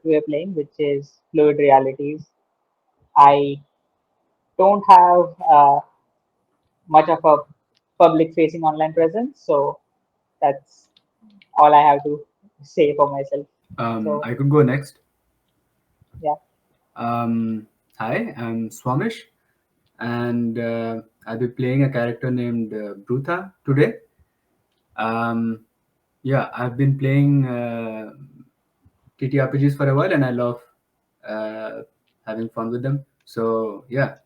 we are playing, which is Fluid Realities. I don't have much of a public-facing online presence, so that's all I have to say for myself. So I could go next. yeah, Hi, I'm Swamish, and I'll be playing a character named Brutha today. Um, yeah, I've been playing TTRPGs for a while, and I love uh, having fun with them. So yeah,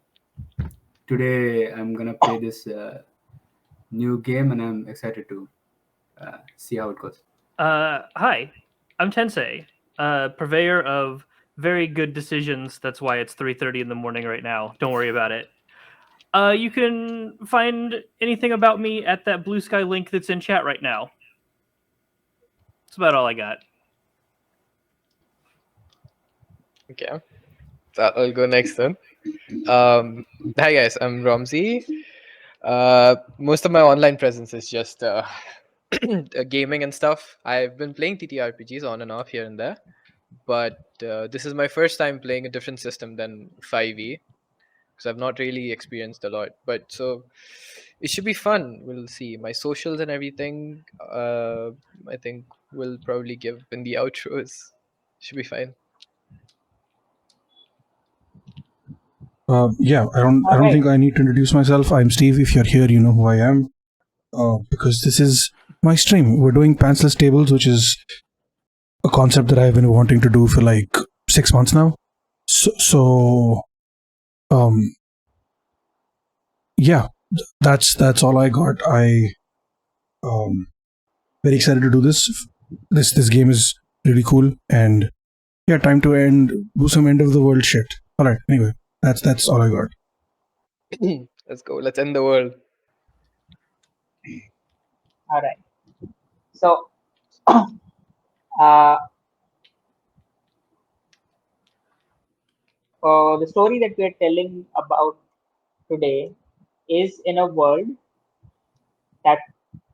today I'm gonna play this new game, and I'm excited to see how it goes. Hi, I'm Tensei, purveyor of very good decisions. That's why it's 3:30 in the morning right now. Don't worry about it. You can find anything about me at that blue sky link that's in chat right now. That's about all I got. Okay, so I'll go next then. Hi guys, I'm Ramzi. Most of my online presence is just gaming and stuff. I've been playing TTRPGs on and off here and there, but this is my first time playing a different system than 5e because I've not really experienced a lot. But so it should be fun. We'll see. My socials and everything, I think we'll probably give in the outros. Should be fine. I don't think I need to introduce myself. I'm Steve. If you're here, you know who I am. Because this is my stream. We're doing Pantsless tables, which is a concept that I've been wanting to do for like 6 months now. So yeah, that's all I got. I very excited to do this. This game is really cool, and yeah, time to do some end of the world shit. All right. Anyway, that's all I got. Let's go. Let's end the world. all right. So uh, the story that we are telling about today is in a world that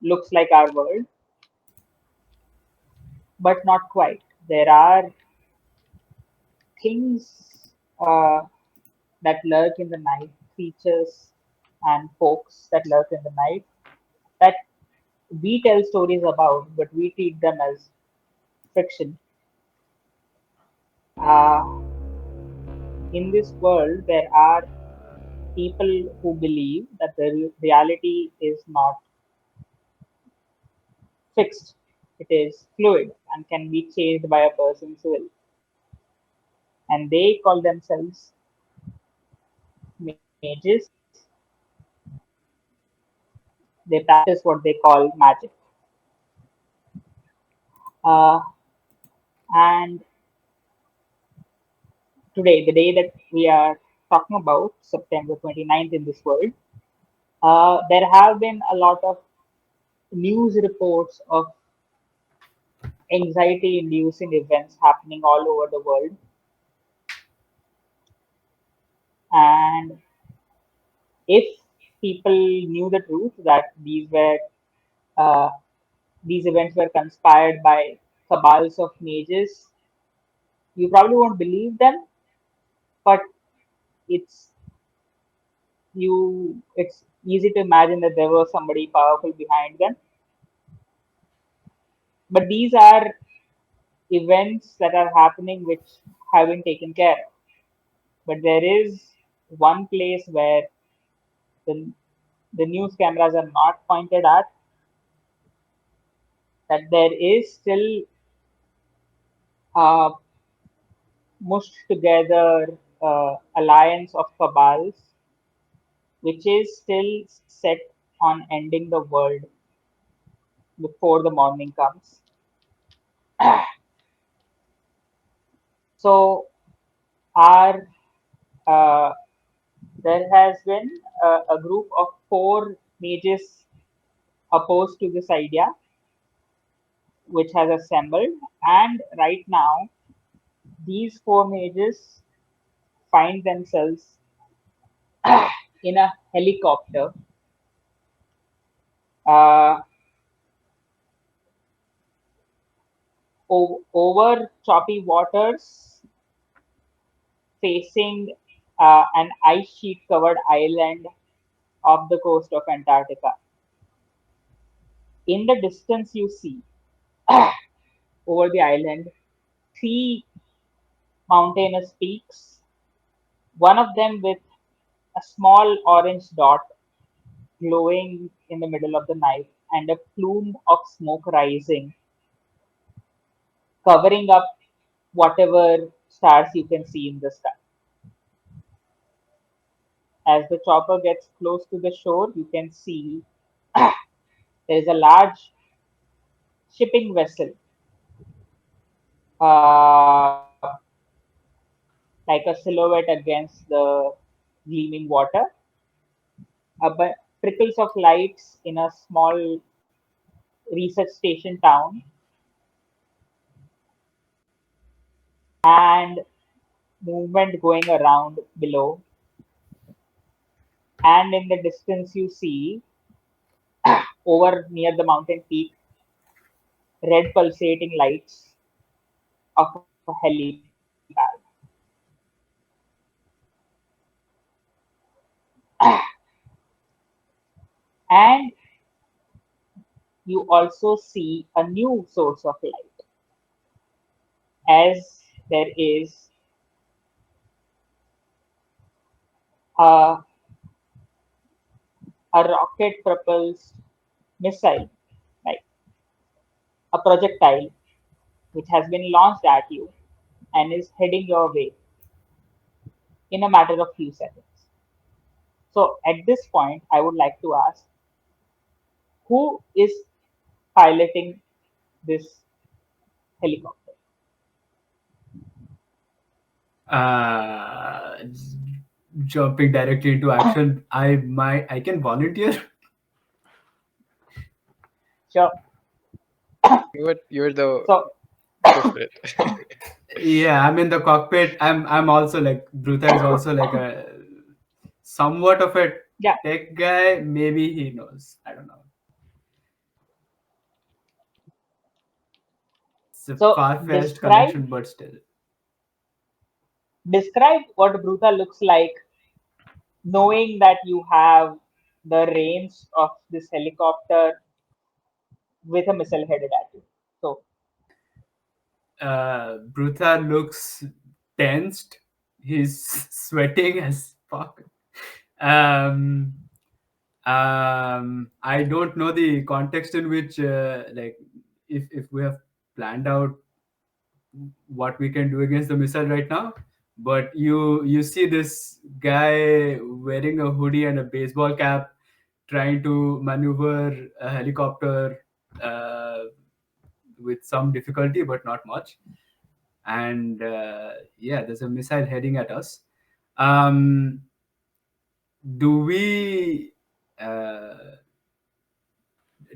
looks like our world, but not quite. There are things that lurk in the night, creatures and folks that lurk in the night that we tell stories about, but we treat them as fiction. Uh, in this world, there are people who believe that the reality is not fixed, it is fluid and can be changed by a person's will. And they call themselves mages. They practice what they call magic. Uh, and today, the day that we are talking about, September 29th in this world, there have been a lot of news reports of anxiety inducing events happening all over the world. And if people knew the truth that uh, these events were conspired by cabals of mages, you probably won't believe them, but it's it's easy to imagine that there was somebody powerful behind them. But these are events that are happening which have been taken care of. But there is one place where the, the news cameras are not pointed at, that there is still a mushed together alliance of cabals which is still set on ending the world before the morning comes. So, our there has been a group of four mages opposed to this idea, which has assembled, and right now these four mages find themselves in a helicopter uh, over choppy waters, facing an ice sheet covered island off the coast of Antarctica. In the distance, you see over the island three mountainous peaks, one of them with a small orange dot glowing in the middle of the night, and a plume of smoke rising, covering up whatever stars you can see in the sky. As the chopper gets close to the shore, you can see there is a large shipping vessel, uh, like a silhouette against the gleaming water. Trickles of lights in a small research station town, and movement going around below. And in the distance, you see over near the mountain peak red pulsating lights of a helipad. And you also see a new source of light, as there is a, a rocket propulsed missile, like a projectile, which has been launched at you and is heading your way in a matter of few seconds. So at this point, I would like to ask, who is piloting this helicopter? Uh, Jumping directly into action, I can volunteer. Sure. You're the So go for it. Yeah, I'm in the cockpit. I'm also like Bruta is also like a somewhat of a yeah, tech guy. Maybe he knows. I don't know. It's a so far-fetched describe connection, but still. describe what Bruta looks like, knowing that you have the reins of this helicopter with a missile headed at you. So Bruta looks tensed. He's sweating as fuck. Um, I don't know the context in which, like, if we have planned out what we can do against the missile right now, but you see this guy wearing a hoodie and a baseball cap, trying to maneuver a helicopter with some difficulty, but not much. And yeah, there's a missile heading at us. Um, do we?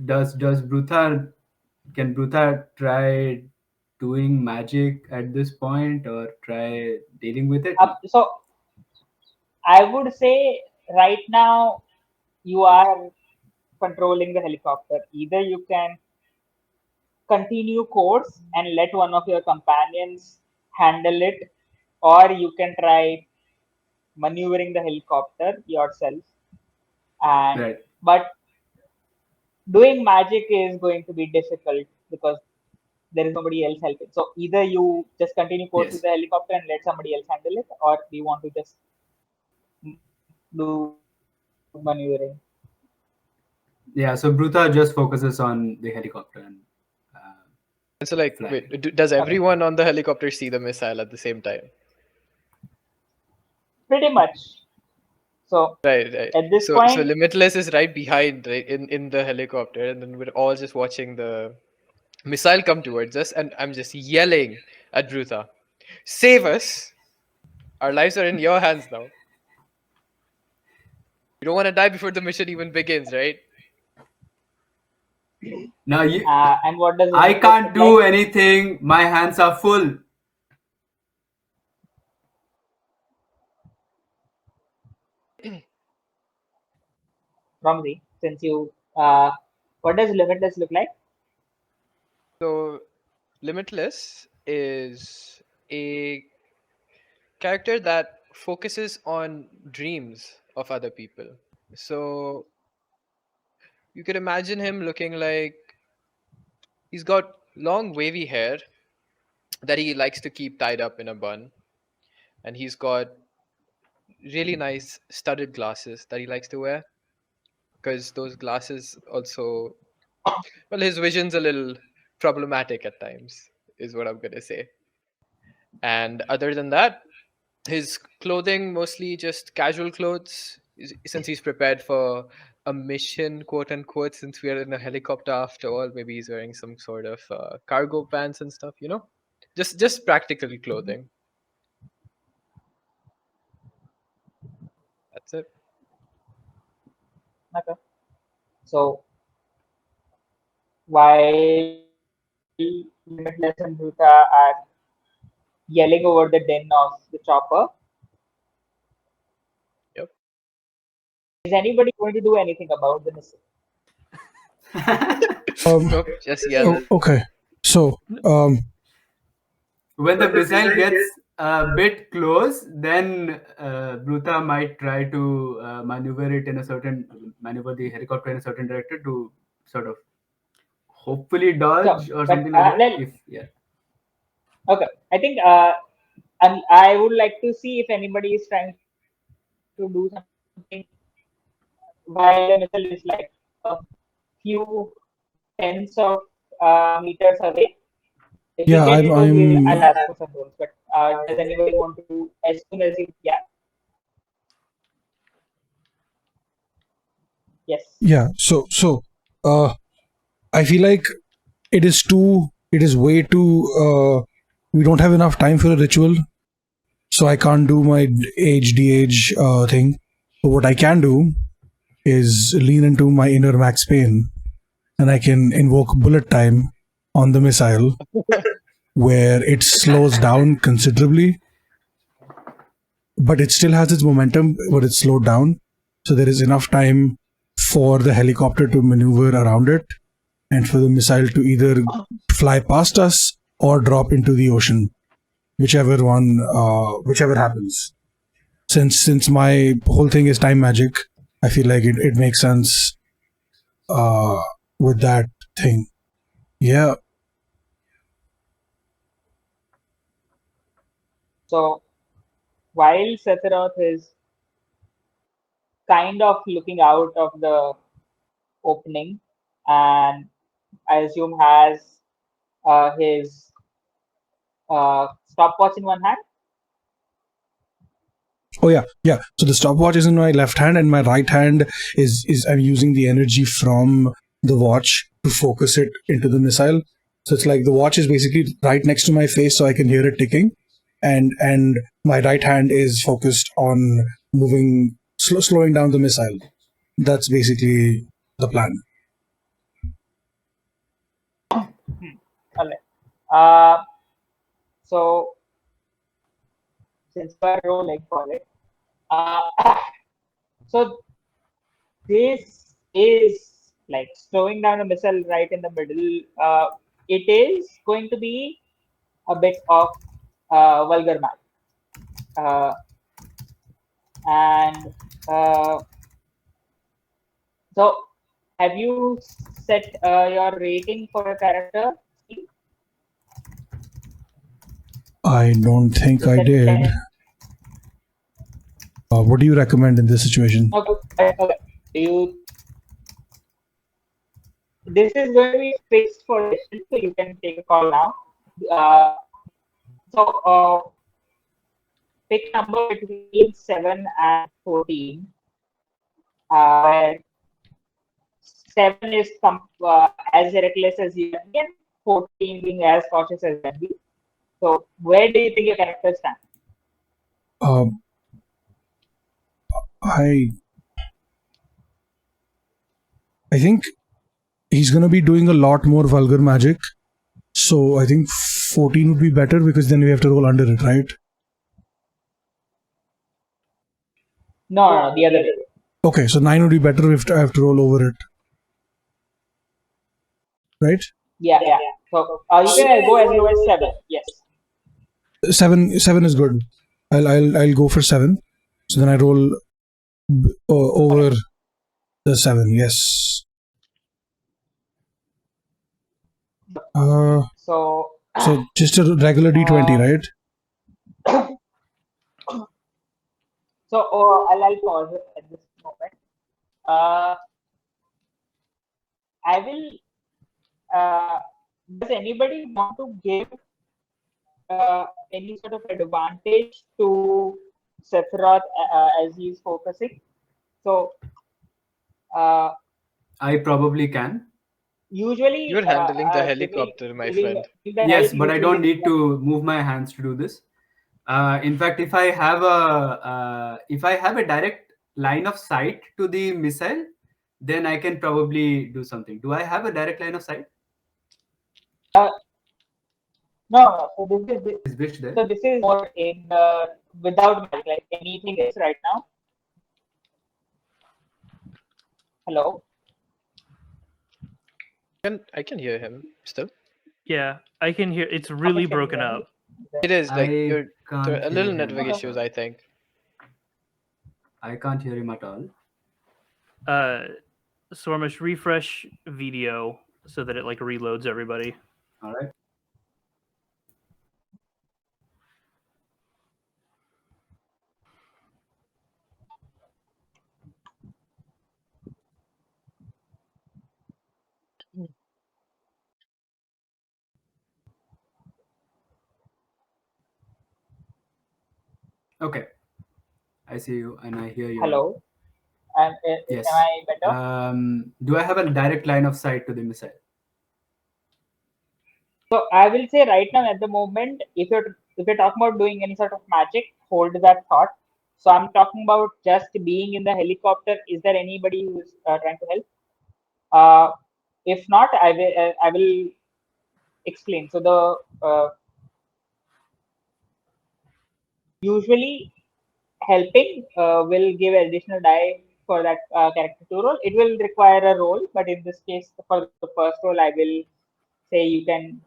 Does Bruta can Bruta try doing magic at this point or try dealing with it? so I would say right now you are controlling the helicopter. Either you can continue course and let one of your companions handle it, or you can try maneuvering the helicopter yourself. And Right. but doing magic is going to be difficult because there is nobody else helping. So either you just continue course with Yes. the helicopter and let somebody else handle it, or do you want to just do maneuvering? Yeah. So Bruta just focuses on the helicopter and And so, like, flying. wait, does Okay, everyone on the helicopter see the missile at the same time? pretty much. So Right, right. at this So point, Limitless is right behind, right, in the helicopter, and then we're all just watching the missile come towards us, and I'm just yelling at Bruta, "Save us! Our lives are in your hands now. You don't want to die before the mission even begins, right?" Now and what does I Limitless look can't like? do anything. My hands are full. Romsey, since you, what does Limitless look like? So Limitless is a character that focuses on dreams of other people. So you could imagine him looking like he's got long wavy hair that he likes to keep tied up in a bun, and he's got really nice studded glasses that he likes to wear, because those glasses also, well, his vision's a little problematic at times, is what I'm going to say. And other than that, his clothing mostly just casual clothes, since he's prepared for a mission, quote unquote, since we are in a helicopter after all. Maybe he's wearing some sort of cargo pants and stuff, just practical clothing. That's it. Okay. So while Limitless and Bhuta are yelling over the den of the chopper, Yep. is anybody going to do anything about the missile? Nope, just yell. Okay. So, When the missile gets a bit close, then Bluta might try to maneuver the helicopter in a certain direction to sort of hopefully dodge So, or but something like that. then, okay, I think and I would like to see if anybody is trying to do something while the missile is like a few tens of meters away. If we yeah, get close, I'm I'll ask for some rules. But does anybody want to do as soon as you? Yeah. Yes. yeah. So, I feel like it is way too. We don't have enough time for a ritual, so I can't do my age de-age thing. But what I can do is lean into my inner Max Payne, and I can invoke bullet time on the missile, where it slows down considerably, but it still has its momentum, but it's slowed down. So there is enough time for the helicopter to maneuver around it, and for the missile to either fly past us or drop into the ocean, whichever happens. Since my whole thing is time magic, I feel like it makes sense with that thing. Yeah. So while Sephiroth is kind of looking out of the opening, and I assume has his stopwatch in one hand. Oh yeah. So the stopwatch is in my left hand, and my right hand is I'm using the energy from the watch to focus it into the missile. So it's like the watch is basically right next to my face, so I can hear it ticking, and my right hand is focused on moving, slowing down the missile. That's basically the plan. All right. So since we're rolling for it, uh, so this is like slowing down a missile right in the middle. It is going to be a bit of vulgar math, and so have you set your rating for your character? Steve? I don't think You I said did. 10. What do you recommend in this situation? Okay. This is going to be fixed for this, so you can take a call now. So pick a number between 7 and 14, where 7 is as reckless as you can be, and 14 being as cautious as you can be. So where do you think your character stands? I think he's gonna be doing a lot more vulgar magic. So I think 14 would be better, because then we have to roll under it, right? No, the other way. Okay, so 9 would be better if I have to roll over it. Right? Yeah. So you can go as low as 7. Yes. Seven is good. I'll go for 7. So then I roll over the 7. Yes. So So just a regular D20, right? So I'll pause it at this moment. I will. Does anybody want to give any sort of advantage to Sephiroth as he's focusing? So I probably can. usually You're handling the they helicopter, my will friend. give the Yes, help but I don't usually. need to move my hands to do this. In fact, if I have a direct line of sight to the missile, then I can probably do something. Do I have a direct line of sight? No. So Is Vish there? this is more in without magic, like anything else right now. Hello. I can hear him still. Yeah, I can hear. It's really Can you broken hear me? up. It is like I can't there are a hear little him. network issues, I think. I can't hear him at all. Swamiish, refresh video so that it like reloads everybody. All right. Okay. I see you and I hear you. Hello. Yes. Am I better? Do I have a direct line of sight to the missile? So I will say right now at the moment, if you're talking about doing any sort of magic, hold that thought. So I'm talking about just being in the helicopter. Is there anybody who's trying to help? If not, I will explain. So the usually helping will give additional die for that character to roll. It will require a roll, but in this case, for the first roll, I will say you can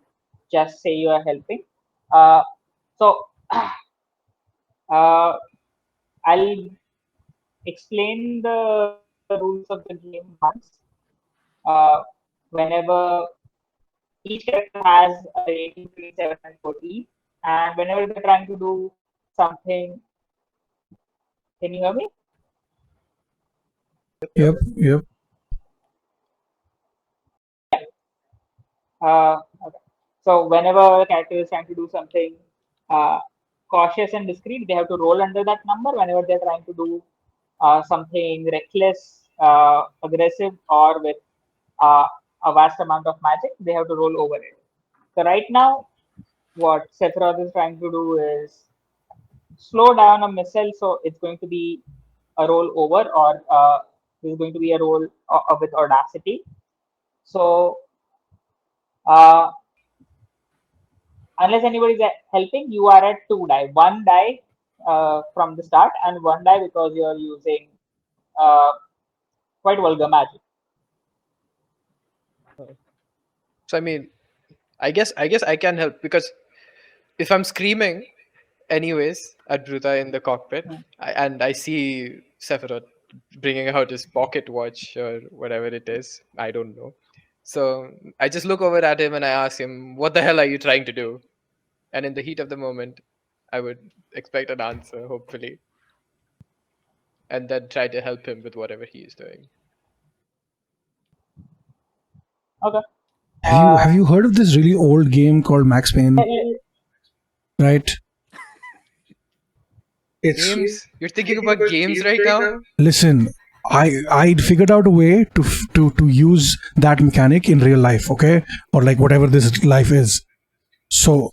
just say you are helping. So I'll explain the rules of the game once. Whenever each character has a rating between 7 and 14, and whenever they're trying to do something, can you hear me? Yep. Okay. So whenever a character is trying to do something uh, cautious and discreet, they have to roll under that number. Whenever they're trying to do something reckless, aggressive, or with uh, a vast amount of magic, they have to roll over it. So right now, what Sephiroth is trying to do is slow down a missile, so it's going to be a roll over, or this is going to be a roll with audacity. So uh, unless anybody is helping, you are at 2 die. 1 die from the start, and 1 die because you are using uh, quite vulgar magic. So I mean, I guess I can help because if I'm screaming anyways at Bruta in the cockpit, and I see Sephiroth bringing out his pocket watch or whatever it is, I don't know. So I just look over at him and I ask him, "What the hell are you trying to do?" And in the heat of the moment, I would expect an answer, hopefully, and then try to help him with whatever he is doing. Okay. Have you heard of this really old game called Max Payne? Right. Games? You're thinking about games right now? Listen, I figured out a way to use that mechanic in real life, okay, or like whatever this life is. So,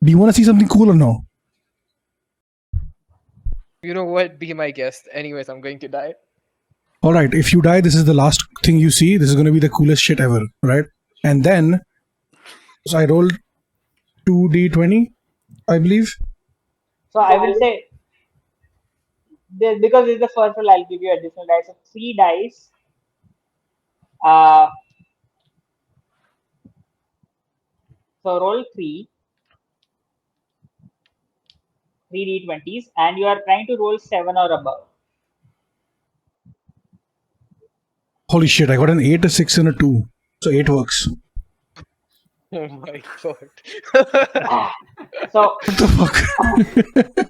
do you want to see something cool or no? You know what? Be my guest. Anyways, I'm going to die. All right, if you die, this is the last thing you see. This is going to be the coolest shit ever, right? And then, so I rolled 2d20, I believe. So I will say this, because this is the first roll, I'll give you additional dice. So 3 dice. Uh, So roll three d20s, and you are trying to roll 7 or above. Holy shit! I got an 8, a 6, and a 2. So 8 works. Oh my god. So, What the fuck?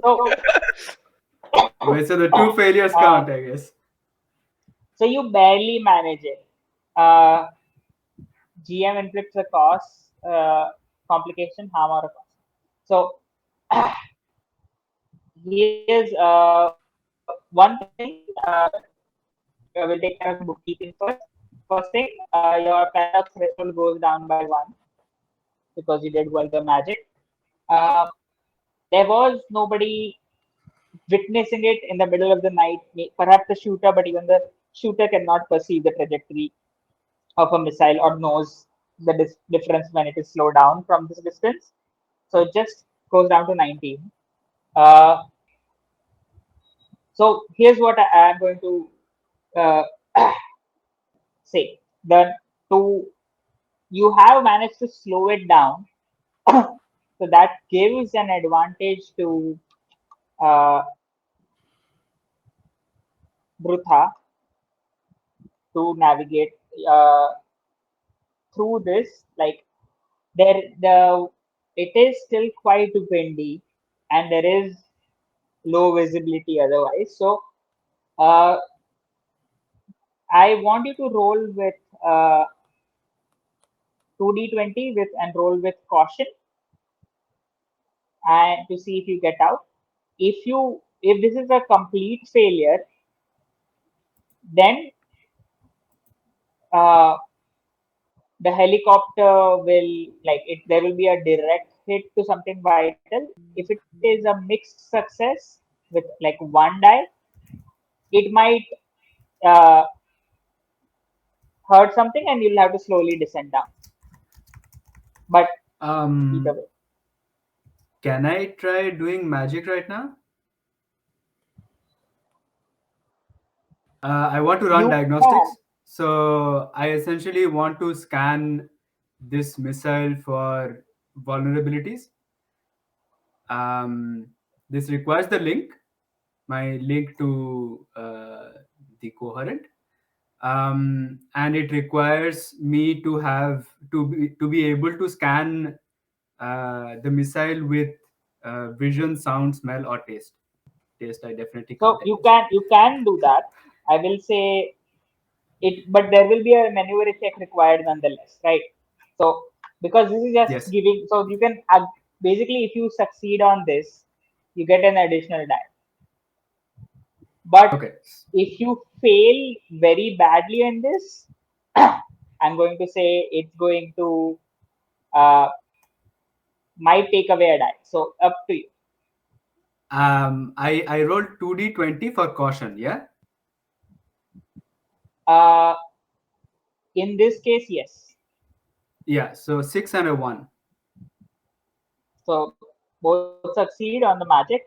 so, Wait, so the two failures count, I guess. so you barely manage it. Uh, GM inflicts a cost, complication, harm, or a cost. So here's one thing. We'll take care of the bookkeeping first. First thing, your paradox threshold goes down by 1 because you did vulgar magic. Uh, there was nobody witnessing it in the middle of the night. Perhaps the shooter, but even the shooter cannot perceive the trajectory of a missile or knows the difference when it is slowed down from this distance. So it just goes down to 19. Uh, so here's what I am going to uh, say. The to you have managed to slow it down, so that gives an advantage to uh, Brutha to navigate uh, through this. Like the it is still quite windy, and there is low visibility otherwise. So uh, I want you to roll with 2d20 with and roll with caution, and to see if you get out. If this is a complete failure, then uh, the helicopter will, like, it there will be a direct hit to something vital. If it is a mixed success with like 1 die, it might uh, hurt something and you'll have to slowly descend down. But either way. Can I try doing magic right now? I want to run You diagnostics. So I essentially want to scan this missile for vulnerabilities. This requires the link, my link to the coherent, and it requires me to have to be able to scan the missile with vision, sound, smell, or taste. Taste, I definitely so can't, I guess. you can do that. I will say it, but there will be a maneuver check required nonetheless, right? So because this is just Yes. giving, so you can basically, if you succeed on this, you get an additional die. But Okay. if you fail very badly in this, I'm going to say it's going to uh, might take away a die. So up to you. I rolled 2d20 for caution, yeah? Uh, in this case, yes. Yeah, so 6 and a 1. So both succeed on the magic.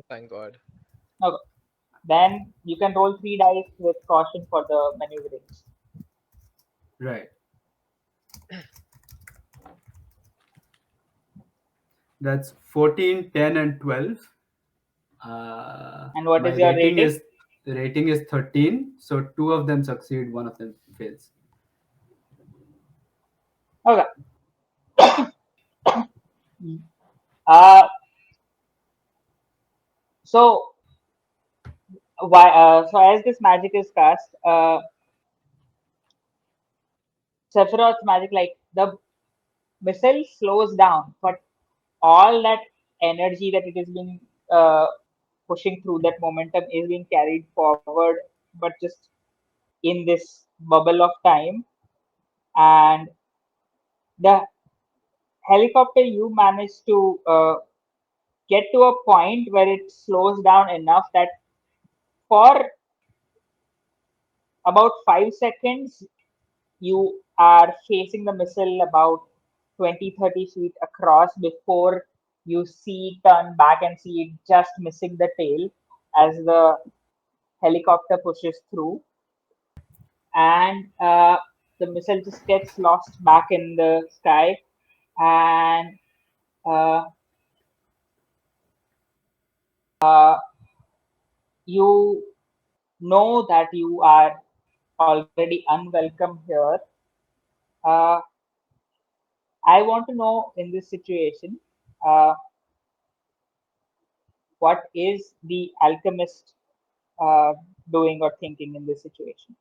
Thank God. Okay. Then you can roll 3 dice with caution for the maneuverings. Right. That's 14, 10, and 12. And what My is your rating? rating is 13, so 2 of them succeed, 1 of them fails. Okay. Uh, so why? So as this magic is cast, Sephiroth's magic, like the missile slows down, but all that energy that it has been pushing through, that momentum is being carried forward, but just in this bubble of time. And the helicopter, you manage to get to a point where it slows down enough that for about 5 seconds you are facing the missile about 20-30 feet across before you see turn back and see it just missing the tail as the helicopter pushes through, and the missile just gets lost back in the sky. and uh, you know that you are already unwelcome here. Uh, I want to know in this situation, uh, what is the alchemist uh, doing or thinking in this situation?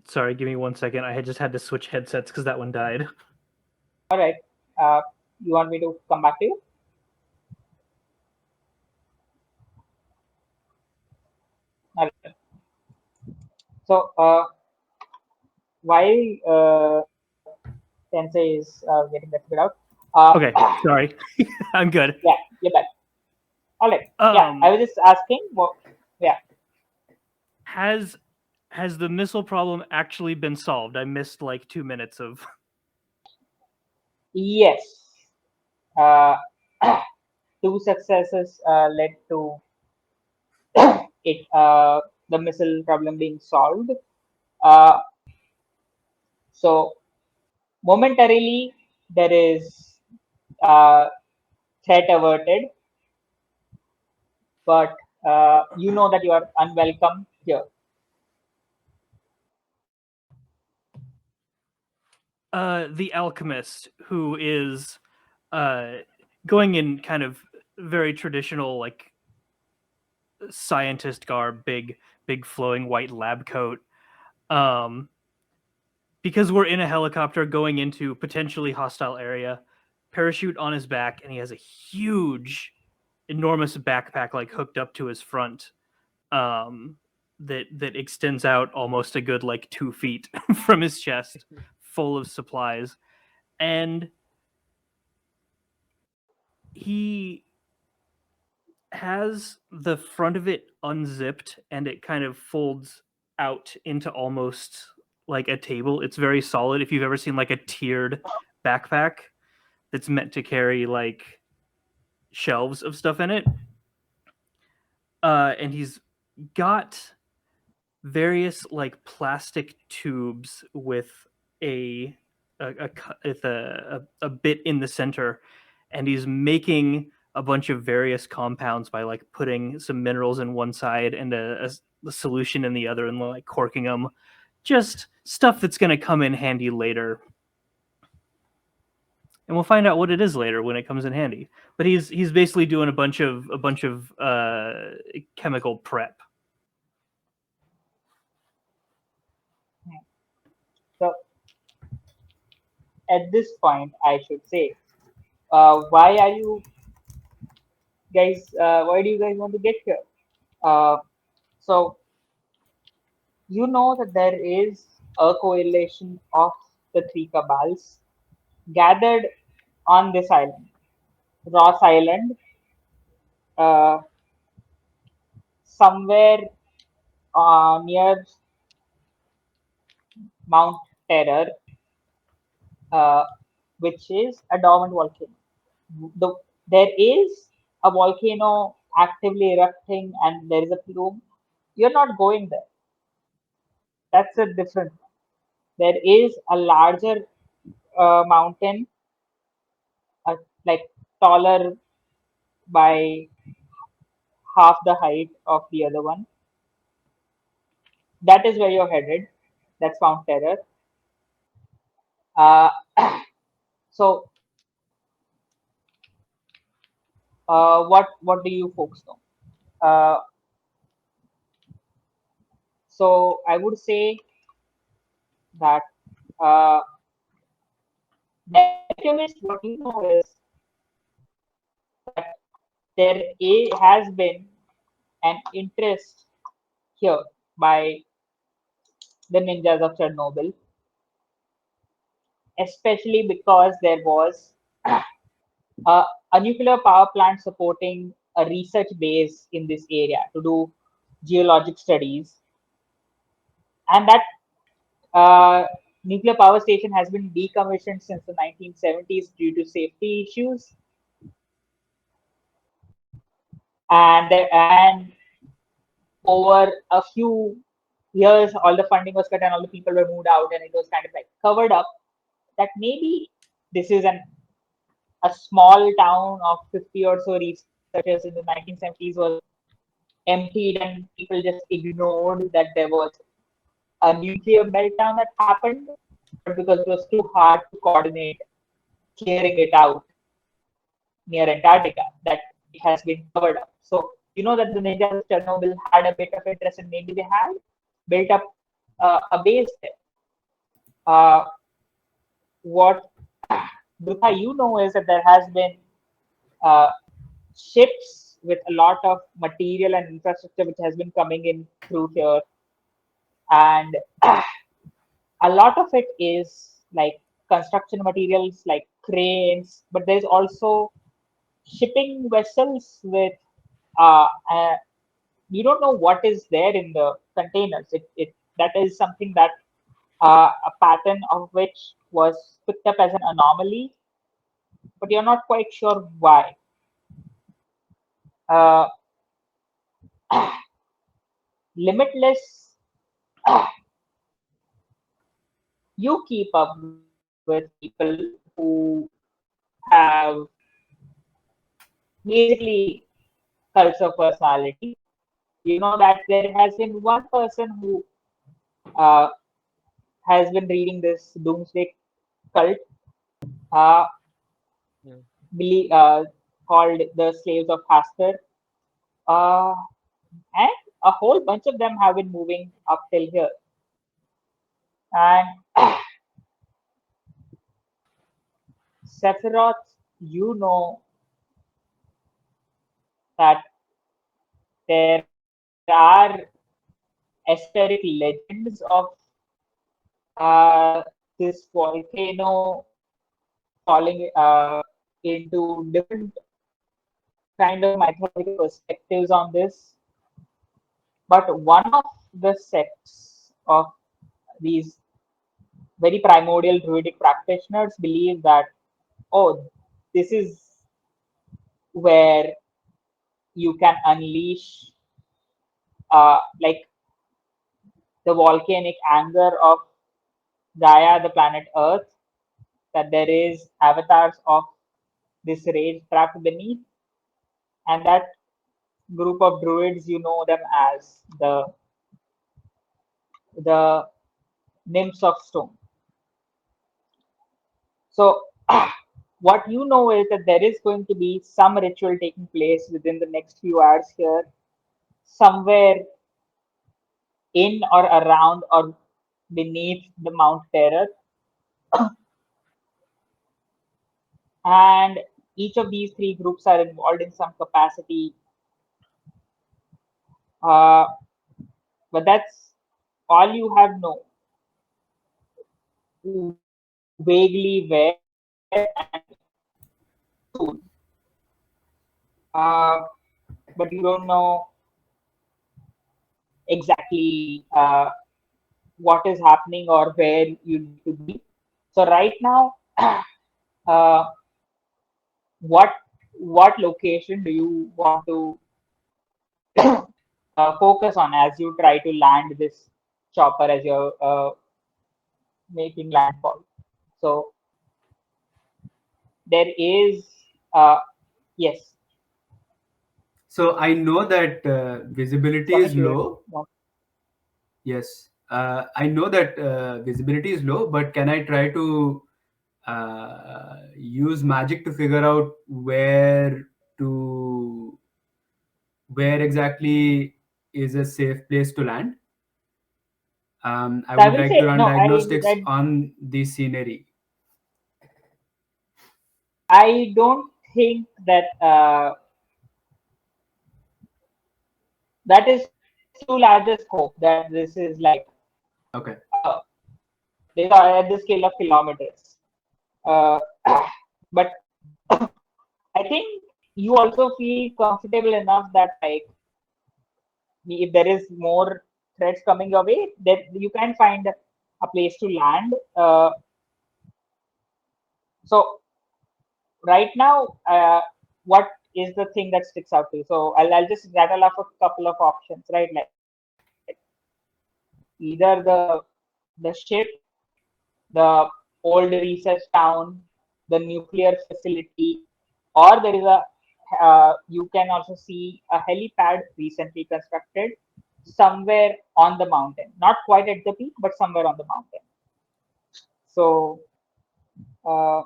Sorry, give me 1 second. I had just had to switch headsets because that one died. All right. Uh, you want me to come back to you? All right. So while Tensei is getting that figured out, Okay, sorry. I'm good. yeah, you're back. All right. Yeah, I was just asking. Well, yeah. Has the missile problem actually been solved? I missed like 2 minutes of. Yes. Uh, two successes led to it the missile problem being solved. Uh, so momentarily there is uh, threat averted, but you know that you are unwelcome here. The alchemist, who is going in kind of very traditional, like scientist garb, big flowing white lab coat. Because we're in a helicopter going into potentially hostile area, parachute on his back, and he has a huge, enormous backpack like hooked up to his front. That extends out almost a good like 2 feet from his chest, full of supplies, and he has the front of it unzipped and it kind of folds out into almost like a table. It's very solid. If you've ever seen like a tiered backpack that's meant to carry like shelves of stuff in it, and he's got various like plastic tubes with a bit in the center, and he's making a bunch of various compounds by like putting some minerals in one side and a solution in the other and like corking them. Just stuff that's going to come in handy later. And we'll find out what it is later when it comes in handy. But he's basically doing a bunch of chemical prep. So at this point, I should say, why are you guys? Why do you guys want to get here? So you know that there is a coalition of the three cabals gathered on this island, Ross Island, uh, somewhere near Mount Terror, uh, which is a dormant volcano. The, there is a volcano actively erupting and there is a plume. You're not going there. That's a different. There is a larger mountain, like taller by half the height of the other one. That is where you're headed. That's Mount Terror. Uh, so, what do you folks know? Uh, so I would say that the alchemist, what you know is that has been an interest here by the ninjas of Chernobyl, especially because there was a nuclear power plant supporting a research base in this area to do geologic studies, and that nuclear power station has been decommissioned since the 1970s due to safety issues, and over a few years all the funding was cut and all the people were moved out and it was kind of like covered up, that maybe this is a small town of 50 or so researchers in the 1970s was emptied and people just ignored that there was a nuclear meltdown that happened, but because it was too hard to coordinate clearing it out near Antarctica, that it has been covered up. So you know that the ninjas of Chernobyl had a bit of interest and maybe they had built up a base there. What Dutha, you know, is that there has been uh, ships with a lot of material and infrastructure which has been coming in through here, and a lot of it is like construction materials like cranes, but there's also shipping vessels with uh, uh, you don't know what is there in the containers. It that is something that a pattern of which was picked up as an anomaly, but you're not quite sure why. Uh, Limitless, you keep up with people who have basically cults of personality. You know that there has been one person who uh, has been reading this doomsday cult, uh, Hmm. believe, called the Slaves of Hastur, uh, and a whole bunch of them have been moving up till here. And Sephiroth, you know that there are esoteric legends of this volcano falling into different kind of mythological perspectives on this. But one of the sects of these very primordial druidic practitioners believe that, oh, this is where you can unleash like the volcanic anger of Gaia, the planet Earth, that there is avatars of this rage trapped beneath, and that group of druids, you know them as the nymphs of stone. So what you know is that there is going to be some ritual taking place within the next few hours here, somewhere in or around or beneath the Mount Terror, and each of these three groups are involved in some capacity. Uh, but that's all you have know vaguely where and soon. Uh, but you don't know exactly what is happening or where you need to be. So right now, uh, what what location do you want to focus on as you try to land this chopper as you're making landfall? So there is yes. So I know that visibility is Swamish, you low. want. Yes, I know that visibility is low, but can I try to use magic to figure out to where exactly is a safe place to land? I So I would will like to say run no. diagnostics on the scenery. I don't think that that is too large a scope. That this is like Okay. uh, these are at the scale of kilometers. Uh, but I think you also feel comfortable enough that like if there is more threats coming your way, that you can find a place to land. So right now, what is the thing that sticks out to you? So I'll just rattle off a couple of options, right? Like either the ship, the old research town, the nuclear facility, or there is a you can also see a helipad recently constructed somewhere on the mountain, not quite at the peak, but somewhere on the mountain. So uh,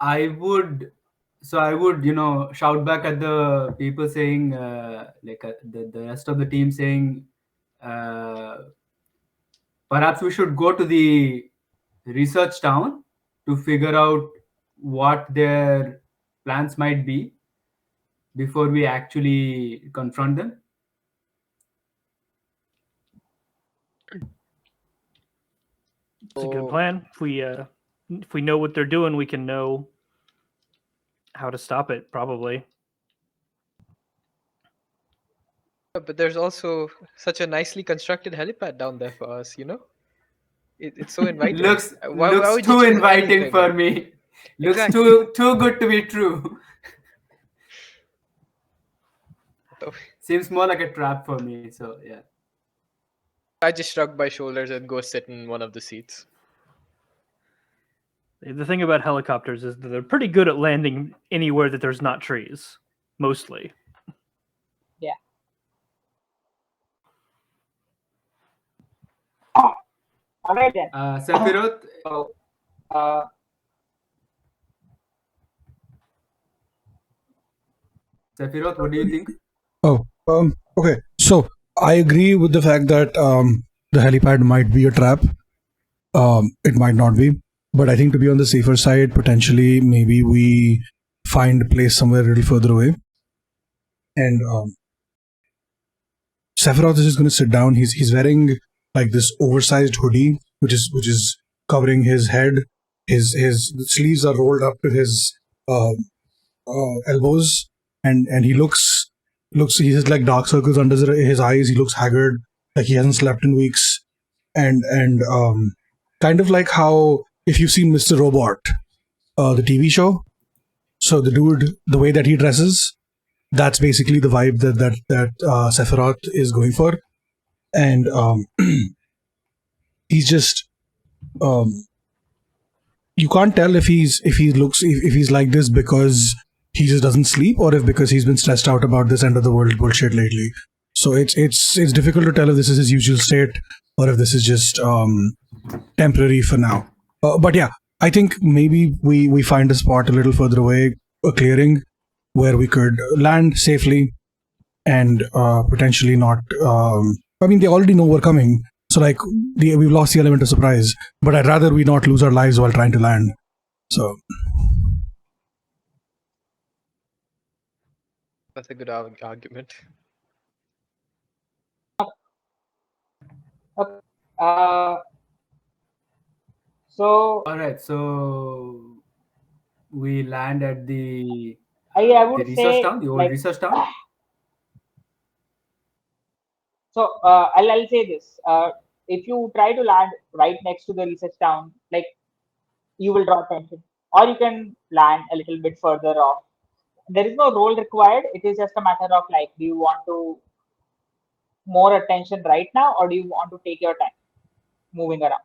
I would, shout back at the people saying, the rest of the team saying, uh, perhaps we should go to the research town to figure out what their plans might be before we actually confront them. It's a good So- plan. If we know what they're doing, we can know how to stop it. Probably. But there's also such a nicely constructed helipad down there for us, it's so inviting. looks Why looks would you too choose inviting anything? for me. Looks Exactly. too good to be true. Seems more like a trap for me. So yeah. I just shrug my shoulders and go sit in one of the seats. The thing about helicopters is that they're pretty good at landing anywhere that there's not trees, mostly. yeah. All right then. Sephiroth, So uh, Sephiroth, what do you think? Oh, okay. So I agree with the fact that the helipad might be a trap. It might not be, but I think to be on the safer side, potentially maybe we find a place somewhere a little further away. And Sephiroth is just going to sit down. He's wearing like this oversized hoodie, which is covering his head. His sleeves are rolled up to his uh, elbows, and he looks he has like dark circles under his eyes. He looks haggard, like he hasn't slept in weeks, and kind of like how if you've seen Mr. Robot, the TV show. So the dude, the way that he dresses, that's basically the vibe that Sephiroth is going for, and he's just you can't tell if he's like this because he just doesn't sleep or if because he's been stressed out about this end of the world bullshit lately. So it's difficult to tell if this is his usual state or if this is just temporary for now. But yeah, I think maybe we find a spot a little further away, a clearing where we could land safely and potentially not. I mean, they already know we're coming, so like we've lost the element of surprise. But I'd rather we not lose our lives while trying to land. So That's a good argument. okay. So All right, so we land at the I the would research say town, the old like research town. so. I'll say this. If you try to land right next to the research town, like you will draw attention, or you can land a little bit further off. There is no role required. It is just a matter of like, do you want to more attention right now, or do you want to take your time moving around?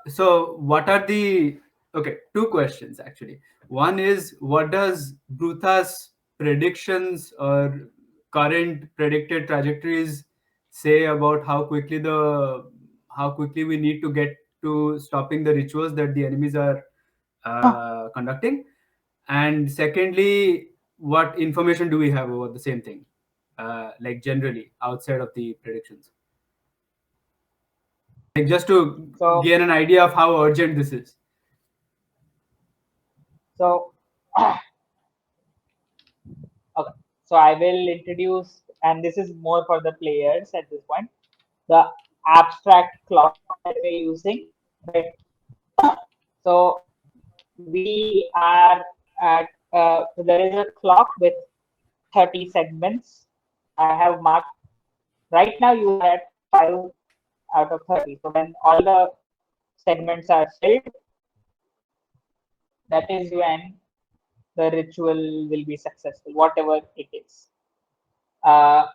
So what are the okay, two questions actually. One is, what does Bruta's predictions or current predicted trajectories say about how quickly we need to get to stopping the rituals that the enemies are conducting? And secondly, what information do we have about the same thing, like generally outside of the predictions? Like just to So gain an idea of how urgent this is. so okay. So I will introduce, and this is more for the players at this point, the abstract clock that we're using. Right. So we are at so there is a clock with 30 segments. I have marked right now you are at 5 out of 30. So when all the segments are filled, that is when the ritual will be successful, whatever it is. Uh,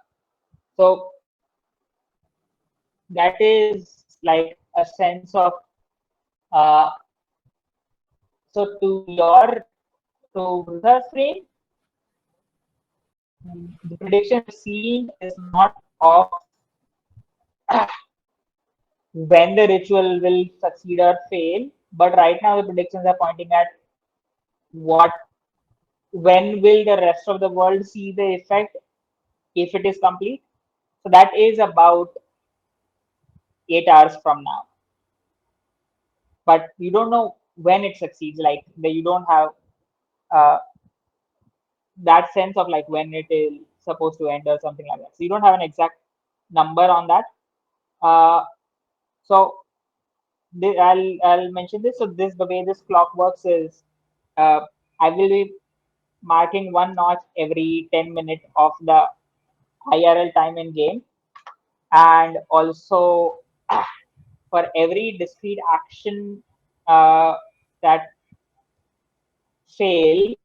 so that is like a sense of uh, so to Vruda's brain, the prediction you're seeing is not of when the ritual will succeed or fail, but right now the predictions are pointing at what when will the rest of the world see the effect if it is complete. So that is about 8 hours from now, but you don't know when it succeeds. Like you don't have uh, that sense of like when it is supposed to end or something like that. So you don't have an exact number on that. So I'll mention this. So the way this clock works is uh, I will be marking one notch every 10 minutes of the IRL time in game, and also for every discrete action that fails,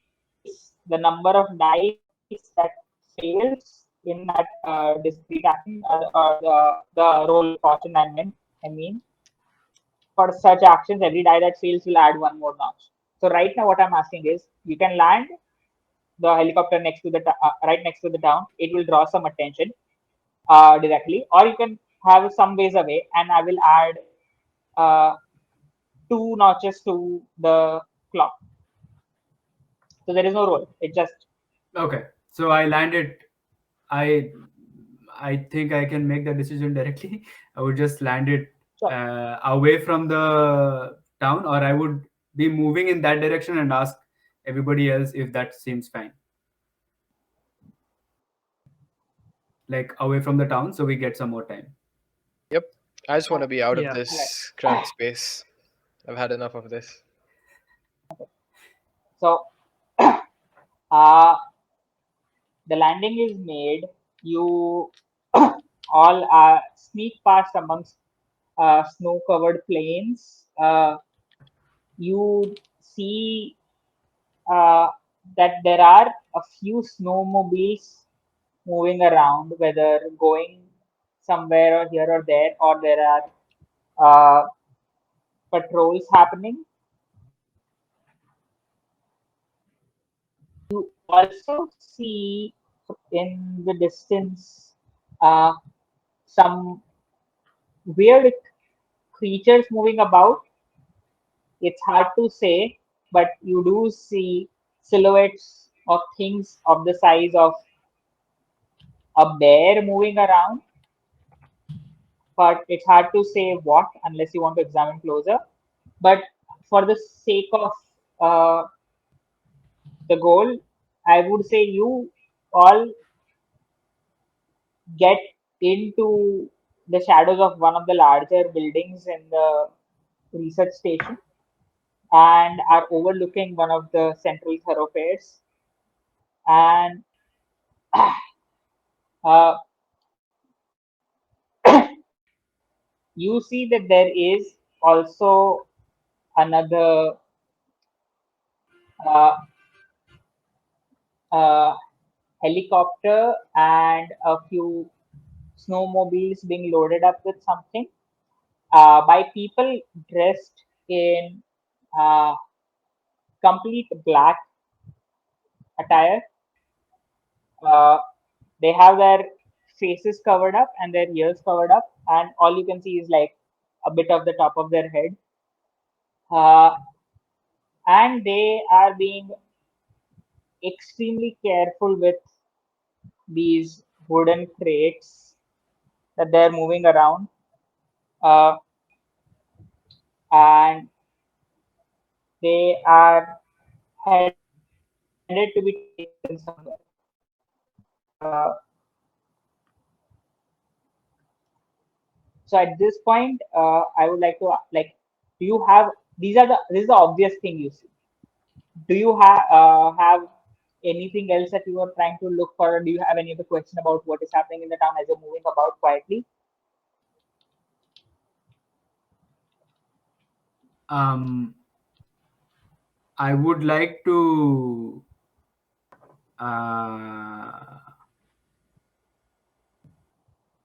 the number of dice that fails in that discrete action the roll of fortune. I mean, for such actions, every die that fails will add one more notch. So right now, what I'm asking is, you can land the helicopter next to the right next to the town. It will draw some attention directly, or you can have some ways away, and I will add uh, two notches to the clock. So there is no roll. It just Okay, so I landed. I I think I can make the decision directly. I would just land it sure. away from the town, or I would be moving in that direction and ask everybody else if that seems fine. Like away from the town, so we get some more time. Yep. I just want to be out of Yeah. this cramped space. I've had enough of this. So uh, the landing is made. You all sneak past amongst snow-covered plains. You see uh, that there are a few snowmobiles moving around, whether going somewhere or here or there, or there are uh, patrols happening. You also see in the distance uh, some weird creatures moving about. It's hard to say, but you do see silhouettes of things of the size of a bear moving around, but it's hard to say what unless you want to examine closer. But for the sake of uh, the goal, I would say you all get into the shadows of one of the larger buildings in the research station and are overlooking one of the central thoroughfares. And uh, you see that there is also another uh, uh, helicopter and a few snowmobiles being loaded up with something by people dressed in uh, complete black attire. Uh, they have their faces covered up and their ears covered up, and all you can see is like a bit of the top of their head. Uh, and they are being extremely careful with these wooden crates that they're moving around. Uh, and they are headed to be taken somewhere. Uh, so at this point, I would like to like, do you have this is the obvious thing you see. Do you have anything else that you are trying to look for? Or do you have any other question about what is happening in the town as you're moving about quietly? Um, I would like to. Uh,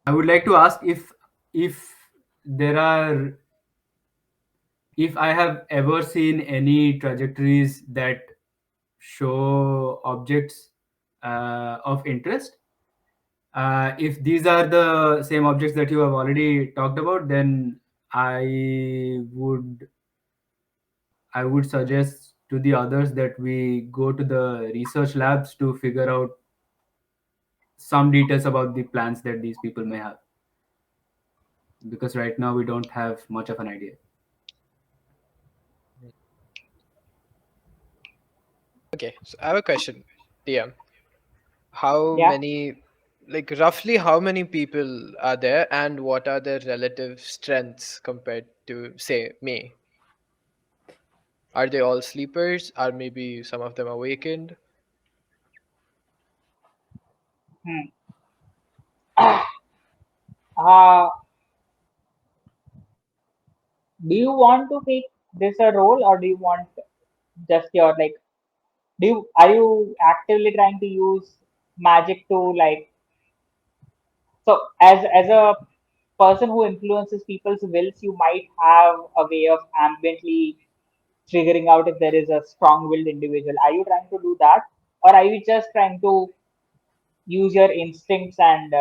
I would like to ask if if there are, if I have ever seen any trajectories that show objects of interest, if these are the same objects that you have already talked about, then would I would suggest to the others that we go to the research labs to figure out some details about the plans that these people may have, because right now we don't have much of an idea. Okay, so I have a question, DM. How Yeah. many, like roughly how many people are there, and what are their relative strengths compared to, say, me? Are they all sleepers? Are maybe some of them awakened? Hmm. Uh, do you want to make this a role, or do you want just your like? Are you actively trying to use magic to like? So as a person who influences people's wills, you might have a way of ambiently figuring out if there is a strong-willed individual. Are you trying to do that, or are you just trying to use your instincts and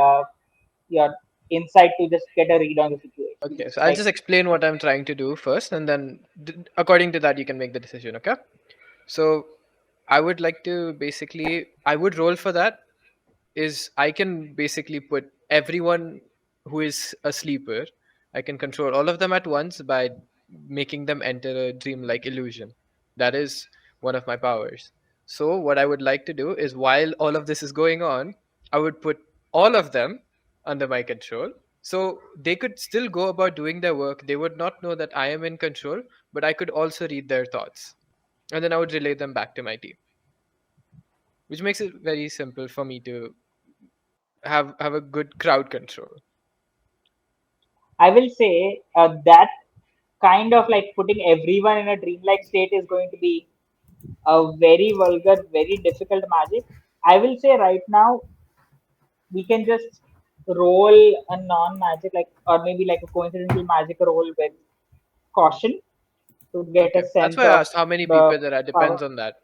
your insight to just get a read on the situation? Okay, so I'll Like, just explain what I'm trying to do first, and then according to that, you can make the decision. Okay. So I would like to basically, I would roll for that. Is I can basically put everyone who is a sleeper, I can control all of them at once by making them enter a dreamlike illusion. That is one of my powers. So what I would like to do is, while all of this is going on, I would put all of them under my control. So they could still go about doing their work. They would not know that I am in control, but I could also read their thoughts. And then I would relay them back to my team, which makes it very simple for me to have a good crowd control. I will say that kind of like putting everyone in a dreamlike state is going to be a very vulgar, very difficult magic. I will say right now we can just roll a non-magic, like, or maybe like a coincidental magic roll with caution to get a Okay, that's sense why I of asked how many the people there are. power. Depends on that.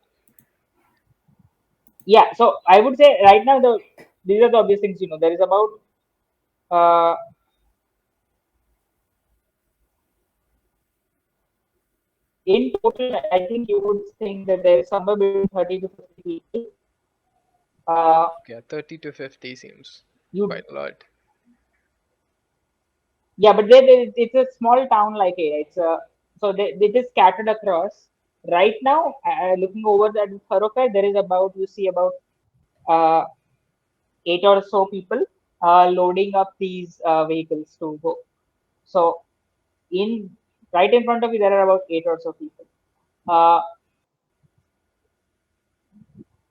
Yeah, so I would say right now these are the obvious things. There is about uh, in total, I think you would think that there is somewhere between 30 to 50 people. Uh, Yeah, 30 to 50 seems you quite a lot. Yeah, but it's a small town like here. So they just scattered across. Right now, looking over that thoroughfare, there is about you see about uh, 8 or so people loading up these vehicles to go. So in right in front of you, there are about 8 or so people. Uh,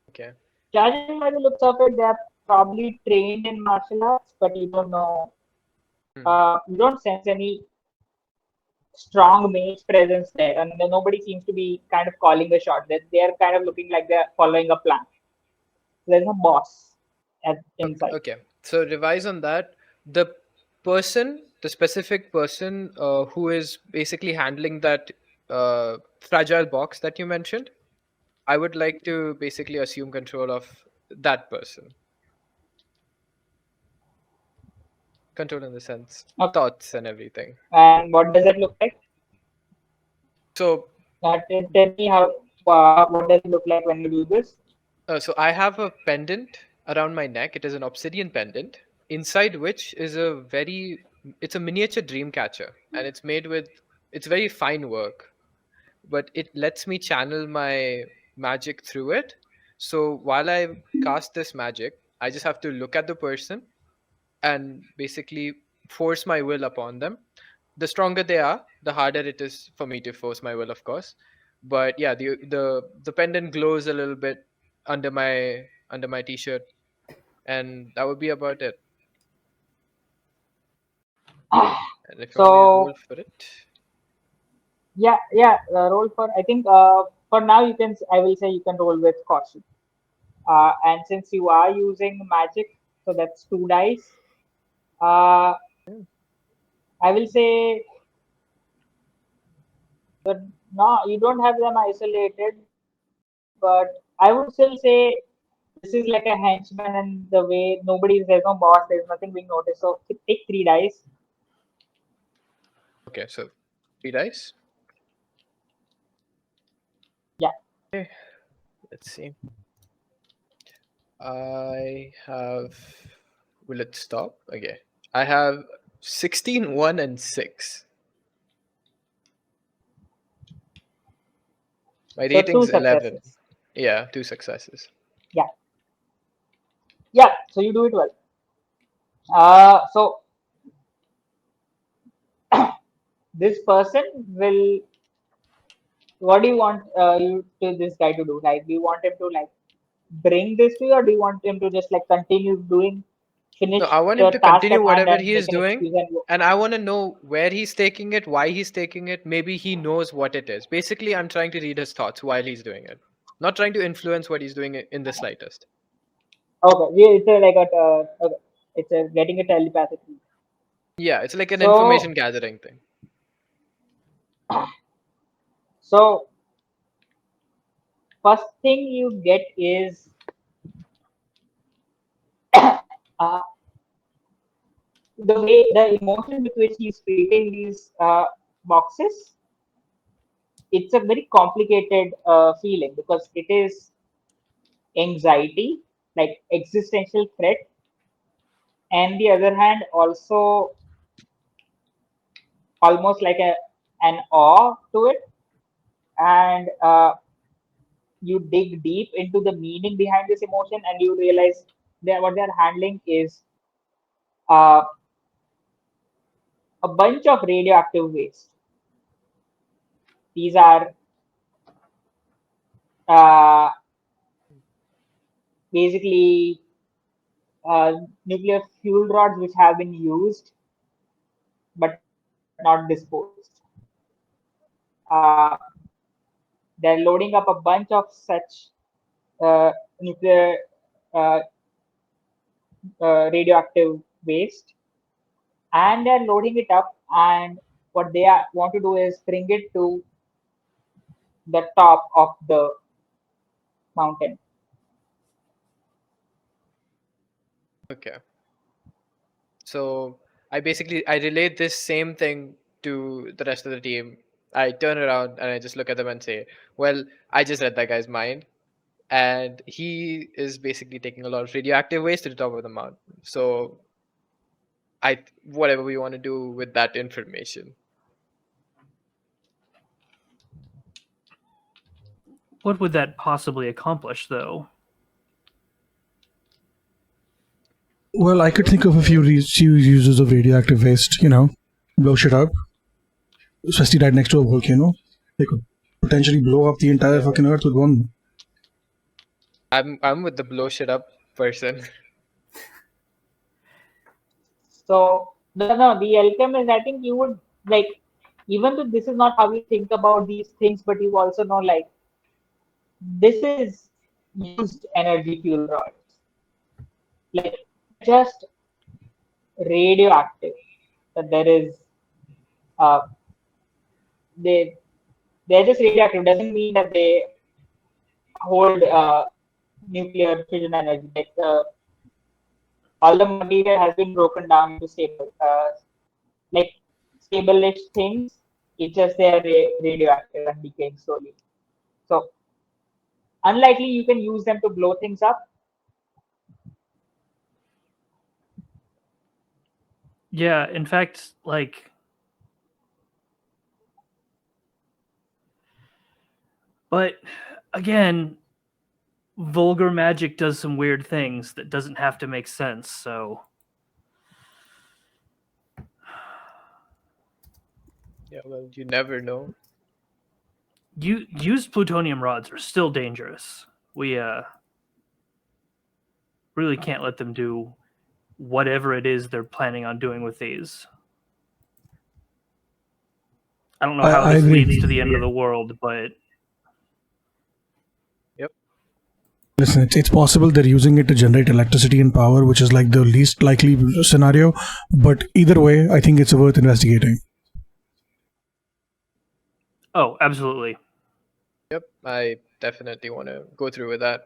Okay. Judging by the looks of it, they are probably trained in martial arts, but you don't know. Hmm. You don't sense any strong mage presence there, and nobody seems to be kind of calling a shot. They're kind of looking like they're following a plan. There's a boss inside. Okay. So revise on that. The the specific person who is basically handling that fragile box that you mentioned, I would like to basically assume control of that person. Control in the sense Okay. thoughts and everything. And what does it look like? So Tell me what does it look like when you do this? So I have a pendant around my neck. It is an obsidian pendant, inside which is it's a miniature dream catcher, and it's made with, it's very fine work, but it lets me channel my magic through it. So while I cast this magic, I just have to look at the person and basically force my will upon them. The stronger they are, the harder it is for me to force my will, of course. But yeah, the pendant glows a little bit under my t-shirt, and that would be about it. And if you want me to roll So for it, yeah, roll for. I think for now you can. I will say you can roll with caution. And since you are using magic, so that's 2 dice. Uh, I will say, but no, you don't have them isolated. But I would still say this is like a henchman, and the way there's no boss, there's nothing being noticed. So take 3 dice. Okay, so 3 dice. Yeah. Okay, let's see. I have. Will it stop? Okay. I have 16, 1, and 6. My So 2 rating's 11. successes. Yeah, 2 successes. Yeah. Yeah. So you do it well. So this person will. What do you want you to this guy to do? Like, do you want him to like bring this to you, or do you want him to just like continue doing, No, finish I want him the to task continue at hand whatever and he is make an doing, excuse and go? and I want to know where he's taking it, why he's taking it. Maybe he knows what it is. Basically, I'm trying to read his thoughts while he's doing it, not trying to influence what he's doing in the slightest. Okay, yeah, it's a, like a okay, it's a getting it telepathically. Yeah, it's like an So information gathering thing. so first thing you get is uh, the emotion with which he's treating these boxes. It's a very complicated feeling because it is anxiety, like existential threat, and the other hand also almost like an awe to it, and you dig deep into the meaning behind this emotion, and you realize that what they're handling is uh, a bunch of radioactive waste. These are uh, basically nuclear fuel rods which have been used but not disposed. Uh, they're loading up a bunch of such nuclear uh, radioactive waste, and they're loading it up, and what want to do is bring it to the top of the mountain. Okay. So I relate this same thing to the rest of the team. I turn around and I just look at them and say, "Well, I just read that guy's mind, and he is basically taking a lot of radioactive waste to the top of the mountain. So whatever we want to do with that information." What would that possibly accomplish, though? Well, I could think of a few uses of radioactive waste. Blow shit up, especially right next to a volcano. They could potentially blow up the entire fucking earth with one. I'm with the blow shit up person. So no, the alchemist, I think you would like, even though this is not how you think about these things, but you also know like this is used energy fuel rods. Like they're just radioactive. That there is uh they they're just radioactive doesn't mean that they hold nuclear fission energy. Like all the material has been broken down into like stable-ish things. It's just they are radioactive and decaying slowly. So unlikely you can use them to blow things up. Yeah, in fact, like, but again, vulgar magic does some weird things that doesn't have to make sense. So Yeah, well, you never know. used plutonium rods are still dangerous. We really can't let them do whatever it is they're planning on doing with these. I don't know how I this agree. leads to the end of the world, but Yep. Listen, it's possible they're using it to generate electricity and power, which is like the least likely scenario. But either way, I think it's worth investigating. Oh, absolutely. Yep, I definitely want to go through with that.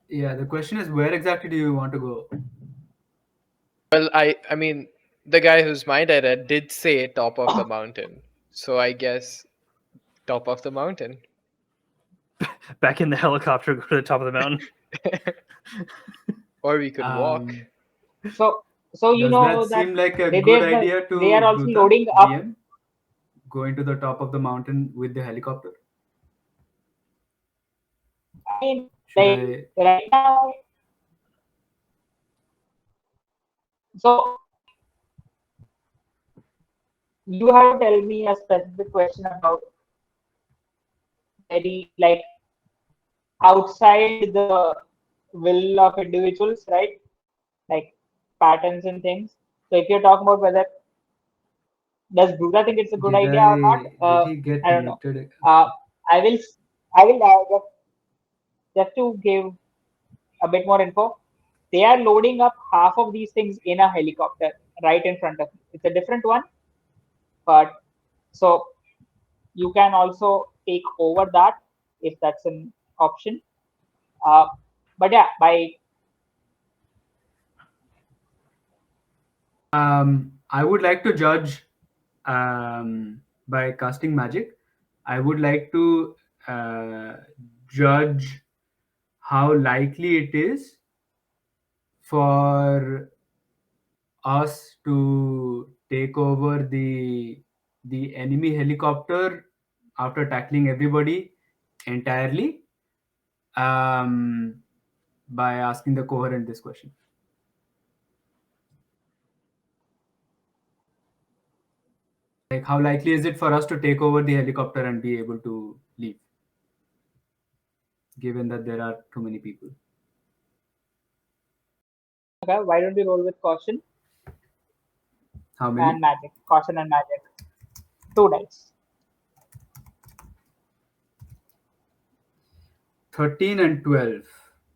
Yeah, the question is, where exactly do you want to go? Well, I mean, the guy whose mind I read did say top of the mountain, so I guess top of the mountain. Back in the helicopter, go to the top of the mountain. Or we could walk. So you Does know that that seem like a they good did idea to they are also Bruta, loading up. GM? Going to the top of the mountain with the helicopter? I mean, Should I? right now. So you have to tell me a specific question about very outside the will of individuals, right? Like patterns and things. So if you're talking about whether does Buddha think it's a good idea or not, Did he get I don't know. muted? I will just to give a bit more info. They are loading up half of these things in a helicopter right in front of me. It's a different one, but so you can also take over that if that's an option. But yeah, I would like to judge by casting magic. I would like to judge how likely it is for us to take over the enemy helicopter after tackling everybody entirely, by asking the coherent this question. Like, how likely is it for us to take over the helicopter and be able to leave, given that there are too many people? okay, why don't we roll with caution How and many? magic? Caution and magic. 2 dice. 13 and 12.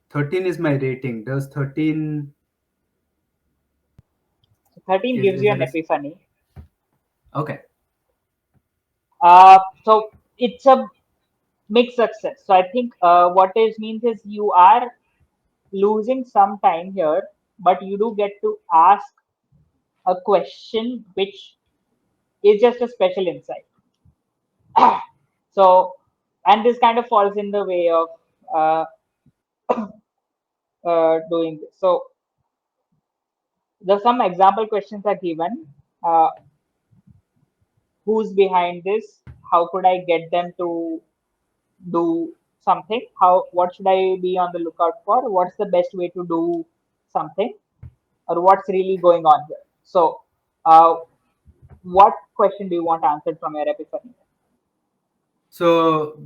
13 is my rating. Does 13... So 13 gives is you there an a... epiphany. Okay. So it's a mixed success. So I think what it means is you are losing some time here, but you do get to ask a question which is just a special insight. So, and this kind of falls in the way of uh, doing this. So, there's some example questions are given. Uh, who's behind this? How could I get them to do something? What should I be on the lookout for? What's the best way to do something? Or what's really going on here? So, uh, what question do you want answered from your epiphany? So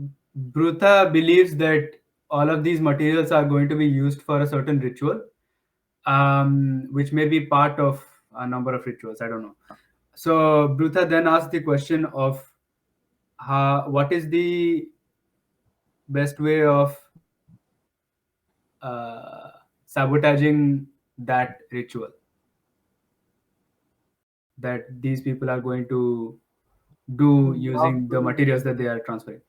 Bruta believes that all of these materials are going to be used for a certain ritual, which may be part of a number of rituals. I don't know. So Bruta then asks the question of what is the best way of sabotaging that ritual that these people are going to do using the materials that they are transferring.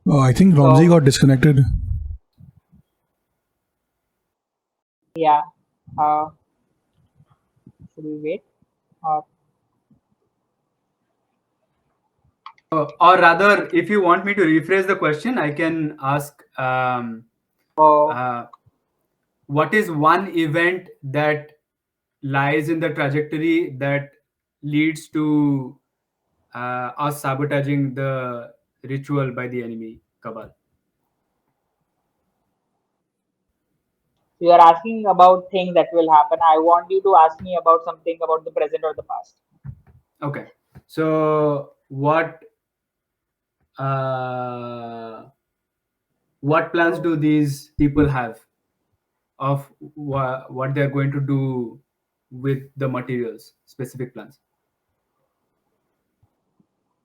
Oh, I think Romsey So- got disconnected. Yeah. Should we wait? Or rather, if you want me to rephrase the question, I can ask, So, what is one event that lies in the trajectory that leads to us sabotaging the ritual by the enemy cabal? you're asking about things that will happen. I want you to ask me about something about the present or the past. Okay. So what plans do these people have of what they're going to do with the materials? Specific plans.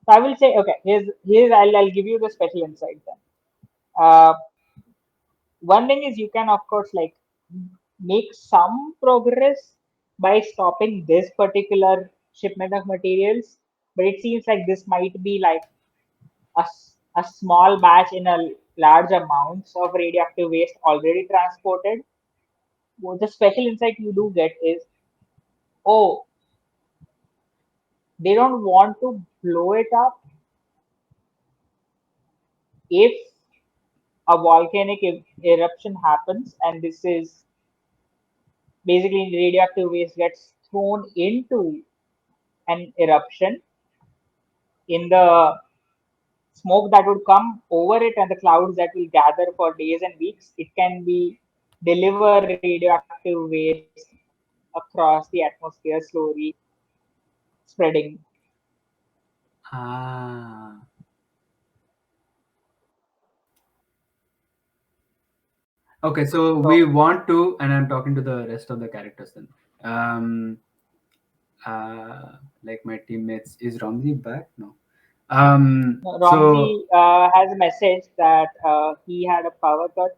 So I will say, okay, here's I'll give you the special insight then. Uh, One thing is you can of course like make some progress by stopping this particular shipment of materials, but it seems like this might be like a small batch in a large amounts of radioactive waste already transported. What the special insight you do get is, oh, they don't want to blow it up if a volcanic eruption happens, and this is basically radioactive waste gets thrown into an eruption. In the smoke that would come over it and the clouds that will gather for days and weeks, it can be deliver radioactive waste across the atmosphere, slowly spreading. Ah. Okay, so we want to, and I'm talking to the rest of the characters then. Like my teammates, is Ramzi back? No. Romsey has a message that he had a power cut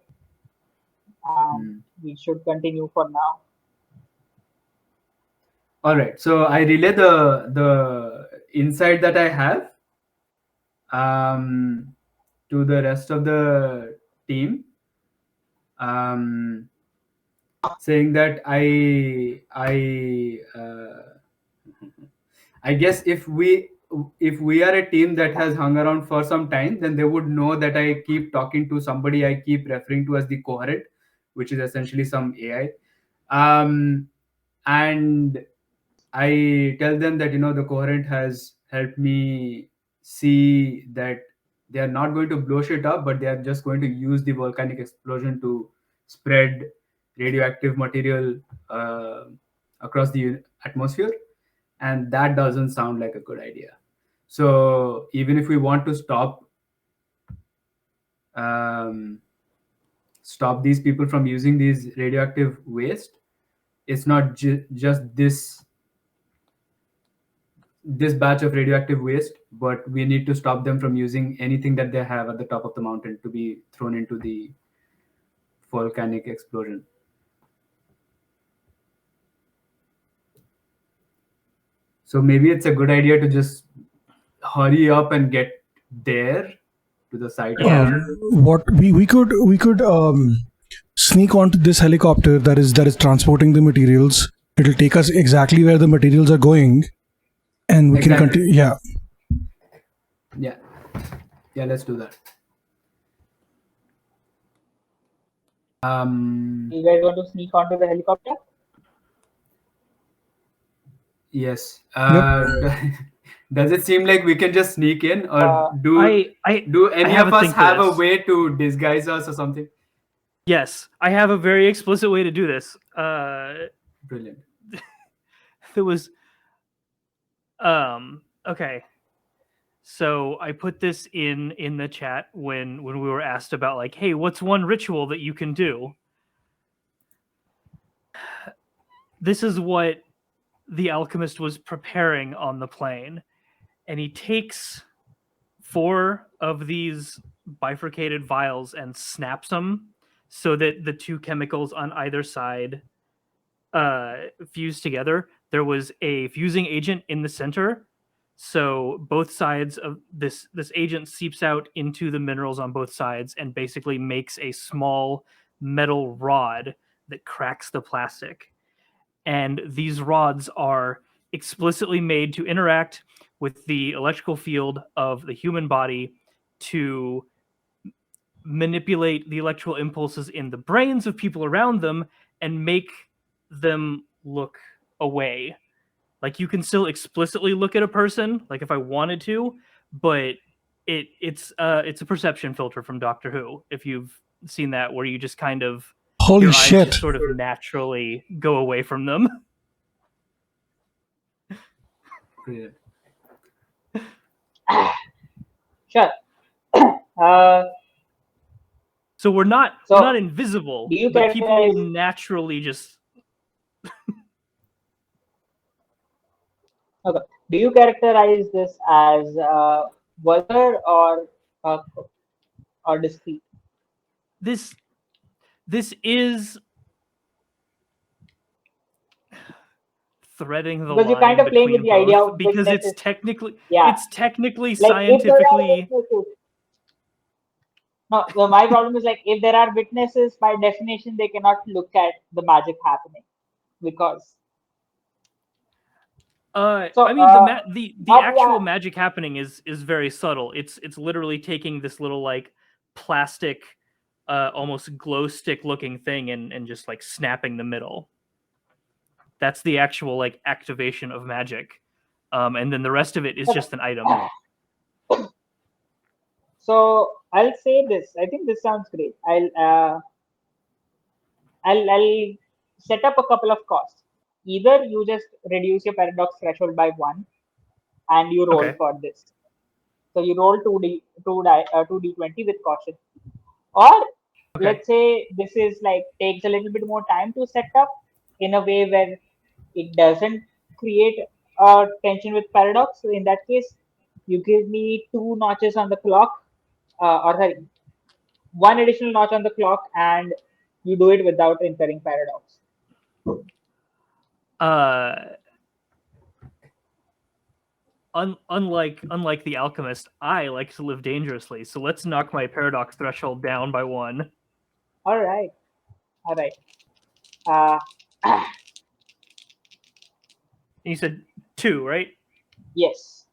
and we should continue for now. All right. So I relay the insight that I have to the rest of the team, saying that I guess if we are a team that has hung around for some time, then they would know that I keep talking to somebody I keep referring to as the coherent, which is essentially some AI. And I tell them that the coherent has helped me see that they are not going to blow shit up, but they are just going to use the volcanic explosion to spread radioactive material across the atmosphere, and that doesn't sound like a good idea. So even if we want to stop these people from using these radioactive waste, it's not just this batch of radioactive waste, but we need to stop them from using anything that they have at the top of the mountain to be thrown into the volcanic explosion. So maybe it's a good idea to just hurry up and get there to the site. Yeah. What we could sneak onto this helicopter that is transporting the materials. It'll take us exactly where the materials are going, and we can Exactly. continue. Yeah, let's do that. You guys want to sneak onto the helicopter? Yes. Does it seem like we can just sneak in, or do any have of a us thing for have a this. way to disguise us or something? Yes, I have a very explicit way to do this. Brilliant. There was okay. So I put this in the chat when we were asked about like, hey, what's one ritual that you can do? This is what the alchemist was preparing on the plane, and he takes 4 of these bifurcated vials and snaps them so that the 2 chemicals on either side fuse together. There was a fusing agent in the center, so both sides of this agent seeps out into the minerals on both sides and basically makes a small metal rod that cracks the plastic. And these rods are explicitly made to interact with the electrical field of the human body to manipulate the electrical impulses in the brains of people around them and make them look away. Like, you can still explicitly look at a person, like if I wanted to, but it's a perception filter from Doctor Who. If you've seen that, where you just kind of Holy your eyes shit! just sort of naturally go away from them. Brilliant. Sure. So we're not invisible, do you but people characterize- naturally just Okay. do you characterize this as vulgar uh, or discreet? This is threading the Because you're kind line of playing with between the idea both of because witnesses. Yeah, it's technically like if there are scientifically witnesses. No, my problem is like if there are witnesses, by definition, they cannot look at the magic happening because. So, I mean the but yeah, actual magic happening is very subtle. It's literally taking this little like plastic almost glow stick looking thing and just like snapping the middle. That's the actual like activation of magic. And then the rest of it is just an item. so I'll say this. I think this sounds great. I'll set up a couple of costs. Either you just reduce your paradox threshold by one, and you roll Okay. for this. So you roll 2d20 with caution. Or Okay. let's say this is like takes a little bit more time to set up in a way where it doesn't create a tension with paradox. So in that case, you give me two notches on the clock, or sorry, one additional notch on the clock, and you do it without incurring paradox. Uh unlike the alchemist, I like to live dangerously. So let's knock my paradox threshold down by one. All right, all right. Uh, You said two, right? yes.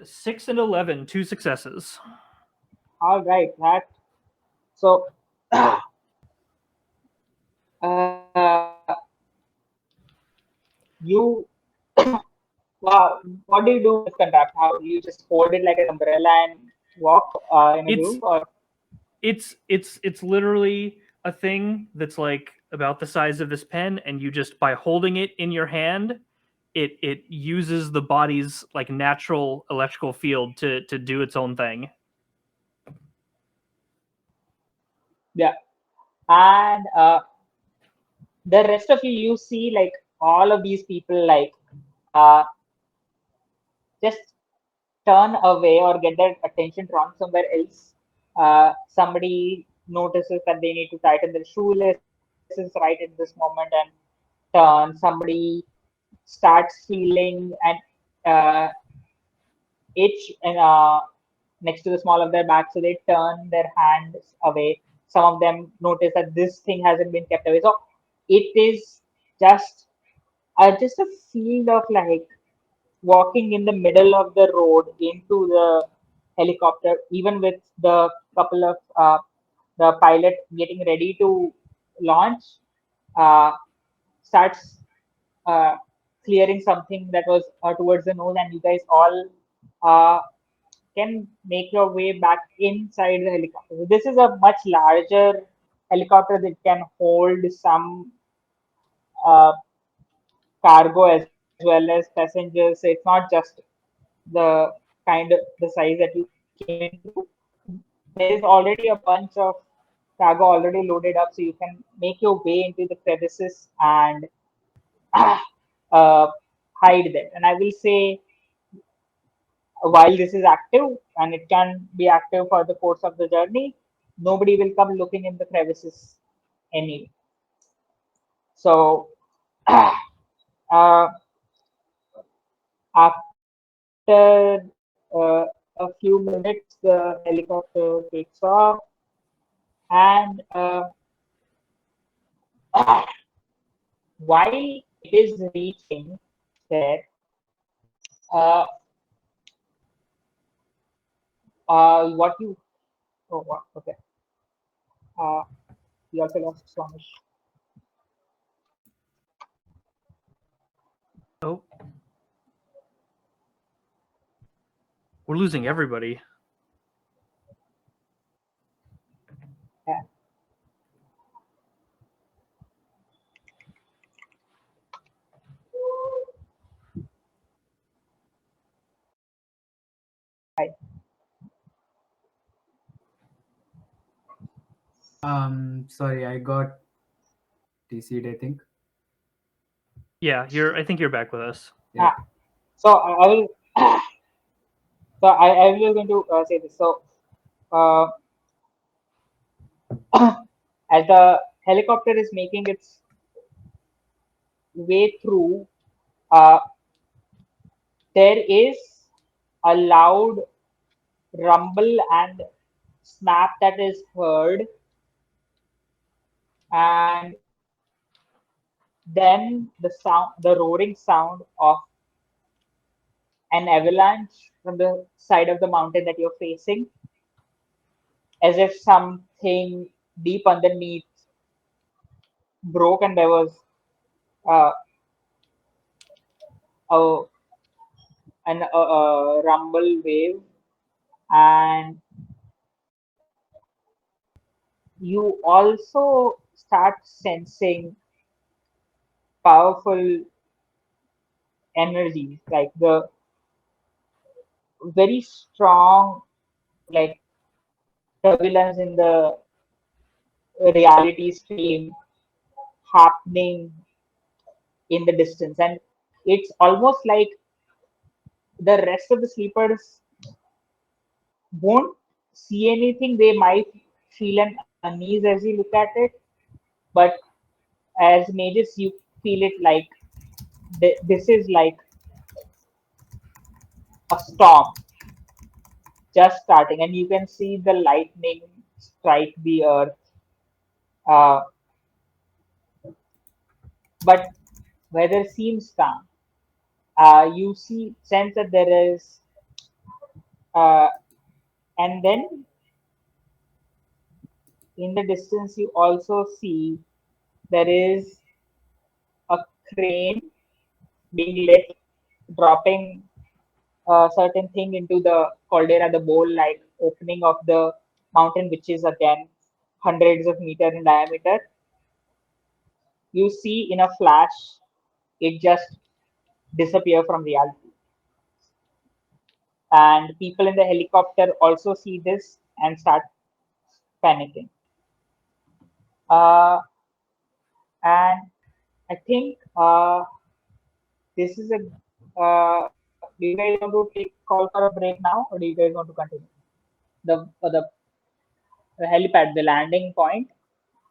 6 and 11, two successes. All right. That so. You wow, what do you do with this contract? How you just hold it like an umbrella and walk in a It's group, or it's literally a thing that's like about the size of this pen, and you just by holding it in your hand, it uses the body's like natural electrical field to do its own thing. yeah, and the rest of you see like all of these people like uh, just turn away or get their attention drawn somewhere else. Somebody notices that they need to tighten their shoelaces right in this moment and turn. Somebody starts feeling an uh, itch and next to the small of their back, so they turn their hands away. Some of them notice that this thing hasn't been kept away. So it is just just a field of like walking in the middle of the road into the helicopter, even with the couple of the pilot getting ready to launch, uh, starts uh, clearing something that was towards the nose, and you guys all uh, can make your way back inside the helicopter. So this is a much larger helicopter that can hold some uh, cargo as well as passengers. So it's not just the the size that you came into. There is already a bunch of cargo already loaded up, so you can make your way into the crevices and uh, hide there. And I will say, while this is active and it can be active for the course of the journey, nobody will come looking in the crevices anyway. So uh, after a few minutes, the helicopter takes off, and while it is reaching there, uh, what you oh what okay, uh, you also lost Swamish. Oh, we're losing everybody. Yeah. Hi. Sorry, I got TC'd, I think. Yeah, I think you're back with us. Yeah. Ah, so I will. I will going to say this. So uh, as the helicopter is making its way through, uh, there is a loud rumble and snap that is heard, and then the roaring sound of an avalanche from the side of the mountain that you're facing, as if something deep underneath broke and there was uh, a, a rumble wave, and you also start sensing powerful energies, like the very strong, like turbulence in the reality stream happening in the distance, and it's almost like the rest of the sleepers won't see anything. They might feel an unease as you look at it, but as mages you feel it like this is like a storm just starting, and you can see the lightning strike the earth. uh, but weather seems calm. You see sense that there is uh, and then in the distance you also see there is a crane being lit, dropping a certain thing into the caldera, the bowl like opening of the mountain, which is again hundreds of meters in diameter. You see in a flash it just disappear from reality, and people in the helicopter also see this and start panicking. And I think this is a do you guys want to take call for a break now, or do you guys want to continue? The helipad, the landing point,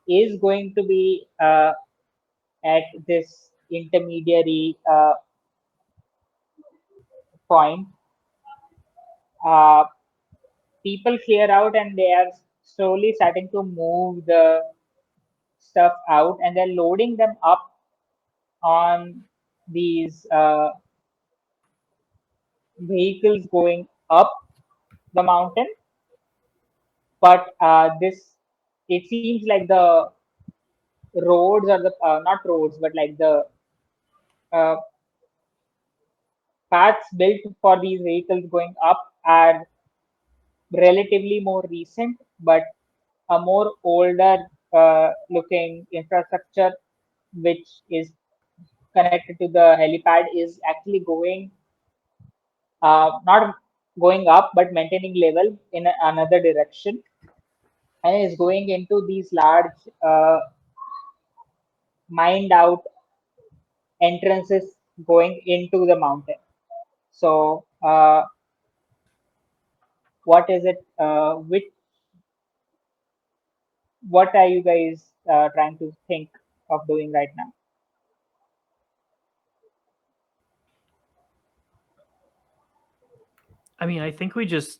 is going to be at this intermediary point. Uh, People clear out and they are slowly starting to move the stuff out, and they're loading them up on these vehicles going up the mountain. But this, it seems like the roads, or the not roads, but like the uh, paths built for these vehicles going up are relatively more recent, but a more older looking infrastructure which is connected to the helipad is actually going not going up but maintaining level in another direction, and is going into these large mined out entrances going into the mountain. So what is it which what are you guys trying to think of doing right now? I mean, I think we just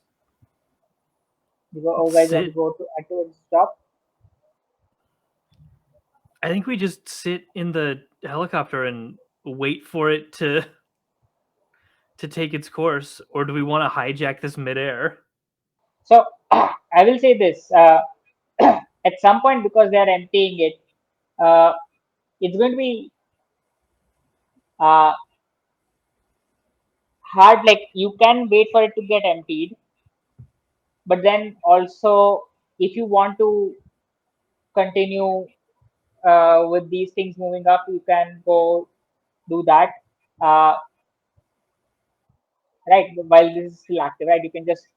You guys want to sit. go to towards stop? I think we just sit in the helicopter and wait for it to take its course, or do we want to hijack this midair? So I will say this: at some point, because they are emptying it, uh, it's going to be uh, hard. Like you can wait for it to get emptied, but then also, if you want to continue with these things moving up, you can go do that. Uh, right, while this is still active, right? You can just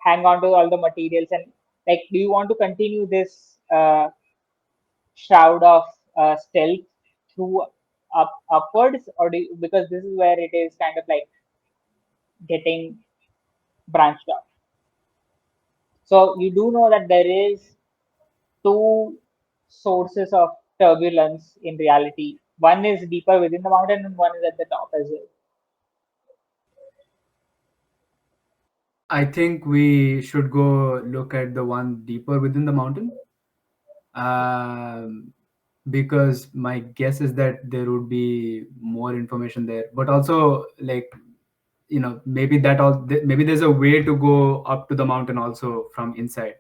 hang on to all the materials, and like, do you want to continue this shroud of stealth through upwards, or because this is where it is kind of like getting branched out. So you do know that there is two sources of turbulence in reality. One is deeper within the mountain, and one is at the top as well. I think we should go look at the one deeper within the mountain. Because my guess is that there would be more information there, but also like maybe maybe there's a way to go up to the mountain also from inside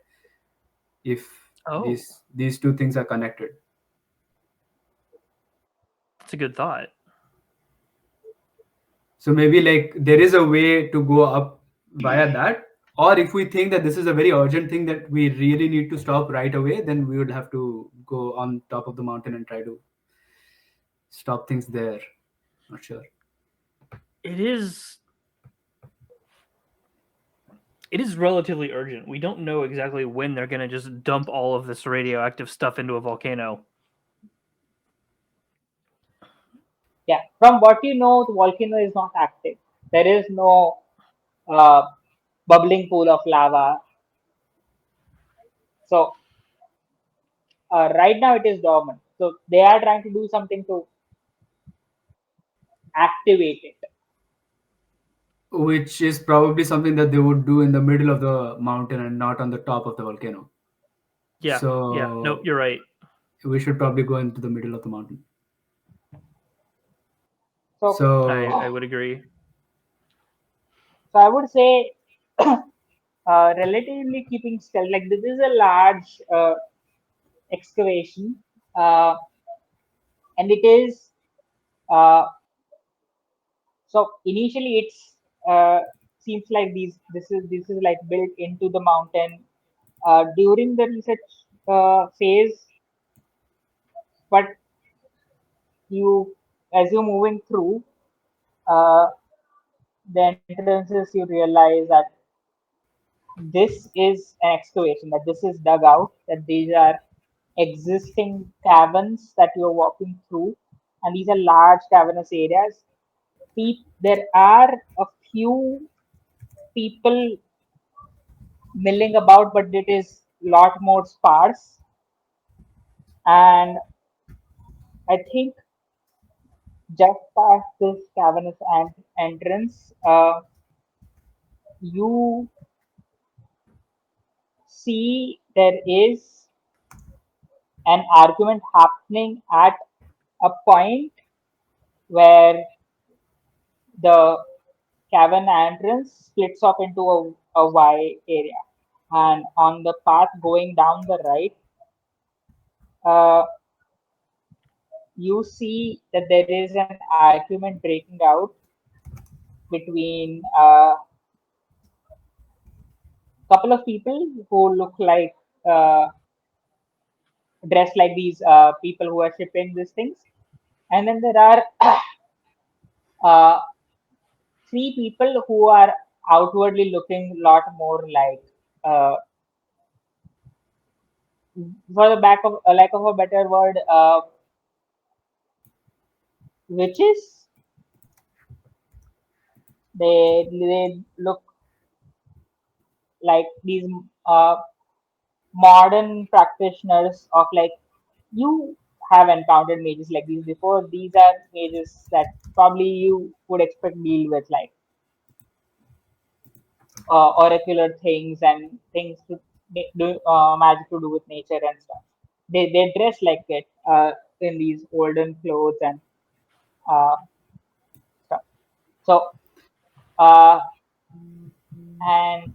if Oh, these two things are connected. that's a good thought. So maybe like there is a way to go up via that, or if we think that this is a very urgent thing that we really need to stop right away, then we would have to go on top of the mountain and try to stop things there. Not sure. It is. It is relatively urgent. We don't know exactly when they're going to just dump all of this radioactive stuff into a volcano. Yeah, from what you know, the volcano is not active. There is no uh, bubbling pool of lava. So right now it is dormant. So they are trying to do something to activate it. Which is probably something that they would do in the middle of the mountain and not on the top of the volcano. Yeah. Yeah. Nope. So You're right. we should probably go into the middle of the mountain. So So I would agree. so I would say relatively keeping stealth. Like this is a large excavation, uh, and it is uh, so initially it's seems like this is like built into the mountain during the research phase, but you as you're moving through uh, the entrances, you realize that this is an excavation, that this is dug out, that these are existing caverns that you're walking through, and these are large cavernous areas. There are a few people milling about, but it is lot more sparse. And I think just past this cavernous entrance, you see there is an argument happening at a point where the cavern entrance splits off into a Y area. And on the path going down the right, uh, you see that there is an argument breaking out between a couple of people who look like dressed like these people who are shipping these things, and then there are uh, three people who are outwardly looking a lot more like uh, for the back of lack of a better word, witches. They look like these uh, modern practitioners of like you have encountered mages like these before. These are mages that probably you would expect deal with like oracular things and things to do magic to do with nature and stuff. They dress like it in these olden clothes and uh, stuff. So uh, and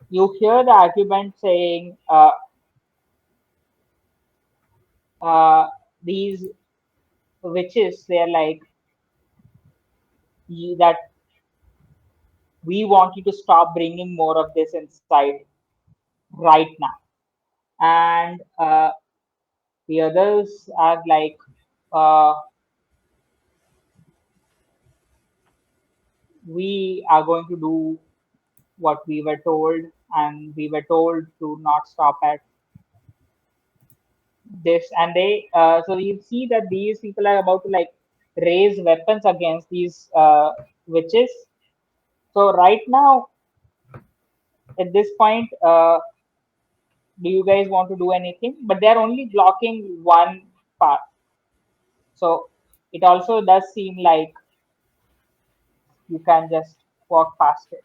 you hear the argument saying uh, these witches, they're like that we want you to stop bringing more of this inside right now. And the others are like uh, we are going to do what we were told, and we were told to not stop at this, and they so you see that these people are about to like raise weapons against these witches. So right now, at this point, do you guys want to do anything? But they're only blocking one path, so it also does seem like you can just walk past it.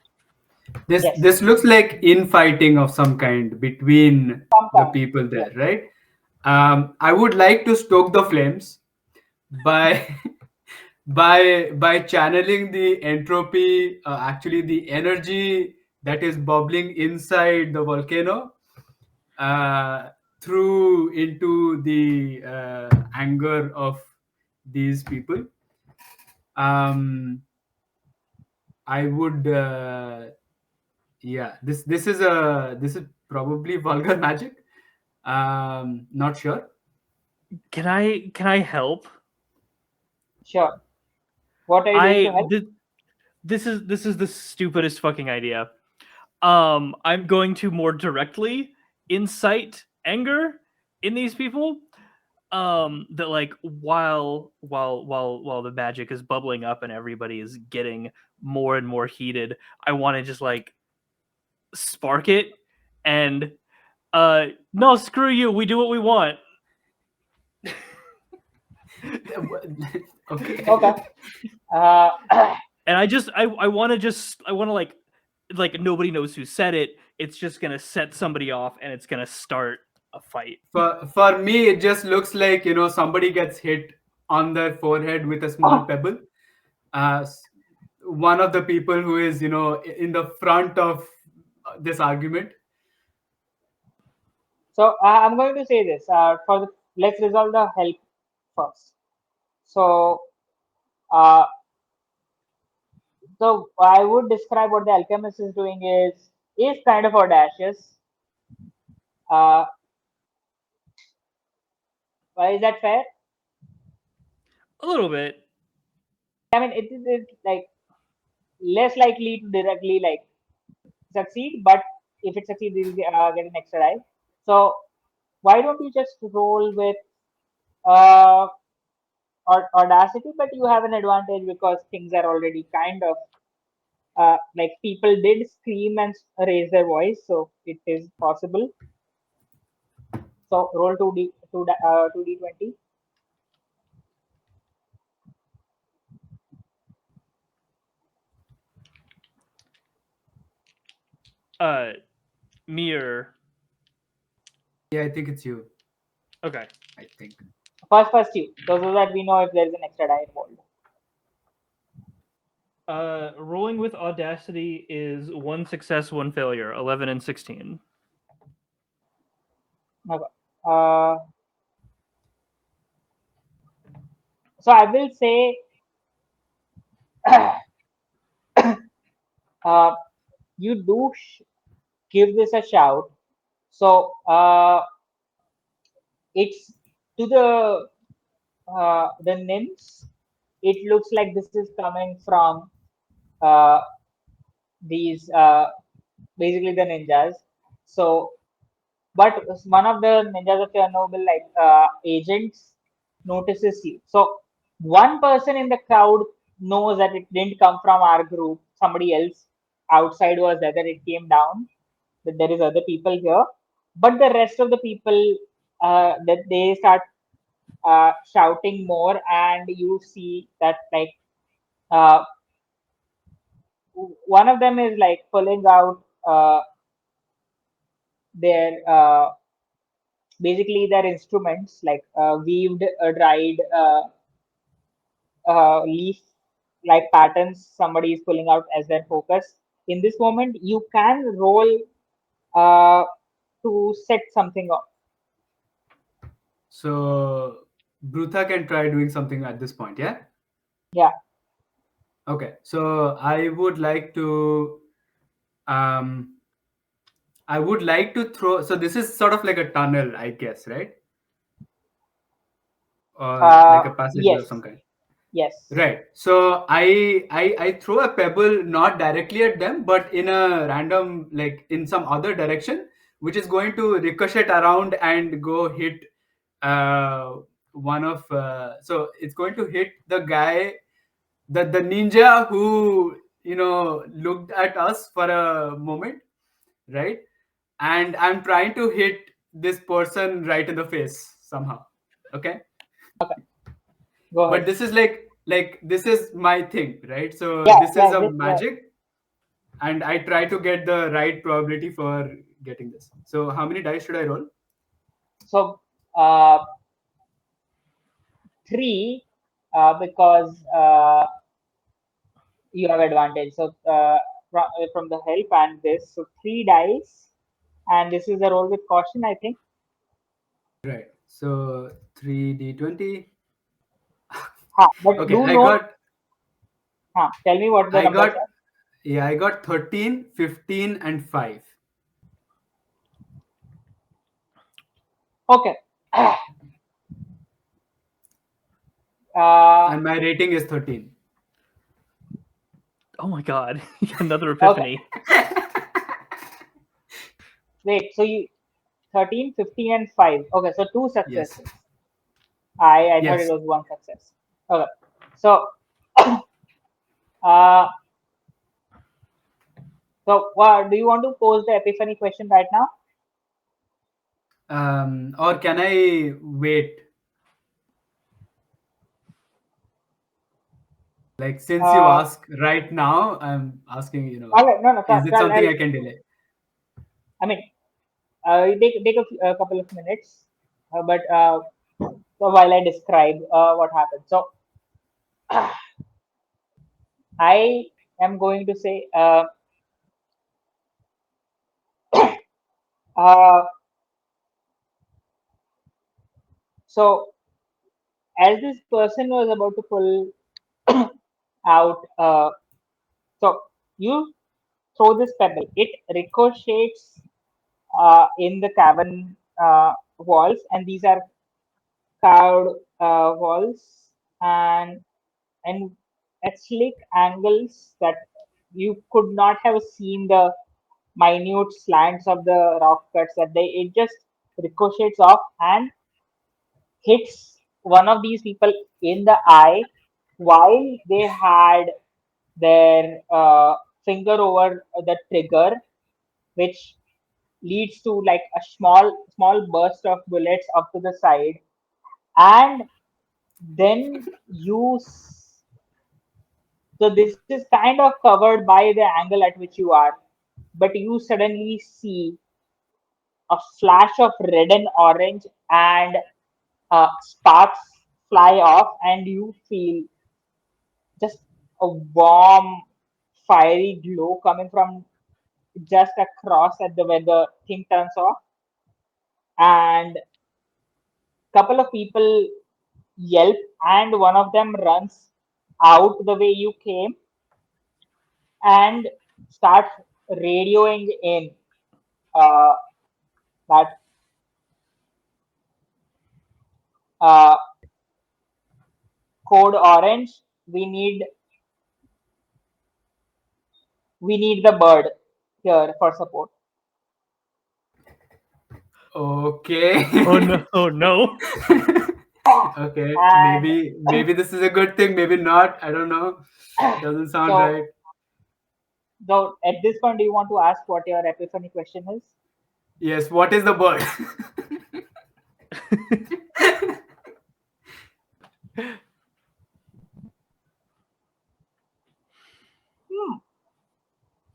This Yes, this looks like infighting of some kind between some the kind. people Yeah. there, right? I would like to stoke the flames by by channeling the entropy, actually the energy that is bubbling inside the volcano, uh, through into the anger of these people. um I would, yeah, this is probably vulgar magic. Not sure. Can I help? Sure. What are you doing to I help? this is the stupidest fucking idea. I'm going to more directly incite anger in these people. That like while the magic is bubbling up and everybody is getting more and more heated, I want to just like spark it and no, screw you, we do what we want. Okay. Okay. Uh, And I want to like nobody knows who said it. It's just gonna set somebody off and it's gonna start a fight. For me, it just looks like, somebody gets hit on their forehead with a small oh, pebble. Uh, s- One of the people who is, in the front of this argument. so I'm going to say this. Let's resolve the help first. So, uh, so I would describe what the alchemist is doing is kind of audacious. Uh, is that fair? A little bit. I mean, it is like less likely to directly like succeed, but if it succeeds, you'll get an extra die. So why don't you just roll with uh, audacity, but you have an advantage because things are already kind of like people did scream and raise their voice, so it is possible. So roll 2d20. Uh, Mir. Yeah, I think it's you. Okay. I think. First you, so that we know if there is an extra die involved. Rolling with audacity is 1 success, 1 failure, 11 and 16. Okay. So I will say you do give this a shout. So it's to the nymphs. It looks like this is coming from uh, these basically the ninjas. So, but one of the ninjas of Chernobyl, like agents, notices you. So one person in the crowd knows that it didn't come from our group. Somebody else outside was there. That it came down. That there is other people here, but the rest of the people that they start shouting more, and you see that like uh, one of them is like pulling out their basically their instruments like weaved dried leaf like patterns somebody is pulling out as their focus. In this moment you can roll uh, to set something up. So Brutha can try doing something at this point, yeah? Yeah. Okay. So um I would like to throw, so this is sort of like a tunnel, I guess, right? Or like a passageway Yes. of some kind. Yes. Right. So I throw a pebble not directly at them, but in a random, like in some other direction, which is going to ricochet around and go hit one of so it's going to hit the guy, the ninja who looked at us for a moment, right? And I'm trying to hit this person right in the face somehow. Okay, Go but ahead. this is like this is my thing, right? So Yeah, this is yeah, a just, magic, and I try to get the right probability for getting this. So how many dice should I roll? so 3, because you have advantage. So from the help and this, so 3 dice, and this is a roll with caution, I think. Right. So 3d20. But Okay, do I note. got Tell me what the I numbers got are. yeah, I got 13, 15, and 5. Okay. And my rating is 13. Oh my god, another epiphany. Wait, so you 13, 15, and 5. Okay, so 2 Yes. successes. I thought it Yes. was 1 success. Okay. So uh do you want to pose the epiphany question right now? Or can I wait? Like, since you ask right now, I'm asking, Alright, no, is it so something I can delay? I mean, you take a couple of minutes, but so while I describe what happened. So I am going to say uh, so as this person was about to pull out, so you throw this pebble, it ricochets in the cavern walls, and these are carved walls, and and at slick angles that you could not have seen the minute slants of the rock cuts, that it just ricochets off and hits one of these people in the eye while they had their finger over the trigger, which leads to like a small burst of bullets up to the side, and then so this is kind of covered by the angle at which you are, but you suddenly see a flash of red and orange, and sparks fly off, and you feel just a warm fiery glow coming from just across at the where the thing turns off, and couple of people yelp, and one of them runs out the way you came and starts radioing in uh, that uh, code orange. We need the bird here for support. Okay. Oh no! Oh no! Okay. And Maybe this is a good thing. Maybe not. I don't know. Doesn't sound so, right. so at this point, do you want to ask what your epiphany question is? Yes. What is the bird?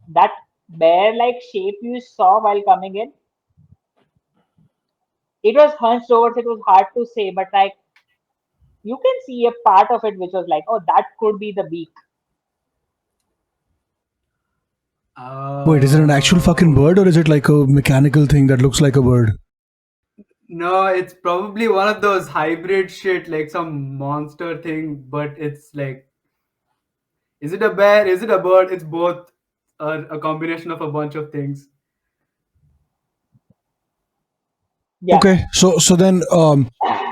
That bear-like shape you saw while coming in, it was hunched over, so it was hard to say, but like you can see a part of it which was like, oh, that could be the beak. Wait, is it an actual fucking bird or is it like a mechanical thing that looks like a bird? No, it's probably one of those hybrid shit, like some monster thing, but it's like, is it a bear? Is it a bird? It's both, a combination of a bunch of things. Yeah. Okay, so then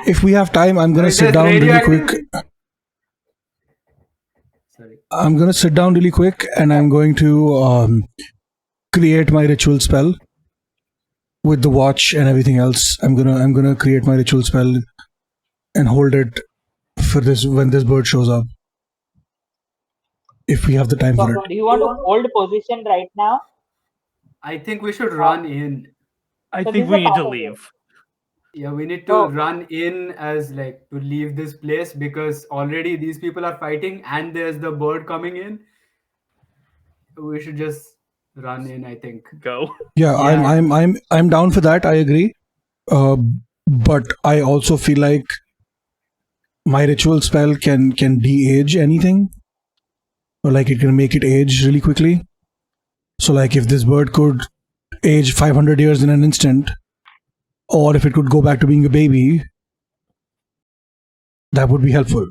if we have time, I'm gonna Like, sit there's down really radioactive- quick. Sorry. I'm gonna sit down really quick and I'm going to create my ritual spell. with the watch and everything else. I'm gonna create my ritual spell and hold it for this when this bird shows up. If we have the time So, for it. do you want to hold position right now? I think we should run in. I So think this is we a need to part of it. leave. Yeah, we need to So, run in as like to leave this place because already these people are fighting and there's the bird coming in. We should just run in, I think. Go. Yeah, Yeah. I'm down for that. I agree. But I also feel like my ritual spell can de-age anything, or like it can make it age really quickly. So like if this bird could age 500 years in an instant, or if it could go back to being a baby, that would be helpful.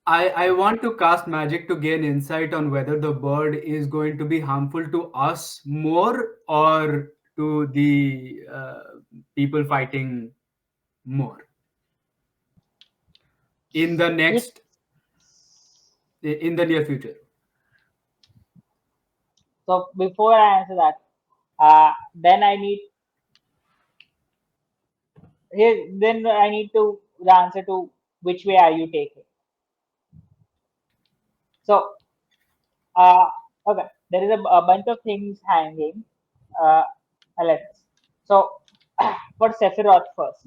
I want to cast magic to gain insight on whether the bird is going to be harmful to us more or to the people fighting more in the it, near future. so before I answer that, then I need then I need to the answer to which way are you taking. So, okay, there is a bunch of things hanging. Uh, let's so for Sephiroth first.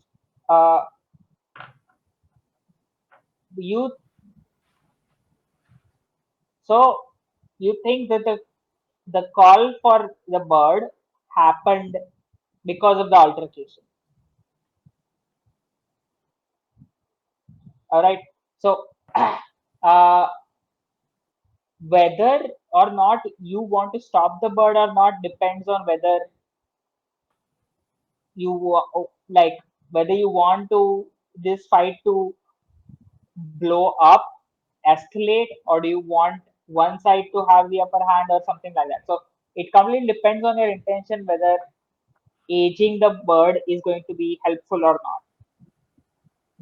Uh, you so you think that the call for the bird happened because of the altercation. All right. So, uh, whether or not you want to stop the bird or not depends on whether like whether you want to this fight to blow up, escalate, or do you want one side to have the upper hand or something like that. So it completely depends on your intention whether aging the bird is going to be helpful or not.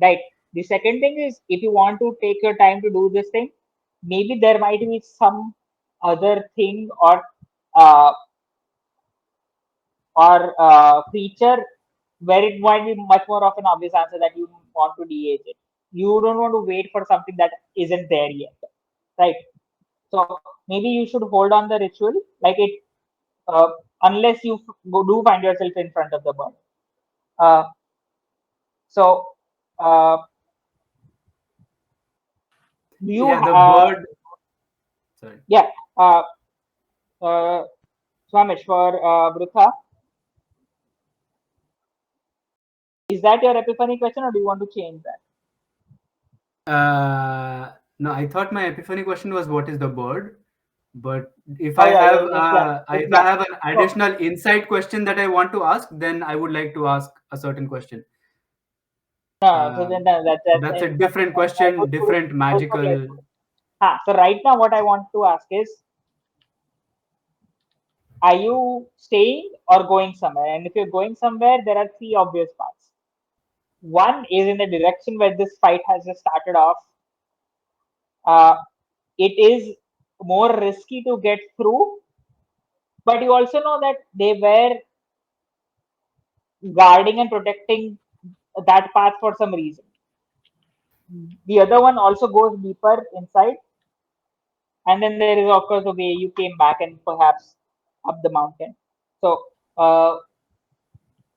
Right. The second thing is if you want to take your time to do this thing, maybe there might be some other thing uh, or creature where it might be much more of an obvious answer that you want to de-age it. You don't want to wait for something that isn't there yet, right? So maybe you should hold on the ritual, like it, uh, unless you do find yourself in front of the bird. Uh, so, uh, do you, Yeah, the bird. Sorry. yeah, uh, uh, Swamish, for Brutha, is that your epiphany question, or do you want to change that? No, I thought my epiphany question was what is the bird, but if Oh I yeah, have it's if I done. have an So, additional insight question that I want to ask, then I would like to ask a certain question. no, so then that's That's a something different question, different good to get. magical. So right now, what I want to ask is, are you staying or going somewhere? And if you're going somewhere, there are three obvious paths. One is in the direction where this fight has just started off. Uh, it is more risky to get through, but you also know that they were guarding and protecting that path for some reason. The other one also goes deeper inside, and then there is of course the way you came back and perhaps up the mountain. So,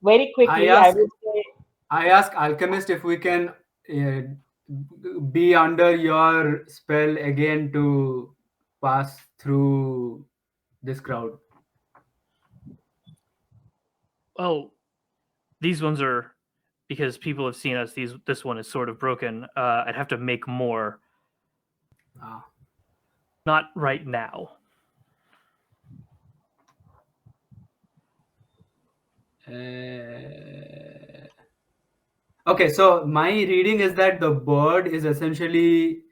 very I quickly, I ask would say, I ask alchemist if we can be under your spell again to pass through this crowd. Oh, these ones are because people have seen us. This one is sort of broken. I'd have to make more. Ah. Not right now. Okay, so my reading is that the bird is essentially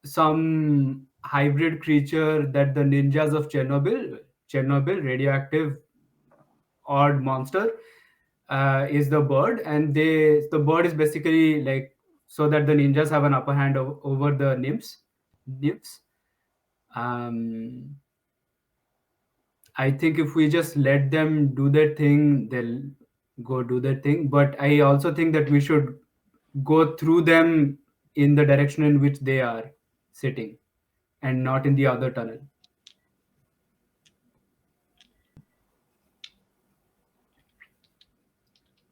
some hybrid creature that the ninjas of Chernobyl, radioactive odd monster, is the bird, and the bird is basically like so that the ninjas have an upper hand over the nymphs. Um, I think if we just let them do their thing, they'll go do their thing. But I also think that we should go through them in the direction in which they are sitting and not in the other tunnel.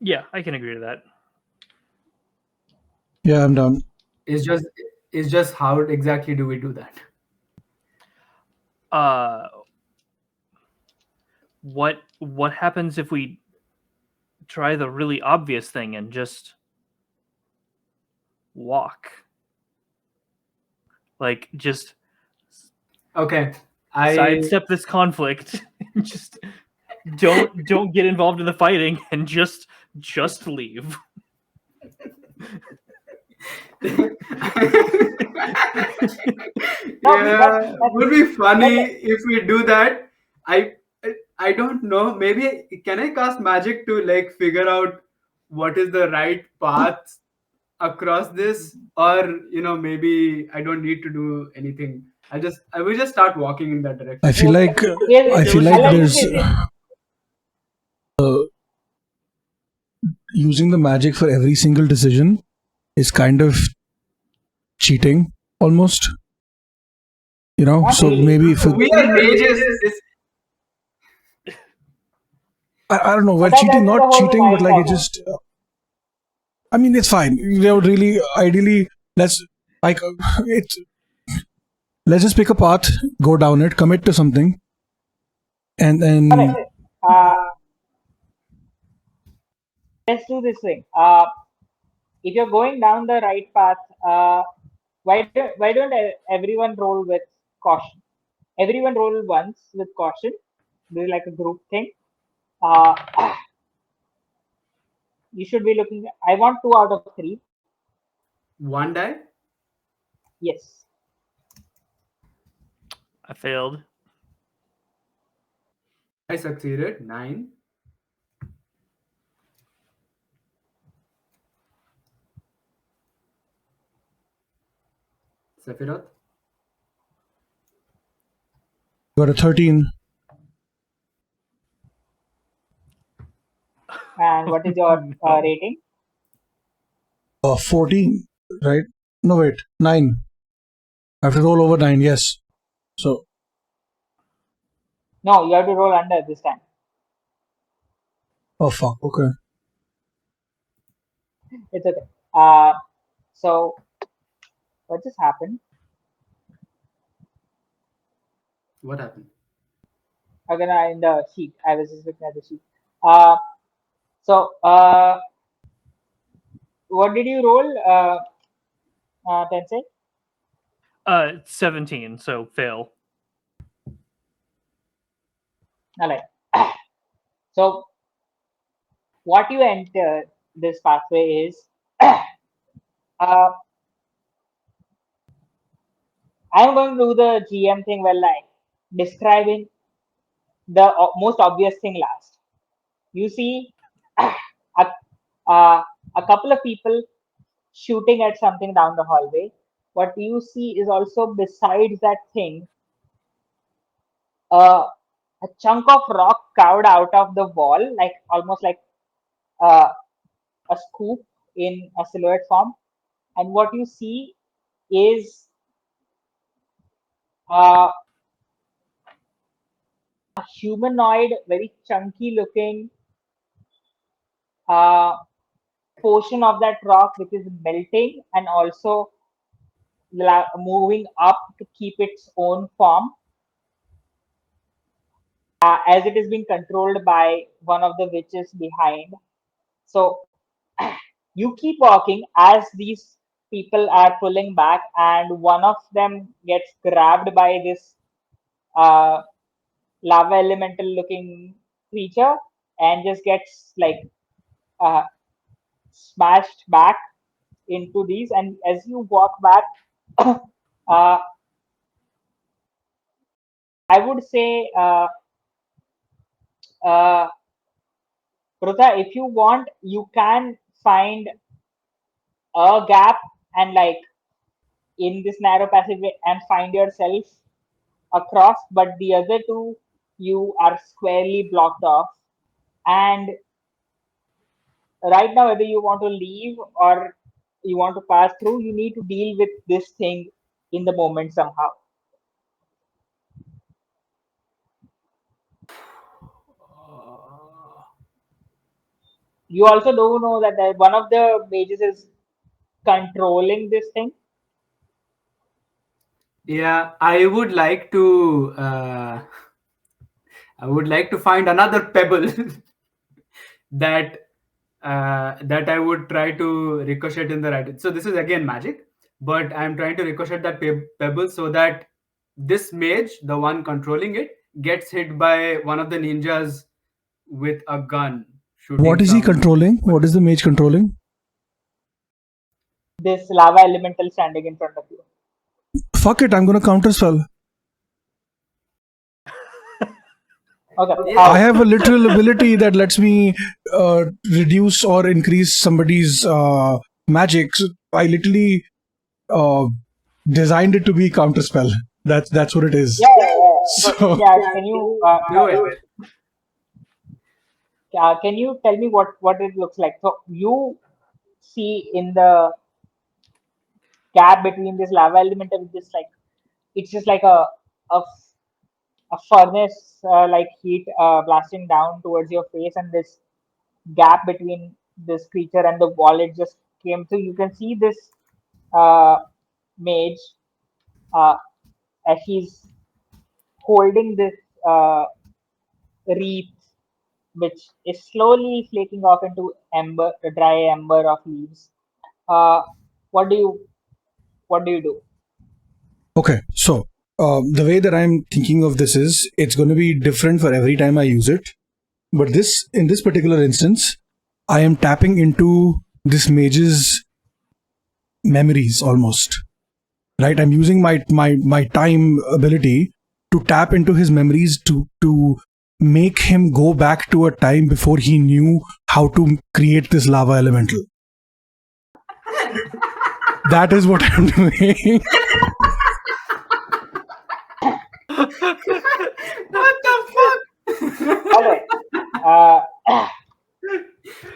Yeah, I can agree to that. Yeah, I'm done. It's just how exactly do we do that? What happens if we try the really obvious thing and just walk? Like, just Okay. I sidestep this conflict. Just don't get involved in the fighting and just leave. No, Yeah, would be funny that- if we do that. I I don't know. Maybe can I cast magic to like figure out what is the right path across this, or maybe I don't need to do anything. I will just start walking in that direction. I feel like Here's- I feel like I'll let you there's say this. using the magic for every single decision is kind of cheating almost. Not So really. maybe if We are mages. I don't know, well, That's cheating, the not whole cheating, but like it idea. just. I mean, it's fine. Really, ideally, let's like it's. Let's just pick a path, go down it, commit to something, and then Correct. Let's do this thing. If you're going down the right path, why don't everyone roll with caution? Everyone roll once with caution. This is like a group thing. Uh, you should be looking. I want 2 out of 3. One die. Yes. I failed. I succeeded. 9. Sephiroth. got a 13. And what is your No. rating? 14, right? No, wait, 9. I have to roll over 9, yes. So, No, you have to roll under this time. oh fuck, okay. It's okay. So what just happened? What happened? Again, in the sheet. I was just looking at the sheet. So what did you roll, Tensei? 17, so fail. All right. So what you enter this pathway is I'm going to do the GM thing where like describing the most obvious thing last. You see a, a couple of people shooting at something down the hallway. What you see is also besides that thing, a chunk of rock carved out of the wall, like almost like uh, a scoop in a silhouette form. And what you see is uh, a humanoid, very chunky looking uh, portion of that rock which is melting and also moving up to keep its own form, as it is being controlled by one of the witches behind. So you keep walking as these people are pulling back, and one of them gets grabbed by this uh, lava elemental looking creature and just gets like uh, smashed back into these. And as you walk back, I would say, uh, Pruta, if you want, you can find a gap and like in this narrow passageway and find yourself across, but the other two you are squarely blocked off, and right now, whether you want to leave or you want to pass through, you need to deal with this thing in the moment somehow. You also don't know that one of the mages is controlling this thing. Yeah, I would like to. I would like to find another pebble that that I would try to ricochet in the right. So this is again magic, but I'm trying to ricochet that pebble so that this mage, the one controlling it, gets hit by one of the ninjas with a gun What shooting is he some. controlling? What is the mage controlling? This lava elemental standing in front of you. Fuck it, I'm gonna counterspell. Okay, Yeah. I have a literal ability that lets me reduce or increase somebody's magic. So I literally designed it to be counterspell. That's what it is. yeah. So Yeah, can you Do it. can you tell me what it looks like? So you see in the gap between this lava element and this, like, it's just like a, a furnace like heat blasting down towards your face, and this gap between this creature and the wall, it just came. So you can see this uh, mage uh, as he's holding this uh, wreath, which is slowly flaking off into dry ember of leaves. Uh, what do you do? okay, so the way that I'm thinking of this is it's going to be different for every time I use it. But in this particular instance, I am tapping into this mage's memories almost. Right, I'm using my time ability to tap into his memories to make him go back to a time before he knew how to create this lava elemental. That is what I'm doing. What the fuck? All right. Uh,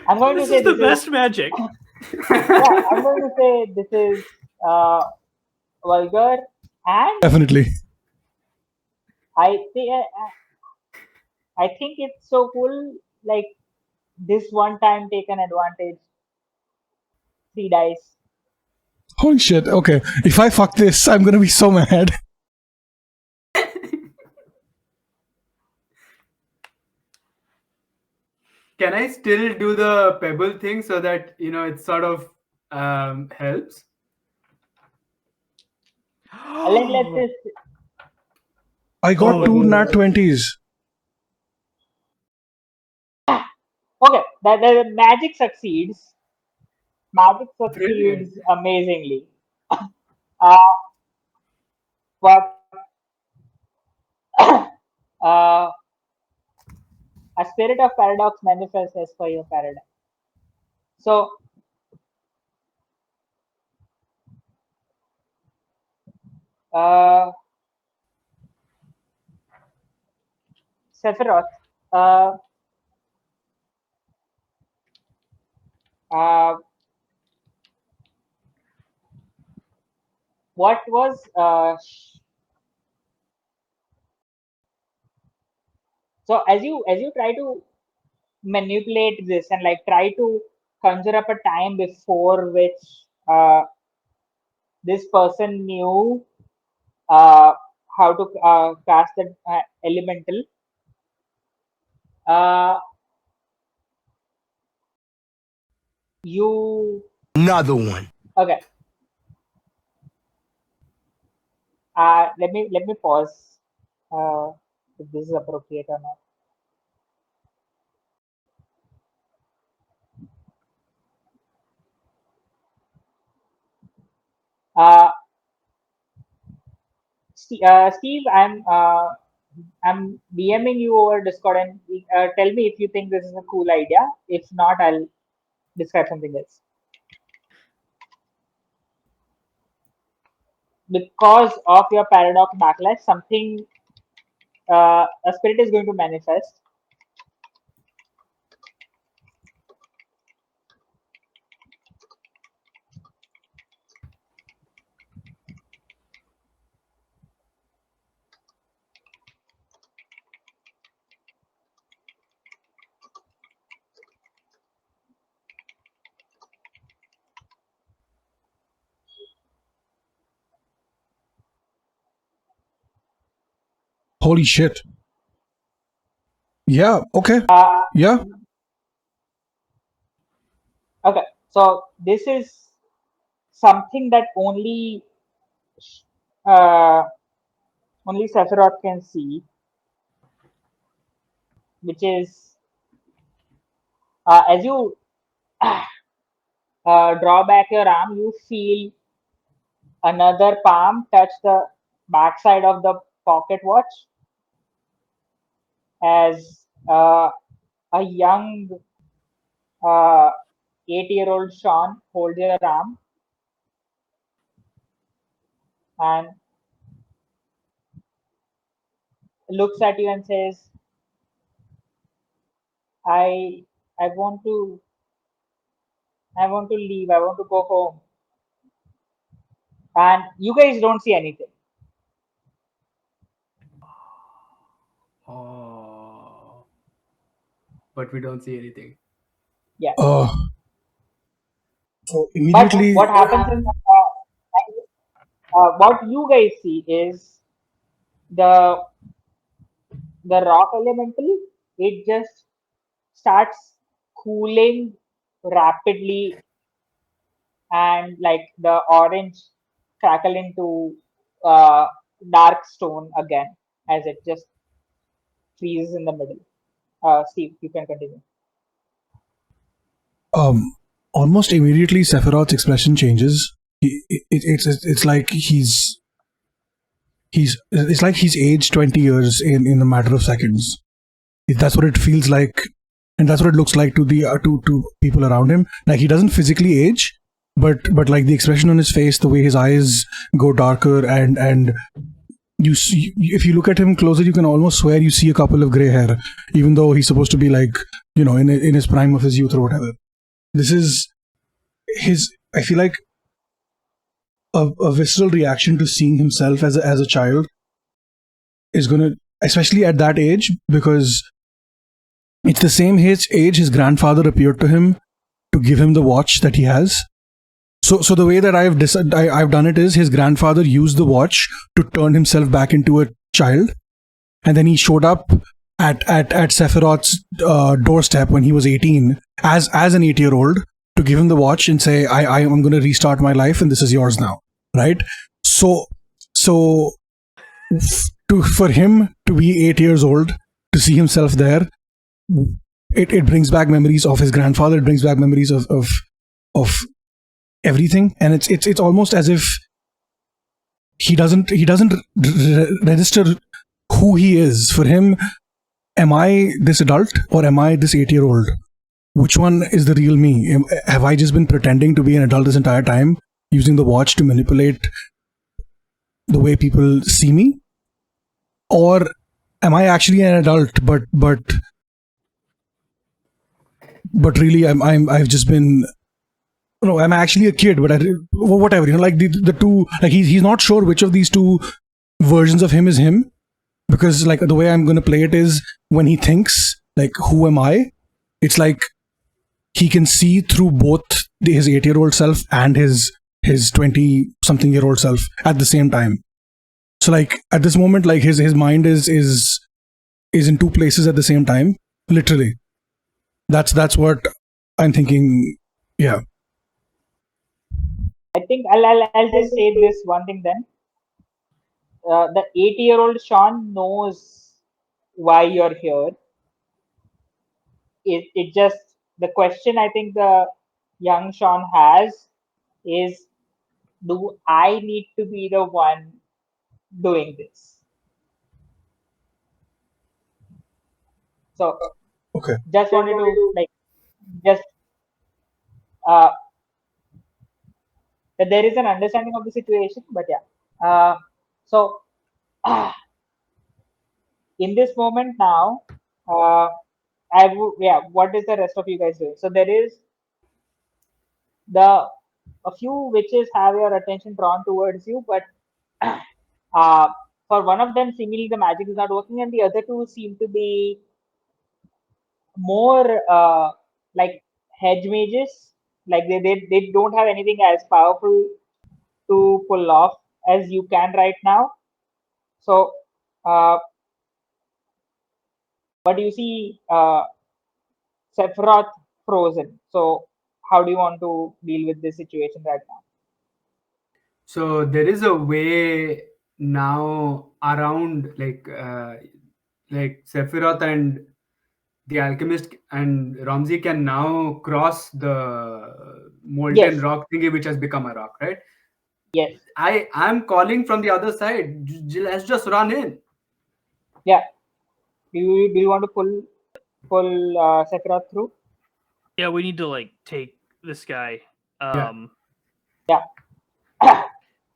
I'm going This to say is the this best magic. yeah, I'm going to say this is vulgar, and Definitely. I think I think it's so cool. Like, this one time take an advantage. 3 dice. Holy shit. Okay. If I fuck this, I'm gonna be so mad. Can I still do the pebble thing so that it sort of helps? Let's just I got Oh, two no. nat 20s. okay. The magic succeeds. Magic Brilliant. succeeds amazingly. Uh, but uh, a spirit of paradox manifests as per your paradigm. So uh, Sephiroth, uh, uh, what was so as you try to manipulate this and like try to conjure up a time before which this person knew uh, how to cast the elemental. Uh, you Another one. okay? Let me pause. If this is appropriate or not. Uh, Steve, I'm DMing you over Discord, and tell me if you think this is a cool idea. If not, I'll describe something else. Because of your paradox backlash, something a spirit is going to manifest. Holy shit. Yeah, okay. Yeah. Okay, so this is something that uh, only Sephiroth can see, which is as you draw back your arm, you feel another palm touch the backside of the pocket watch as a young 8-year-old Sean holds your arm and looks at you and says, I I want to leave, I want to go home. And you guys don't see anything. Oh, but we don't see anything. Yeah. So But immediately. what happens is what you guys see is the rock elemental, it just starts cooling rapidly, and like the orange crackle into uh, dark stone again as it just freezes in the middle. Steve, you can continue. Almost immediately Sephiroth's expression changes. It's like it's like he's aged 20 years in a matter of seconds. That's what it feels like, and that's what it looks like to the to people around him. Like he doesn't physically age, but like the expression on his face, the way his eyes go darker, and you see, if you look at him closer, you can almost swear you see a couple of gray hair, even though he's supposed to be like, you know, in his prime of his youth or whatever. This is his. I feel like a visceral reaction to seeing himself as a child is gonna, especially at that age, because it's the same age his grandfather appeared to him to give him the watch that he has. So the way that I've done it is his grandfather used the watch to turn himself back into a child, and then he showed up at Sephiroth's doorstep when he was 18 as an 8-year-old to give him the watch and say, I'm going to restart my life and this is yours now, right? So for him to be 8 years old, to see himself there, it brings back memories of his grandfather. It brings back memories of everything, and it's almost as if he doesn't register who he is. For him, am I this adult or am I this 8-year-old? Which one is the real me? Have I just been pretending to be an adult this entire time, using the watch to manipulate the way people see me? Or am I actually an adult, but really I've just been, no, I'm actually a kid, but whatever, you know, like the two, like he's not sure which of these two versions of him is him, because like the way I'm going to play it is when he thinks like, who am I? It's like he can see through both his 8-year-old self and his 20 something year old self at the same time. So like at this moment, like his mind is in two places at the same time, literally. That's what I'm thinking. Yeah. I think I'll just say this one thing then. The 8-year-old Sean knows why you're here. It just, the question I think the young Sean has is, do I need to be the one doing this? So Okay. just wanted to like just uh, that there is an understanding of the situation, but yeah. So in this moment now, what is the rest of you guys doing? So there is a few witches have your attention drawn towards you, but for one of them, seemingly the magic is not working, and the other two seem to be more like hedge mages. Like they don't have anything as powerful to pull off as you can right now. So, but you see Sephiroth frozen. So, how do you want to deal with this situation right now? So there is a way now around like Sephiroth and the alchemist and Ramsey can now cross the molten Yes, rock thingy which has become a rock, right? yes, I'm calling from the other side. Let's just run in. yeah. Do you want to pull Sephiroth through? Yeah, we need to like take this guy. Yeah. Yeah.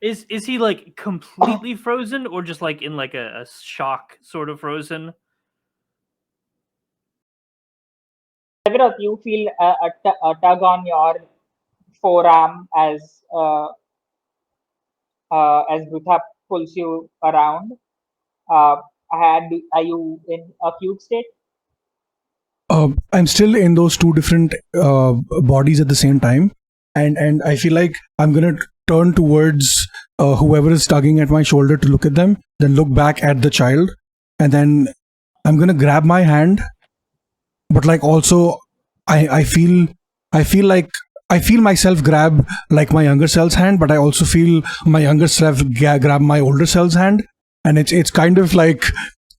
Is he like completely frozen or just like in like a shock sort of frozen? Sephiroth, you feel a tug on your forearm as Brutha pulls you around. Uh, are you in a fugue state? I'm still in those two different bodies at the same time, and I feel like I'm gonna turn towards whoever is tugging at my shoulder to look at them, then look back at the child, and then I'm gonna grab my hand, but like also I feel like I feel myself grab like my younger self's hand, but I also feel my younger self grab my older self's hand, and it's kind of like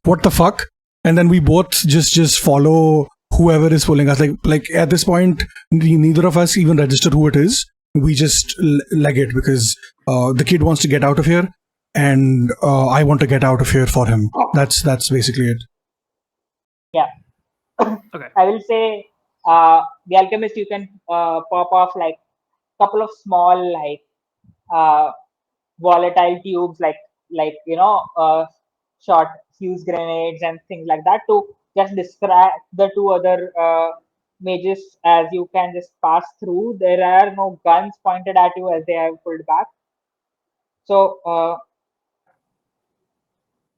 what the fuck, and then we both just follow whoever is pulling us. Like at this point, neither of us even register who it is. We just leg it because the kid wants to get out of here, and I want to get out of here for him. That's basically it. Yeah. Okay. I will say the alchemist, you can pop off like couple of small like uh, volatile tubes short fuse grenades and things like that to just distract the two other mages as you can just pass through. There are no guns pointed at you as they have pulled back. So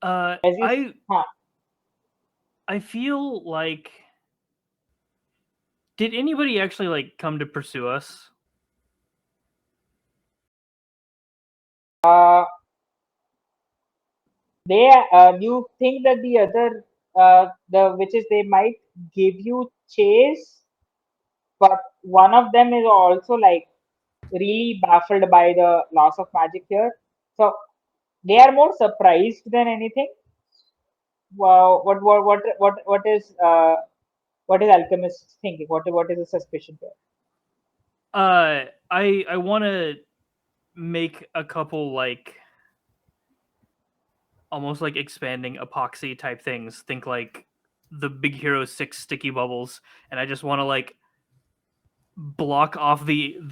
as you I huh, I feel like did anybody actually like come to pursue us? uh, you think that the other the witches they might give you chase, but one of them is also like really baffled by the loss of magic here. So they are more surprised than anything. Wow, what is alchemist thinking? What is the suspicion there? I want to make a couple like almost like expanding epoxy type things. Think like the Big Hero 6 sticky bubbles, and I just want to like block off the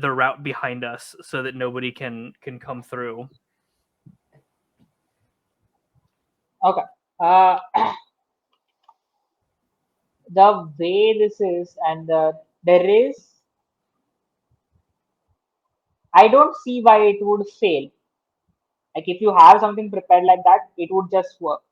route behind us so that nobody can come through. Okay. Uh, the way this is, and there is, I don't see why it would fail. Like if you have something prepared like that, it would just work.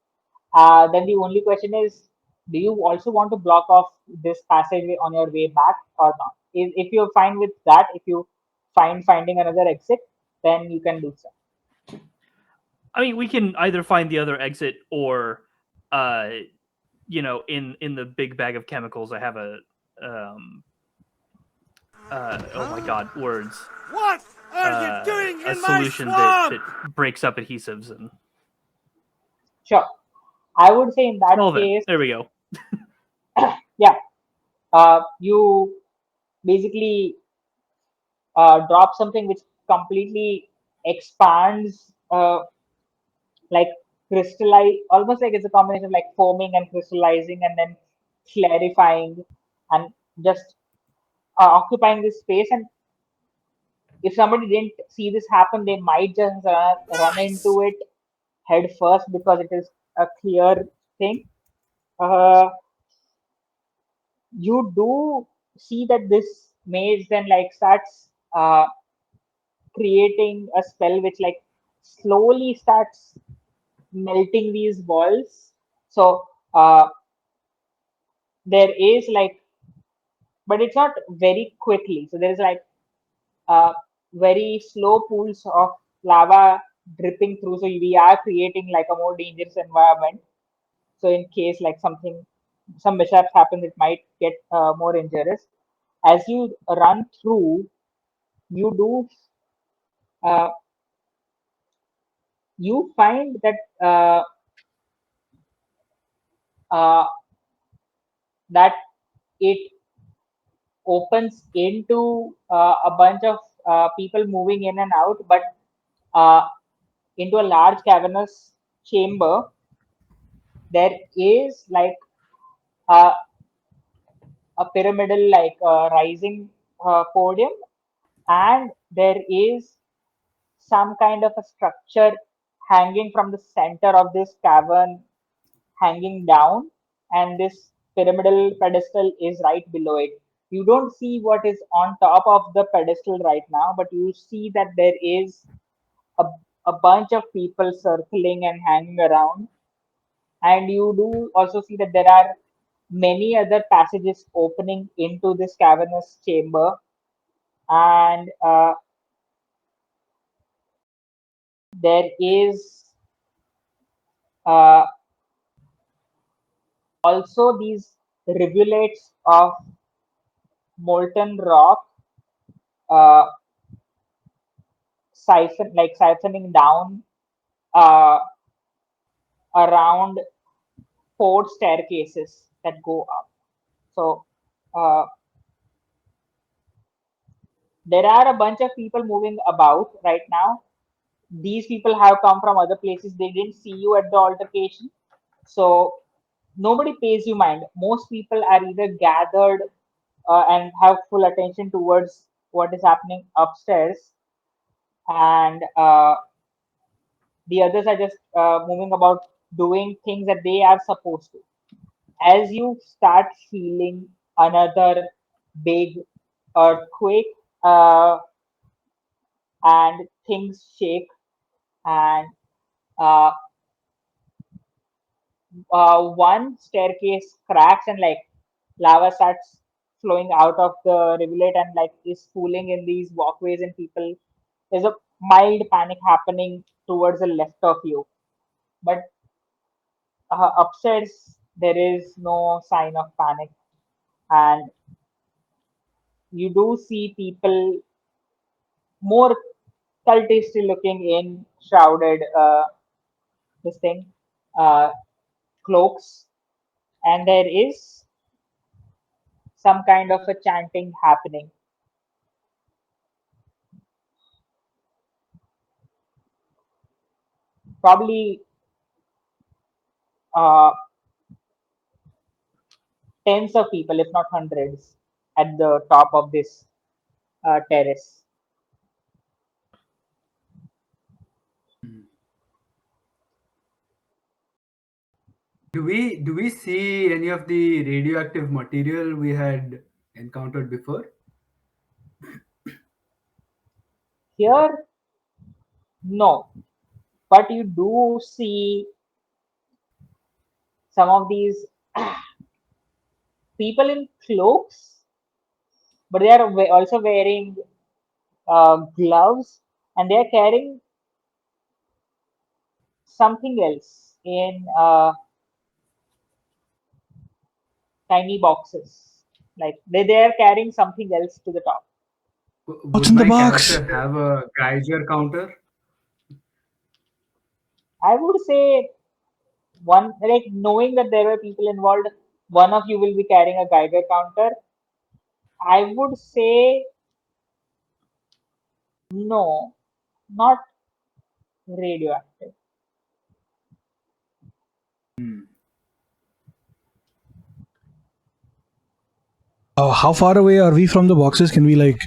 Then the only question is, do you also want to block off this passageway on your way back or not? If you're fine with that, if you finding another exit, then you can do so. I mean, we can either find the other exit or, in the big bag of chemicals, I have a, oh my god, words. What are you doing A in my solution swamp? that breaks up adhesives and Sure. I would say in that solvent. case, There we go. yeah, you basically drop something which completely expands, like crystallize, almost like it's a combination of like foaming and crystallizing and then clarifying and just occupying this space. And if somebody didn't see this happen, they might just run into it head first because it is a clear thing. You do see that this maze then like starts creating a spell which like slowly starts melting these walls. So there is like, but it's not very quickly. So there is like very slow pools of lava dripping through. So we are creating like a more dangerous environment. So in case like some mishaps happen, it might get more injurious. As you run through, you do uh, you find that uh, that it opens into a bunch of people moving in and out, but uh, into a large cavernous chamber. There is like uh, a pyramidal like rising podium, and there is some kind of a structure hanging from the center of this cavern, hanging down, and this pyramidal pedestal is right below it. You don't see what is on top of the pedestal right now, but you see that there is a, a bunch of people circling and hanging around, and you do also see that there are many other passages opening into this cavernous chamber, and there is uh, also these rivulets of molten rock uh, siphoning down uh, around four staircases that go up. So uh, there are a bunch of people moving about right now. These people have come from other places. They didn't see you at the altercation, so nobody pays you mind. Most people are either gathered and have full attention towards what is happening upstairs, and the others are just moving about doing things that they are supposed to. As you start feeling another big earthquake, uh, and things shake, and uh, one staircase cracks, and like lava starts flowing out of the rivulet and like is pooling in these walkways, and people, there's a mild panic happening towards the left of you, but upstairs there is no sign of panic, and you do see people more cultisty looking in shrouded this thing uh, cloaks, and there is some kind of a chanting happening. Probably uh, tens of people, if not hundreds, at the top of this terrace. Do we see any of the radioactive material we had encountered before? Here, no, but you do see some of these people in cloaks, but they are also wearing gloves, and they are carrying something else in tiny boxes. Like they are carrying something else to the top. What's Would in the my box? character have a Geiger counter? I would say one, like knowing that there were people involved, one of you will be carrying a Geiger counter. I would say no, not radioactive. Hmm. How far away are we from the boxes? Can we like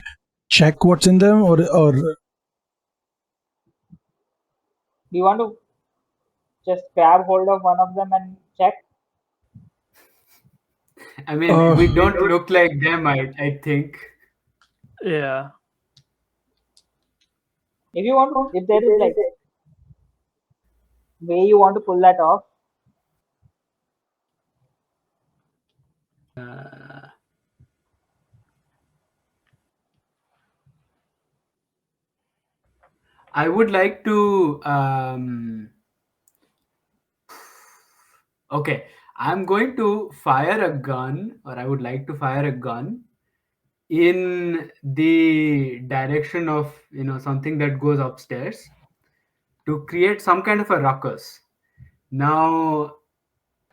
check what's in them, or Do you want to just grab hold of one of them and check. I mean, we don't look like them, I think. Yeah. If you want, if there is like way you want to pull that off, Uh, I would like to. Okay, I'm going to fire a gun, or I would like to fire a gun in the direction of something that goes upstairs to create some kind of a ruckus. Now,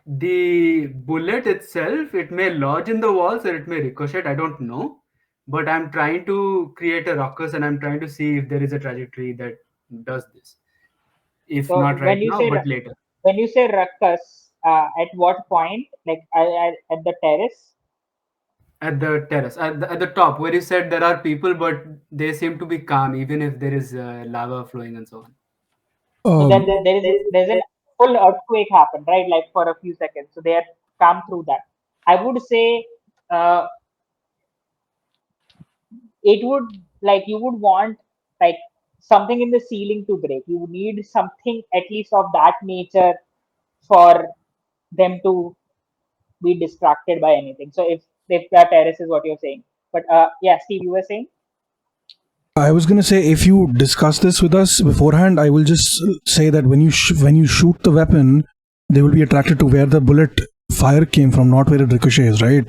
the bullet itself, it may lodge in the walls or it may ricochet, I don't know. But I'm trying to create a ruckus and I'm trying to see if there is a trajectory that does this. If so not right now, but later. when you say ruckus, at what point? Like at the terrace? At the terrace, at the top, where you said there are people, but they seem to be calm, even if there is lava flowing and so on. So Um, then there's an full earthquake happened, right? Like for a few seconds. So they have come through that. I would say uh, it would like you would want like something in the ceiling to break. You would need something at least of that nature for them to be distracted by anything. So if that terrace is what you're saying, but yeah, Steve, you were saying. I was gonna say, if you discuss this with us beforehand, I will just say that when you shoot the weapon, they will be attracted to where the bullet fire came from, not where it ricochets, right?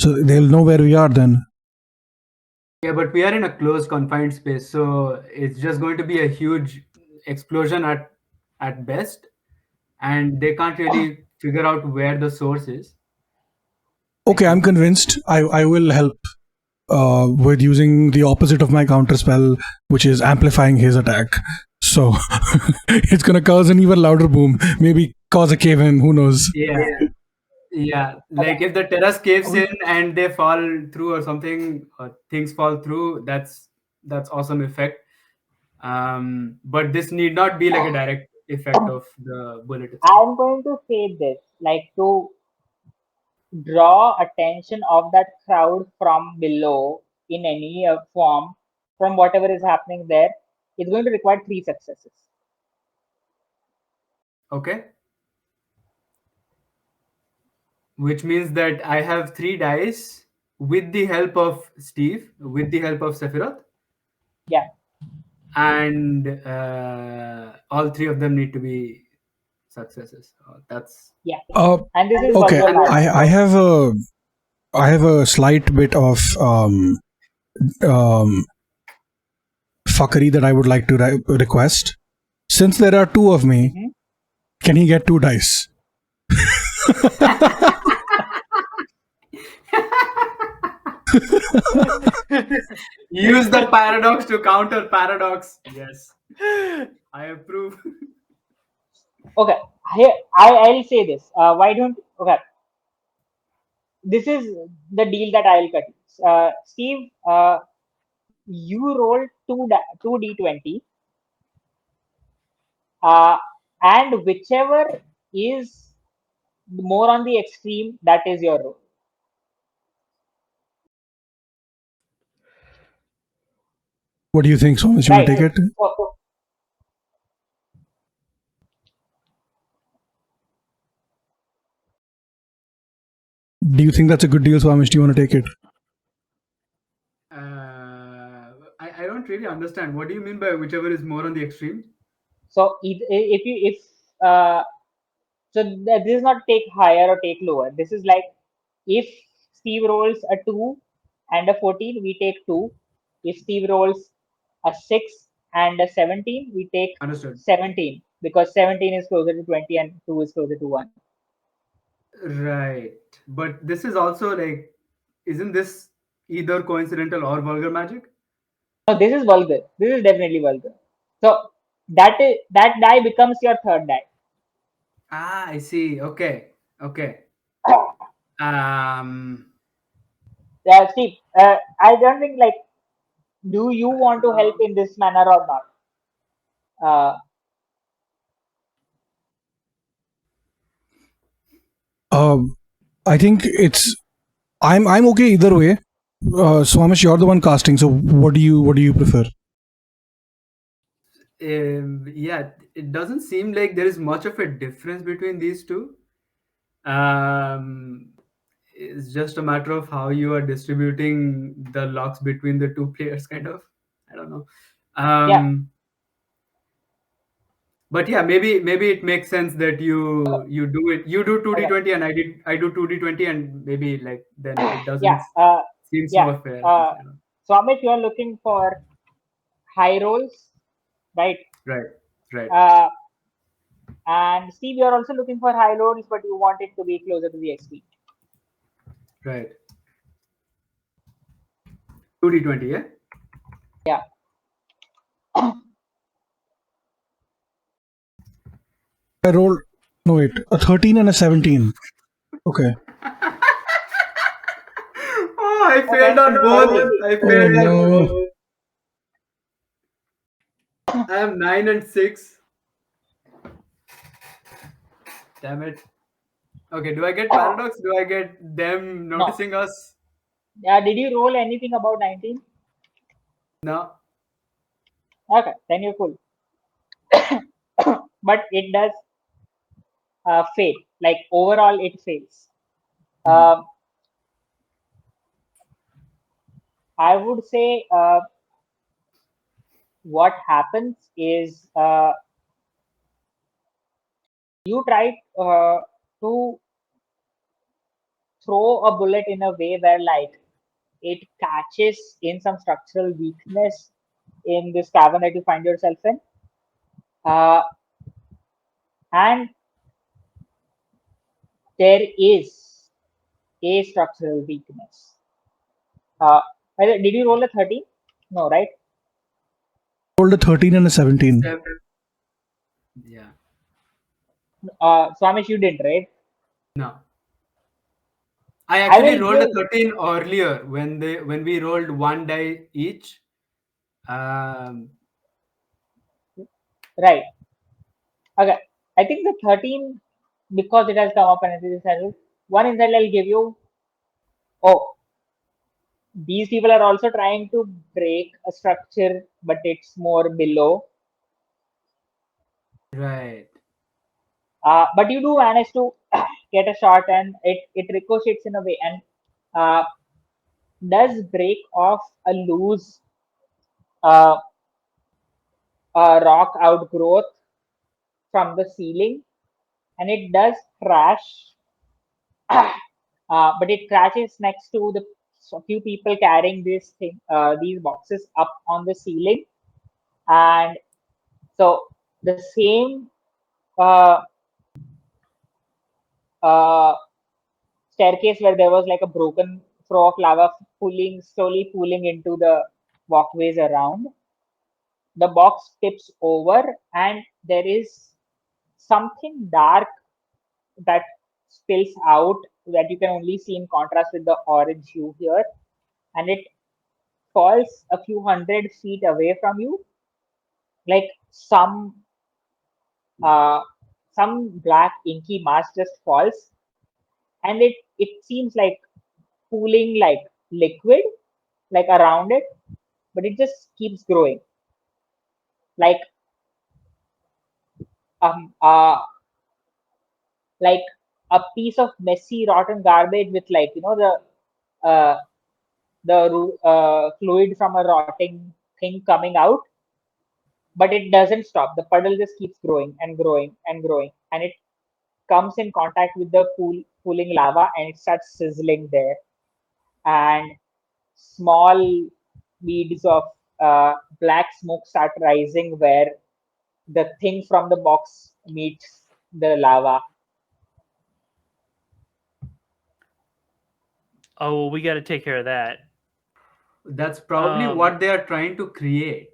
So they'll know where we are then. Yeah, but we are in a closed, confined space, so it's just going to be a huge explosion at best, and they can't really figure out where the source is. Okay, I'm convinced. I will help with using the opposite of my counter spell, which is amplifying his attack. So it's gonna cause an even louder boom. Maybe cause a cave in. Who knows? Yeah, like if the terrace caves in and they fall through or something, or things fall through, that's awesome effect. But this need not be like a direct effect of the bullet itself. I'm going to say this, like to draw attention of that crowd from below in any form from whatever is happening there. It's going to require 3 successes. Okay, which means that I have 3 dice with the help of Steve, with the help of Sephiroth, Yeah, and all 3 of them need to be successes. That's yeah. Uh, And this is okay, vulgar magic. I have a slight bit of um, fuckery that I would like to request. Since there are two of me, Mhm. can he get 2 dice? use the paradox to counter paradox. Yes, I approve. Okay, here I'll say this. Why don't okay? This is the deal that I'll cut. Steve, you roll two d20, uh, and whichever is more on the extreme, that is your roll. What do you think, Swamiish? You want Right. to take it? So, Do you think that's a good deal, Swamiish? Do you want to take it? I don't really understand. What do you mean by whichever is more on the extreme? so if uh, so this is not take higher or take lower. This is like if Steve rolls a 2 and a 14, we take 2. If Steve rolls a 6 and a 17, we take Understood. 17 because 17 is closer to 20 and 2 is closer to 1. Right. But this is also like, isn't this either coincidental or vulgar magic? No, this is vulgar. This is definitely vulgar. So that die becomes your third die. Ah, I see. Okay. Okay. Um, Steve, I don't think like, do you want to help in this manner or not? Uh, I think I'm okay either way. Swamish, you're the one casting, so what do you prefer? Yeah, it doesn't seem like there is much of a difference between these two. It's just a matter of how you are distributing the locks between the two players, kind of. I don't know. Yeah. But yeah, maybe it makes sense that you do 2d20 and I do 2d20, and maybe like then it Yeah. doesn't seems Yeah. more fair. I don't know. Swamish, you are looking for high rolls, right? Right. And Steve, you are also looking for high rolls, but you want it to be closer to the XP. Right. 2d20, yeah. Yeah. I rolled a 13 and a 17. Okay. Oh, I failed on both. I failed on both. I am 9 and 6. Damn it. Okay, do I get paradox? Do I get them noticing us? Did you roll anything about 19? No. Okay, then you're cool. But it does fail. Like overall, it fails. I would say what happens is you try to throw a bullet in a way where like it catches in some structural weakness in this cavern that you find yourself in, and there is a structural weakness. Did you roll a 13? No, right? Rolled a 13 and a 17. Yeah. Swamish, you didn't, right? No. I I actually will rolled a give 13 earlier when we rolled one die each. right. Okay, I think the 13 because it has come up and it is settled. One insight I'll give you. Oh, these people are also trying to break a structure, but it's more below. Right. But you do manage to get a shot, and it ricochets in a way and uh, does break off a loose uh, rock outgrowth from the ceiling, and it does crash. But it crashes next to the a few people carrying these boxes up on the ceiling, and so the same uh, uh, staircase where there was like a broken throw of lava slowly pooling into the walkways around. The box tips over, and there is something dark that spills out that you can only see in contrast with the orange hue here, and it falls a few 100 feet away from you, like uh, some black inky mass just falls, and it seems like pooling like liquid, like around it, but it just keeps growing, like um uh like a piece of messy rotten garbage with like uh fluid from a rotting thing coming out, but it doesn't stop. The puddle just keeps growing and growing and growing, and it comes in contact with the cooling lava, and it starts sizzling there, and small beads of black smoke start rising where the thing from the box meets the lava. Oh, well, we got to take care of that. That's probably what they are trying to create.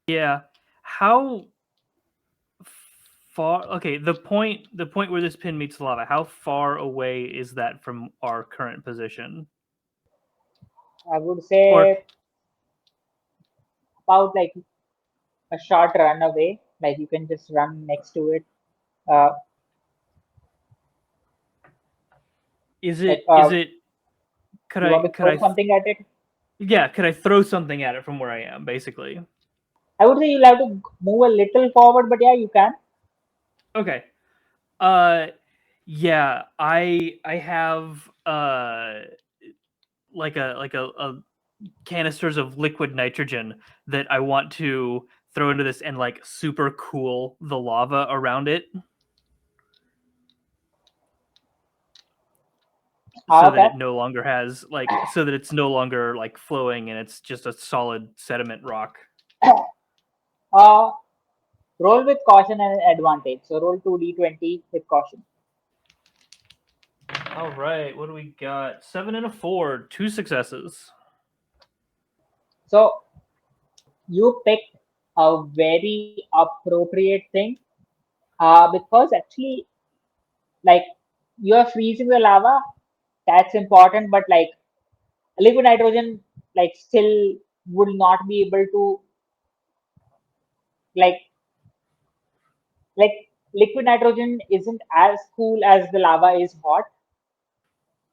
Yeah. How far? Okay, the point where this pin meets lava. How far away is that from our current position? I would say about like a short run away, like you can just run next to it. Uh, Is Like, it? Could you want to could throw something at it? Yeah, could I throw something at it from where I am, basically? I would say you'll have to move a little forward, but yeah, you can. Okay. Yeah, I have like a canisters of liquid nitrogen that I want to throw into this and like super cool the lava around it. So that Okay. it no longer has like so that it's no longer like flowing and it's just a solid sediment rock. Uh, roll with caution and advantage. So roll 2d20 with caution. All right, what do we got? 7 and a 4, 2 successes. So you picked a very appropriate thing, because actually, like, you are freezing the lava. That's important, but like liquid nitrogen, like, still would not be able to, like like liquid nitrogen isn't as cool as the lava is hot.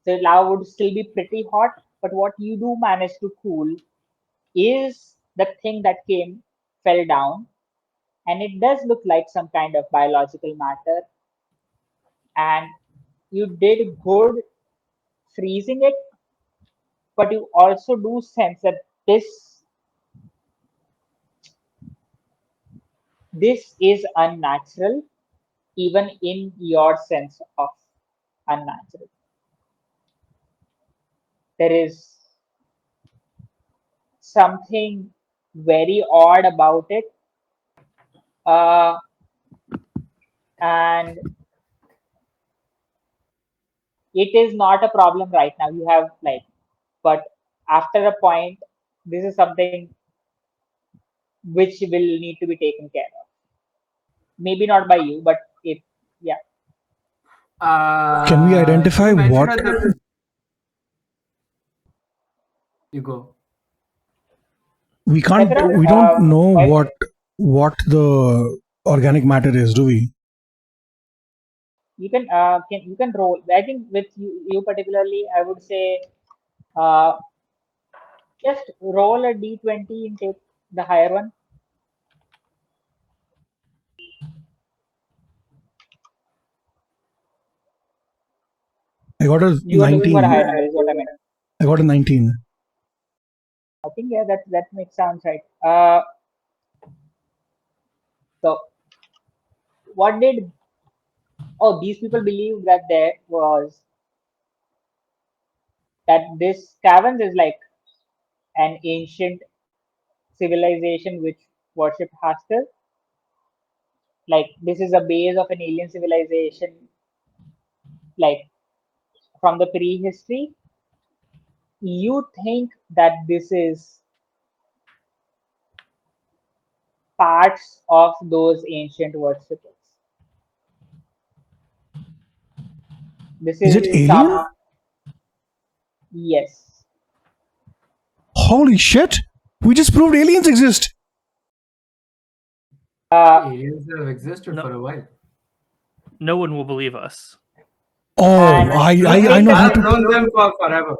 The lava would still be pretty hot, but what you do manage to cool is the thing that fell down, and it does look like some kind of biological matter, and you did good freezing it, but you also do sense that this is unnatural, even in your sense of unnatural. There is something very odd about it, and it is not a problem right now. You have, like, but after a point, this is something which will need to be taken care of. Maybe not by you, but if, yeah. Can we identify You mentioned what at the you go. we can't? Sephiroth, We don't know why- what the organic matter is, do we? you can roll. I think with you particularly, I would say, uh, just roll a d20 and take the higher one. I got a You are looking for a 19. higher number, is what I meant. I got a 19. I think, yeah, that makes sounds right. So what did these people believe that there was that this caverns is like an ancient civilization which worshipped Hastur. Like, this is a base of an alien civilization, like, from the prehistory. You think that this is parts of those ancient worshippers. This Is is it alien? some, yes. Holy shit! We just proved aliens exist. Aliens have existed No. for a while. No one will believe us. Oh, And I you I think know that how I've to. known them for forever.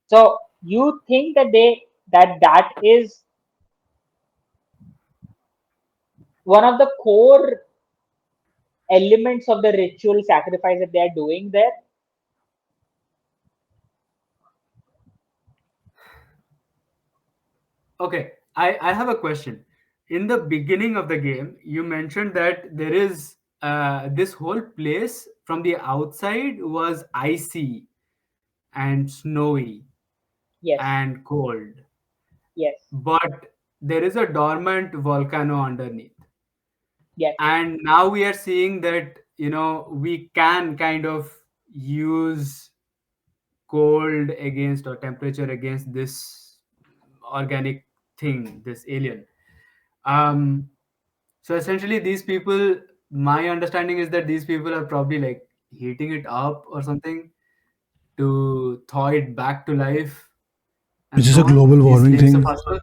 So you think that that is one of the core elements of the ritual sacrifice that they are doing there. Okay, I have a question. In the beginning of the game, you mentioned that there is this whole place from the outside was icy and snowy Yes, and cold, yes, but there is a dormant volcano underneath. yes, And now we are seeing that, we can kind of use cold against or temperature against this organic thing, this alien. Um, so essentially, these people, my understanding is that these people are probably like heating it up or something to thaw it back to life and Is this so a on. global These warming slaves of thing? Asper.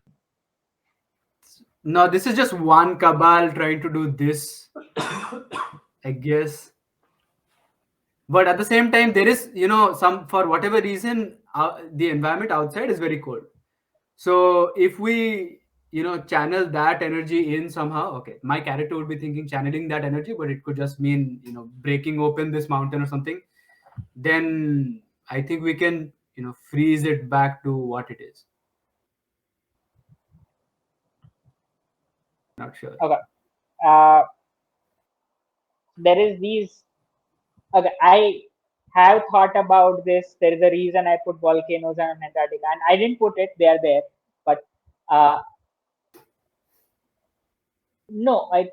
No, this is just one cabal trying to do this, I guess. But at the same time, there is, some, for whatever reason, the environment outside is very cold. So if we, channel that energy in somehow, okay, my character would be thinking channeling that energy, but it could just mean, breaking open this mountain or something. Then I think we can, freeze it back to what it is. Not sure. Okay. There is these. Okay, I have thought about this. There is a reason I put volcanoes and Antarctica, and I didn't put it. They are there, but uh, no, I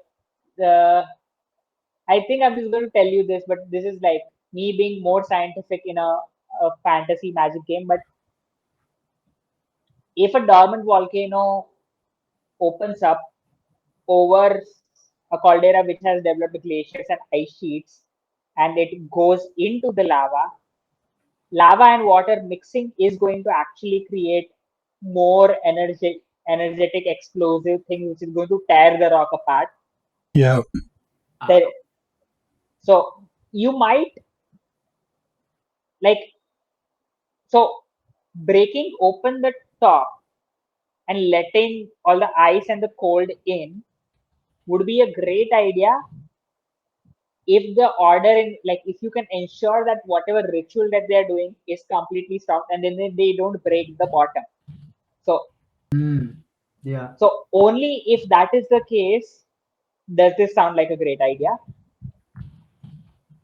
think I'm just going to tell you this, but this is like me being more scientific in a fantasy magic game. But if a dormant volcano opens up over a caldera which has developed glaciers and ice sheets, and it goes into the lava and water mixing is going to actually create more energetic, explosive thing which is going to tear the rock apart. Yeah. There, so you might like breaking open the top and letting all the ice and the cold in would be a great idea if the order in like if you can ensure that whatever ritual that they are doing is completely stopped and then they don't break the bottom. So Yeah. so only if that is the case does this sound like a great idea.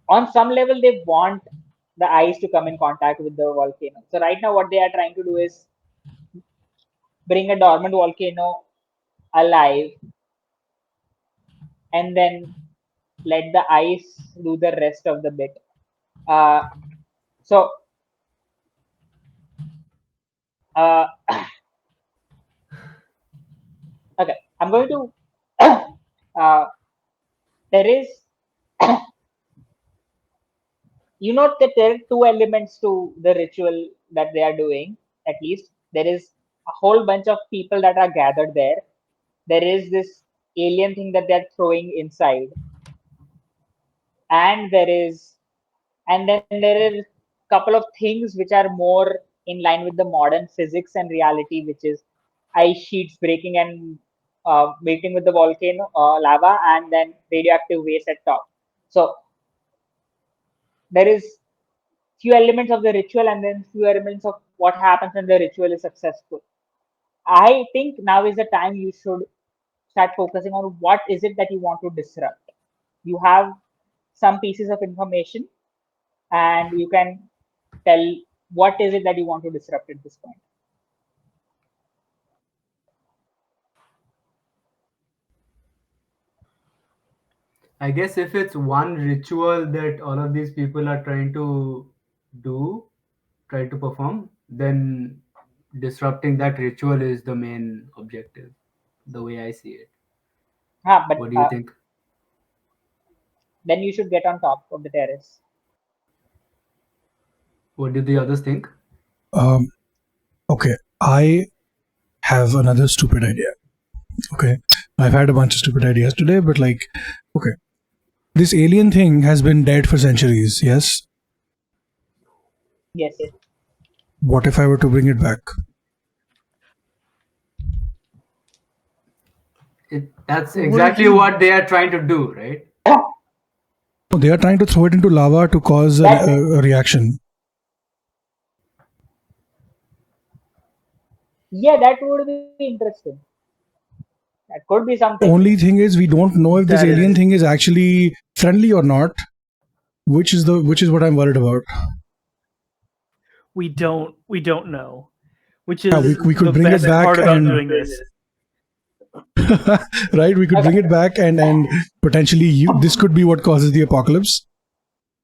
On some level they want the ice to come in contact with the volcano. So right now what they are trying to do is bring a dormant volcano alive and then let the ice do the rest of the bit. Uh, so uh, okay, I'm going to there is that there are two elements to the ritual that they are doing. At least there is a whole bunch of people that are gathered there. There is this alien thing that they're throwing inside, and then there are a couple of things which are more in line with the modern physics and reality, which is ice sheets breaking and meeting with the volcano lava, and then radioactive waste at top. So there is few elements of the ritual and then few elements of what happens when the ritual is successful. I think now is the time you should start focusing on what is it that you want to disrupt. You have some pieces of information and you can tell what is it that you want to disrupt at this point. I guess if it's one ritual that all of these people are trying to try to perform, then disrupting that ritual is the main objective, the way I see it. But What do you think? then you should get on top of the terrace. What do the others think? Okay, I have another stupid idea. Okay, I've had a bunch of stupid ideas today, but okay, this alien thing has been dead for centuries. Yes. Yes. What if I were to bring it back? That's exactly what they are trying to do, right? They are trying to throw it into lava to cause a reaction. Yeah, that would be interesting. That could be something. Only thing is, we don't know if this alien thing is actually friendly or not, which is what I'm worried about. We don't know, which is we could the bring best it back part about and doing this. right, we could bring it back and potentially this could be what causes the apocalypse.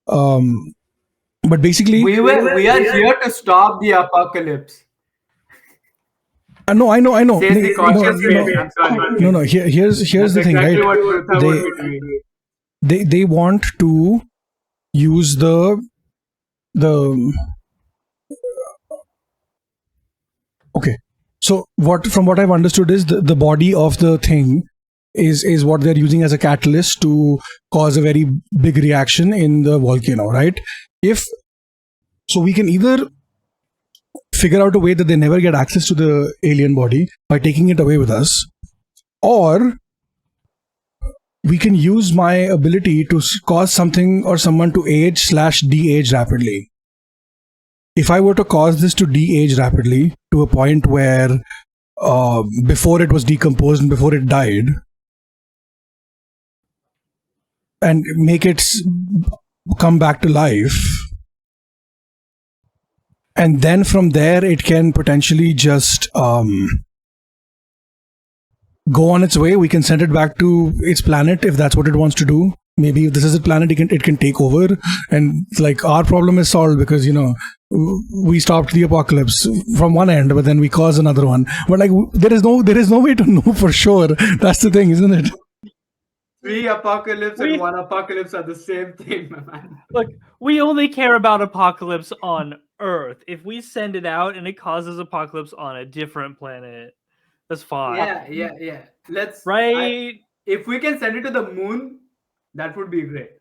But basically, we are here to stop the apocalypse. No, I know. Says the cautious baby. I'm sorry. No. Here's That's the thing, exactly right? what Prutha would be doing. They want to use the okay. So from what I've understood is the body of the thing is what they're using as a catalyst to cause a very big reaction in the volcano, right? If so, we can either figure out a way that they never get access to the alien body by taking it away with us, or we can use my ability to cause something or someone to age/de-age rapidly. If I were to cause this to de-age rapidly to a point where before it was decomposed and before it died, and make it come back to life, and then from there it can potentially just go on its way. We can send it back to its planet if that's what it wants to do. Maybe if this is a planet, it can take over, and like our problem is solved because we stopped the apocalypse from one end, but then we caused another one. But like there is no way to know for sure. That's the thing, isn't it? 3 apocalypse and 1 apocalypse are the same thing, my man. Look, we only care about apocalypse on Earth. If we send it out and it causes apocalypse on a different planet, that's fine. Yeah. Let's Right? if we can send it to the moon, that would be great.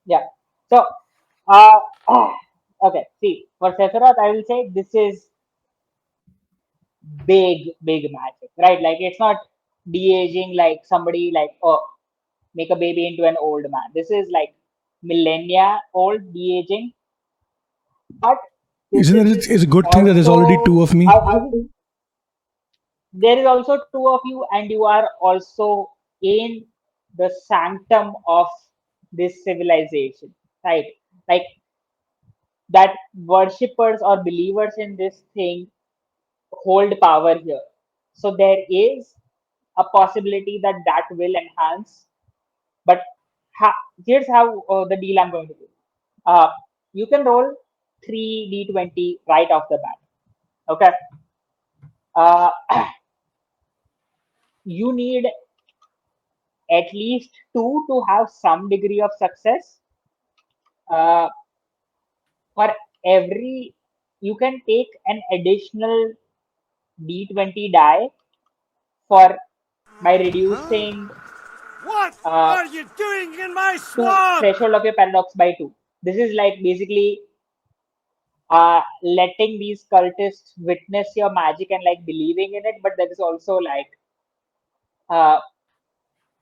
Yeah. So, okay. See, for Sephiroth, I will say this is big magic, right? Like it's not de-aging like somebody like make a baby into an old man. This is like millennia old de-aging. But Isn't it? It's a good thing that there's already 2 of me. There is also 2 of you, and you are also in the sanctum of this civilization, right? Like that worshippers or believers in this thing hold power here. So there is a possibility that will enhance. But here's how the deal I'm going to do. You can roll 3d20 right off the bat. Okay. You need at least 2 to have some degree of success. For every, you can take an additional d20 die for by reducing What are you doing in my swamp? threshold of your paradox by 2. This is like basically letting these cultists witness your magic and like believing in it, but there is also like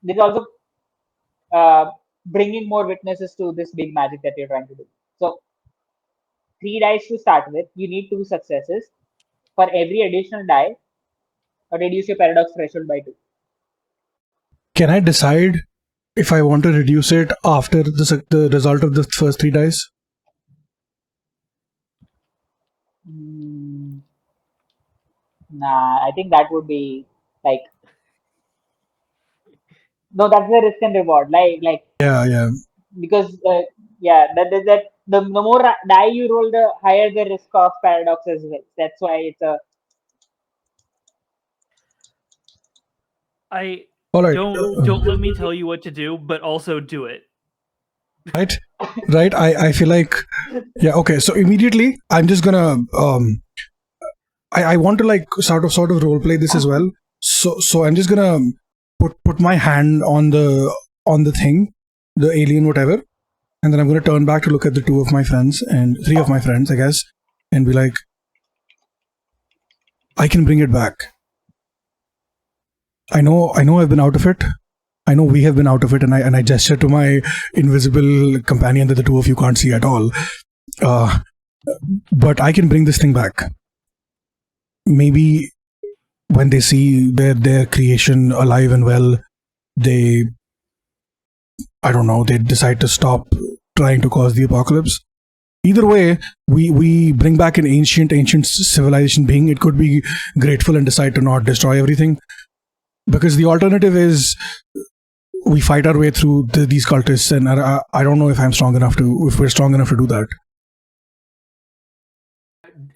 there is also bringing more witnesses to this big magic that you're trying to do. So 3 dice to start with. You need 2 successes. For every additional die, reduce your paradox threshold by 2. Can I decide if I want to reduce it after the result of the first 3 dice? Nah, I think that would be like no, that's the risk and reward. Like Yeah. because that the more die you roll, the higher the risk of paradox as well. That's why it's a. All right. Don't let me tell you what to do, but also do it. Right. I feel like okay. So immediately I'm just gonna I want to like sort of role play this as well. So I'm just gonna put my hand on the thing, the alien, whatever, and then I'm gonna turn back to look at the 2 of my friends and 3 of my friends, I guess, and be like, I can bring it back. I know I've been out of it. I know we have been out of it, and I gesture to my invisible companion that the 2 of you can't see at all. But I can bring this thing back. Maybe when they see their creation alive and well, they decide to stop trying to cause the apocalypse. Either way, we bring back an ancient civilization being. It could be grateful and decide to not destroy everything. Because the alternative is we fight our way through these cultists, and I don't know if we're strong enough to do that.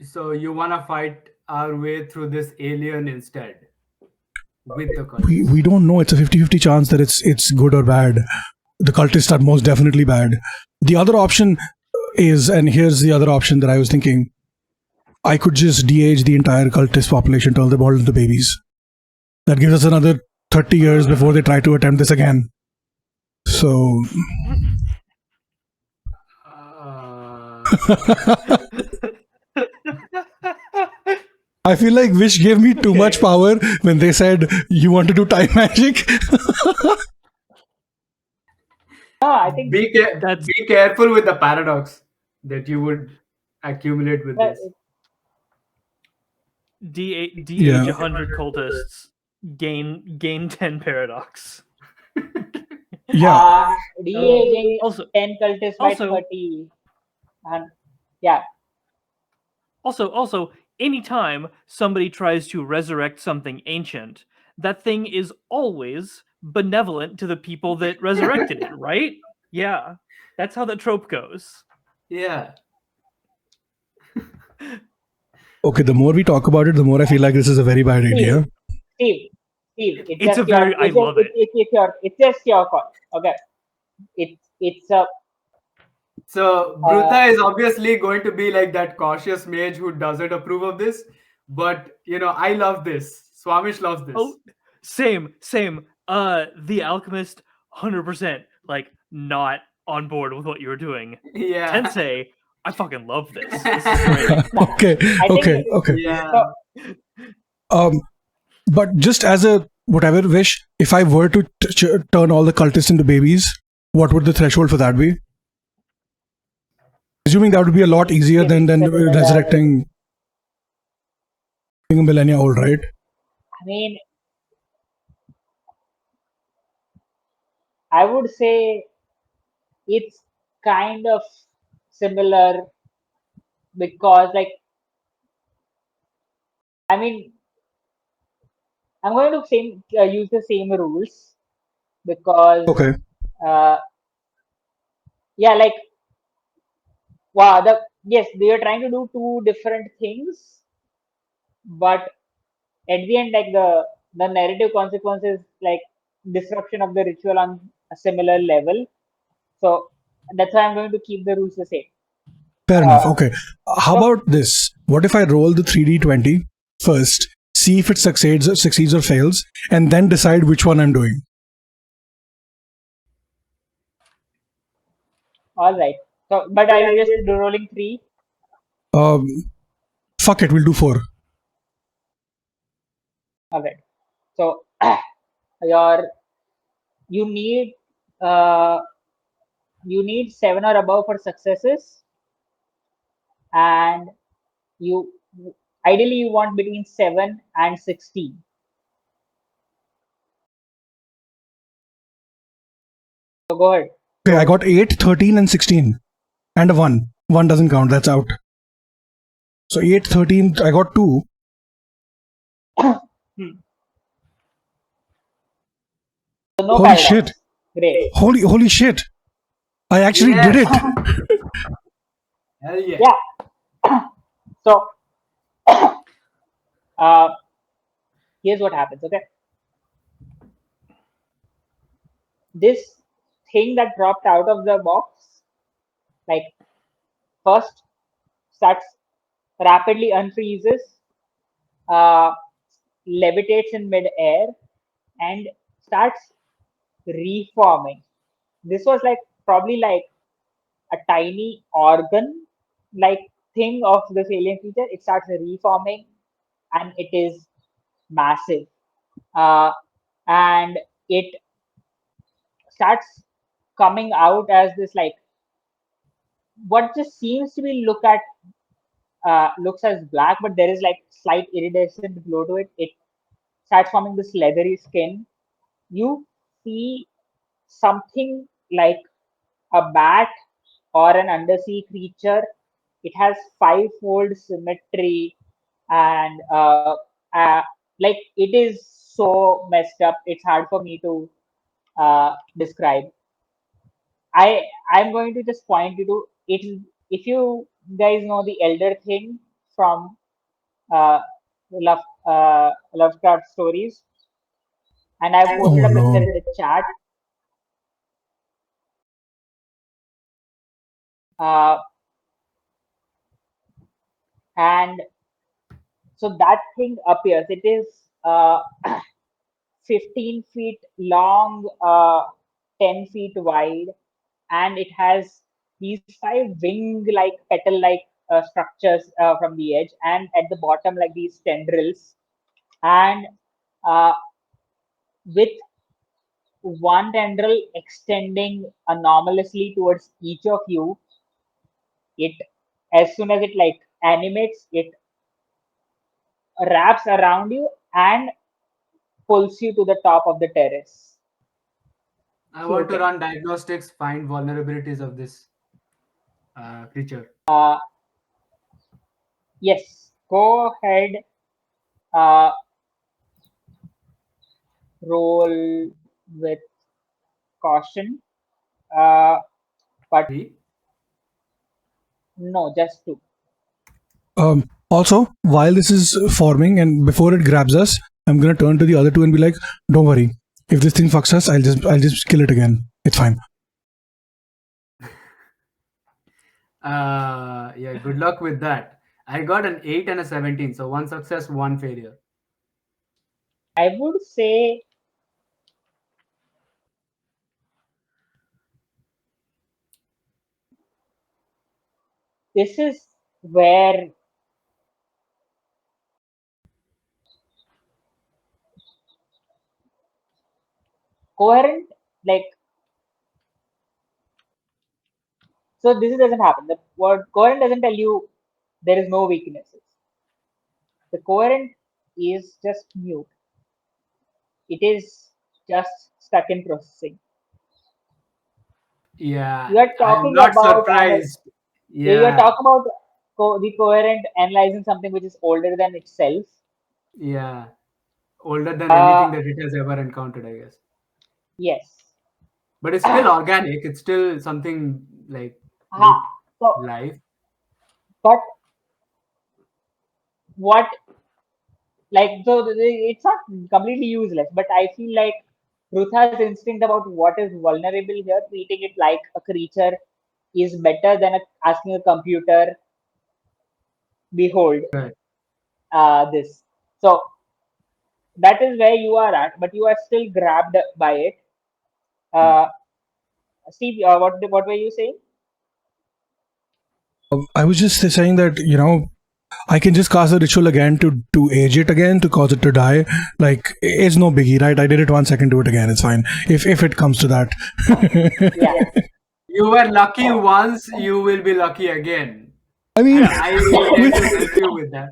So you want to fight our way through this alien instead with the cultists? We don't know. It's a 50-50 chance that it's good or bad. The cultists are most definitely bad. The other option is, and here's the other option that I was thinking, I could just de-age the entire cultist population, turn them all into babies. That gives us another 30 years before they try to attempt this again. So I feel like Wish gave me too much power when they said you want to do time magic. No, I think Be careful with the paradox that you would accumulate with this. DH Yeah. 100 cultists gain 10 paradox. Yeah. de-aging Also- 10 cultists by also- 30. And yeah, Also, anytime somebody tries to resurrect something ancient, that thing is always benevolent to the people that resurrected it, right? Yeah. That's how the trope goes. Yeah. Okay, the more we talk about it, the more I feel like this is a very bad idea. Steve, it's It's just a very- your, I it's love just, it. it's just your call. Okay, it's a So Brutha is obviously going to be like that cautious mage who doesn't approve of this, but I love this. Swamish loves this. Oh, same. The alchemist, 100%, like, not on board with what you were doing. Yeah. Tensei, I fucking love this. This is great. Okay. Yeah. But just as a whatever Wish, if I were to turn all the cultists into babies, what would the threshold for that be? Assuming that would be a lot easier than resurrecting a millennia old, right? I mean, I would say it's kind of similar because, like, I mean, I'm going to use the same rules because, Okay. yeah, like, wow, yes, they are trying to do two different things, but at the end, like the narrative consequences, like disruption of the ritual on a similar level. So that's why I'm going to keep the rules the same. Fair enough. Okay. How about this? What if I roll the 3d20 first, see if it succeeds or fails, and then decide which one I'm doing? All right. So, but are you just rolling 3? Fuck it, we'll do 4. All right. So you need uh, you need 7 or above for successes, and you ideally you want between 7 and 16. So go ahead. Okay, I got 8, 13, and 16. And a 1. 1 doesn't count, that's out. So 8, 13, I got 2. So no Holy paradox. shit. Great. Holy shit. I actually did it. Hell yeah. Yeah. So here's what happens. Okay, this thing that dropped out of the box, like, first starts rapidly unfreezes, uh, levitates in mid-air, and starts reforming. This was like probably like a tiny organ like thing of this alien creature. It starts reforming, and it is massive. And it starts coming out as this, like, what just seems to be looks as black, but there is like slight iridescent glow to it. It starts forming this leathery skin. You see something like a bat or an undersea creature. It has five-fold symmetry, and like, it is so messed up. It's hard for me to describe. I'm going to just point you to it. If you guys know the Elder Thing from uh, Lovecraft stories, and I've Oh posted a picture no. in the chat. Uh, and so that thing appears. It is 15 feet long, 10 feet wide, and it has these 5 wing-like, petal-like structures from the edge, and at the bottom, like these tendrils, and uh, with one tendril extending anomalously towards each of you. It, as soon as it like animates, it wraps around you and pulls you to the top of the terrace. I want to Floating. run diagnostics, find vulnerabilities of this creature. Yes, go ahead. Uh, roll with caution. Uh, but 3. no, just 2. Also, while this is forming and before it grabs us, I'm gonna turn to the other two and be like, "Don't worry. If this thing fucks us, I'll just kill it again. It's fine." Yeah, good luck with that. I got an 8 and a 17, so 1 success, 1 failure. I would say this is where coherent, like, so this doesn't happen. The word coherent doesn't tell you there is no weaknesses. The coherent is just mute. It is just stuck in processing. Yeah, You are I'm talking not about surprised. you are Yeah, talking about the coherent analyzing something which is older than itself. yeah. Older than Uh, anything that it has ever encountered, I guess. yes. But it's still organic. It's still something like Ha. with So, life. but what, like, so it's not completely useless, but I feel like Rutha's instinct about what is vulnerable here, treating it like a creature, is better than asking a computer, behold, Right. this. So that is where you are at, but you are still grabbed by it. Hmm. Uh, Steve, what were you saying? I was just saying that I can just cast the ritual again to age it again to cause it to die. Like it's no biggie, right? I did it once. I can do it again. It's fine if it comes to that. Yeah. You were lucky once, you will be lucky again. I mean, And I will tend to help you with that.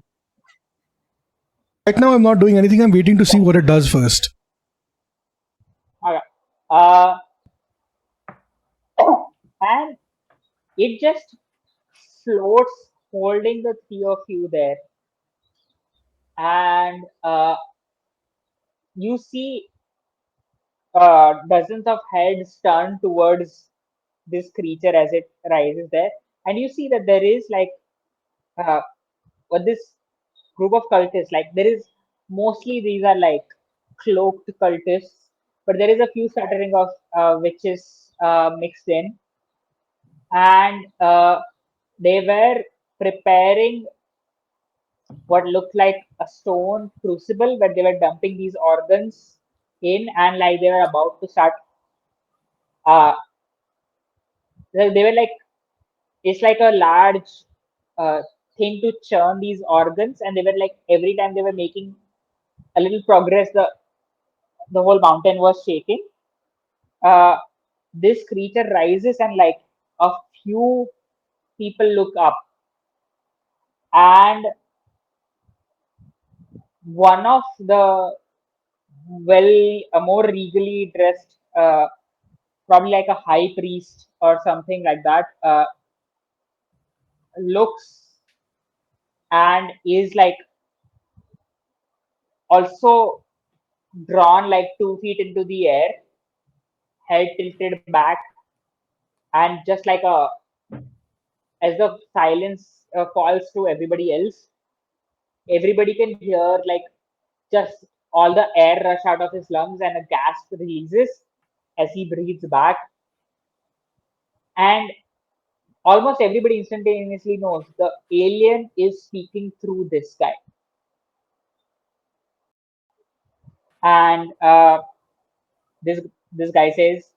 right now I'm not doing anything. I'm waiting to see what it does first. Okay. Uh, and it just floats, holding the 3 of you there, and you see dozens of heads turn towards this creature as it rises there, and you see that there is like what this group of cultists, like there is mostly these are like cloaked cultists, but there is a few scattering of witches mixed in, and they were preparing what looked like a stone crucible where they were dumping these organs in, and like they were about to start uh they were like, it's like a large uh, thing to churn these organs, and they were like every time they were making a little progress, the whole mountain was shaking. uh, this creature rises, and like a few people look up, and one of the more regally dressed, probably like a high priest or something like that, looks and is like also drawn like 2 feet into the air, head tilted back, and just like as the silence falls to everybody else, everybody can hear like just all the air rush out of his lungs, and a gasp releases as he breathes back, and almost everybody instantaneously knows the alien is speaking through this guy. And this guy says,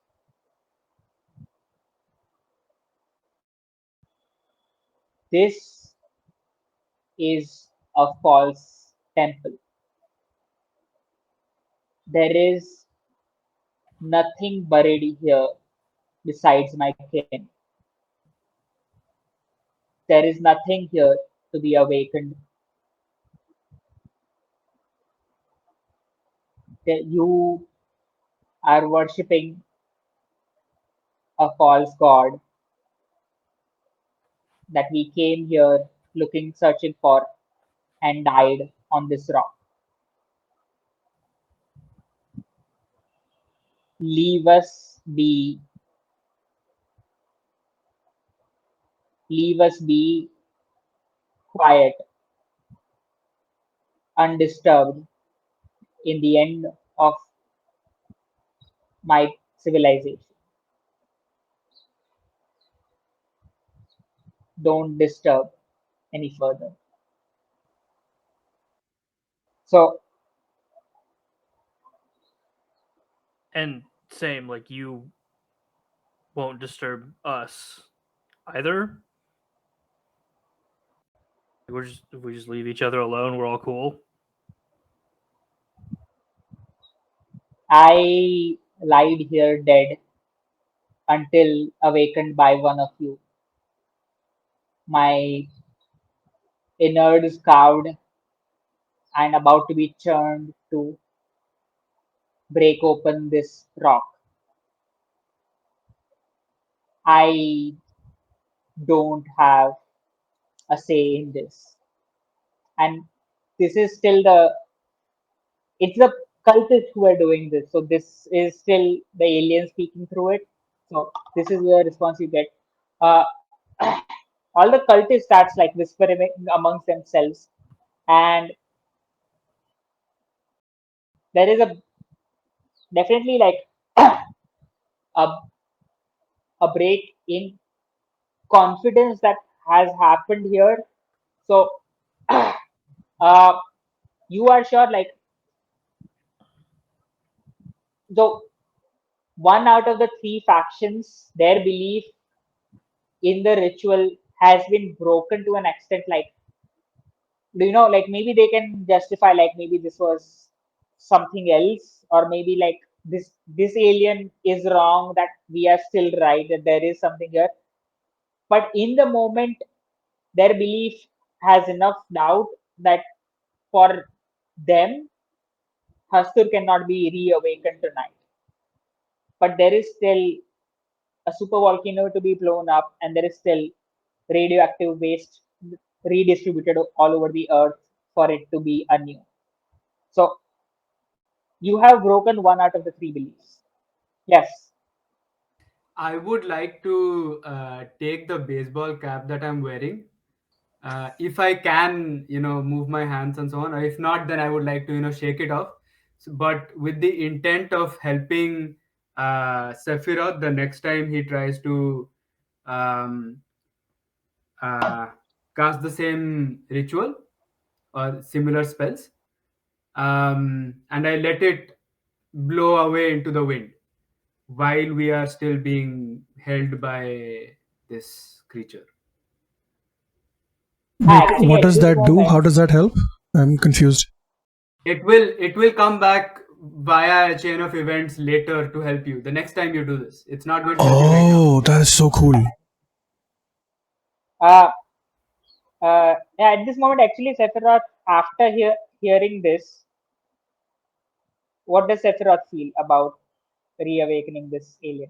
"This is a false temple. There is nothing buried here besides my kin. There is nothing here to be awakened. That you are worshipping a false god that we came here looking, searching for, and died on this rock. Leave us be. Leave us be quiet, undisturbed in the end of my civilization. Don't disturb any further." So And same, like you won't disturb us either. We just leave each other alone. We're all cool. I lied here dead until awakened by one of you. My innards cowed and about to be churned to break open this rock. I don't have a say in this. And this is still it's the cultists who are doing this. So this is still the alien speaking through it. So this is the response you get. Uh, all the cultists starts like whispering amongst themselves, and there is a definitely like a, a break in confidence that has happened here. So uh, you are sure like so one out of the three factions, their belief in the ritual has been broken to an extent like, do you know, like maybe they can justify like maybe this was something else, or maybe like this alien is wrong, that we are still right, that there is something here. But in the moment, their belief has enough doubt that for them, Hastur cannot be reawakened tonight. But there is still a super volcano to be blown up, and there is still radioactive waste redistributed all over the earth for it to be anew. So you have broken one out of the three beliefs. Yes. I would like to take the baseball cap that I'm wearing. If I can, move my hands and so on. Or if not, then I would like to, shake it off. But with the intent of helping Sephiroth the next time he tries to um, uh, cast the same ritual or similar spells. And I let it blow away into the wind while we are still being held by this creature. Wait, Actually, what at does this that do? moment, How does that help? I'm confused. It will come back via a chain of events later to help you the next time you do this. It's not going to help you right now. Oh, that is so cool. uh, yeah, at this moment, actually, Sephiroth, after hearing this, what does Sephiroth feel about reawakening this alien?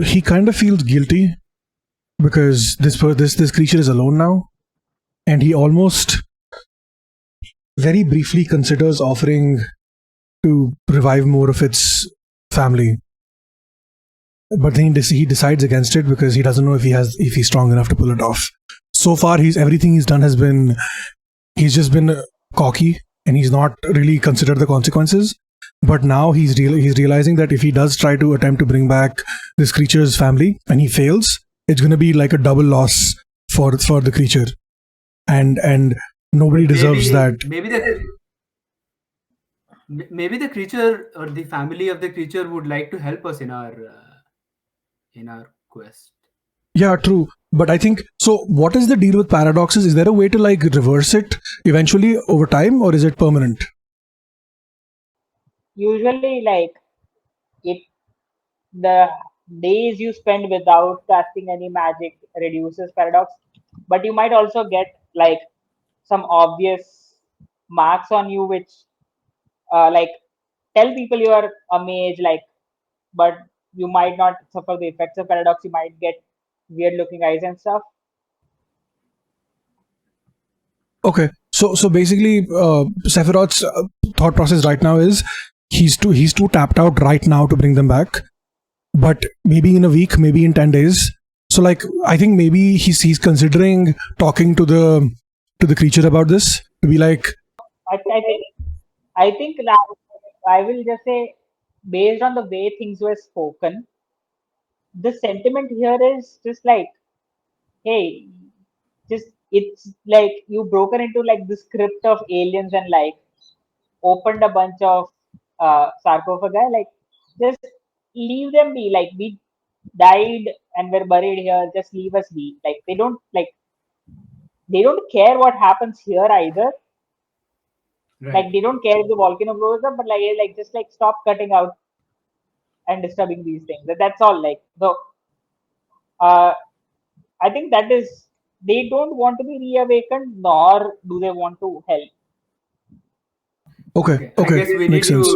He kind of feels guilty because this creature is alone now, and he almost very briefly considers offering to revive more of its family. But then he decides against it because he doesn't know if he's strong enough to pull it off. So far, everything he's done has been he's just been cocky, and he's not really considered the consequences. But now he's realizing that if he does try to attempt to bring back this creature's family and he fails, it's going to be like a double loss for the creature, maybe the creature or the family of the creature would like to help us in our quest. Yeah, true. But I think so. What is the deal with paradoxes? Is there a way to like reverse it eventually over time, or is it permanent? Usually, like it, the days you spend without casting any magic reduces paradox, but you might also get like some obvious marks on you, which like tell people you are a mage, like, but you might not suffer the effects of paradox. You might get weird looking eyes and stuff. Okay, so basically, Sephiroth's thought process right now is he's too tapped out right now to bring them back, but maybe in a week, maybe in 10 days. So like, I think maybe he's considering talking to the creature about this to be like, I think that I will just say, based on the way things were spoken, the sentiment here is just like, hey, just it's like you broken into like the script of aliens and like opened a bunch of sarcophagi. Like, just leave them be. Like, we died and we're buried here. Just leave us be. Like, they don't care what happens here either. Right. Like, they don't care if the volcano blows up, but like just like stop cutting out and disturbing these things. That's all. Like, so uh, I think that is, they don't want to be reawakened, nor do they want to help. okay, I guess we need makes sense.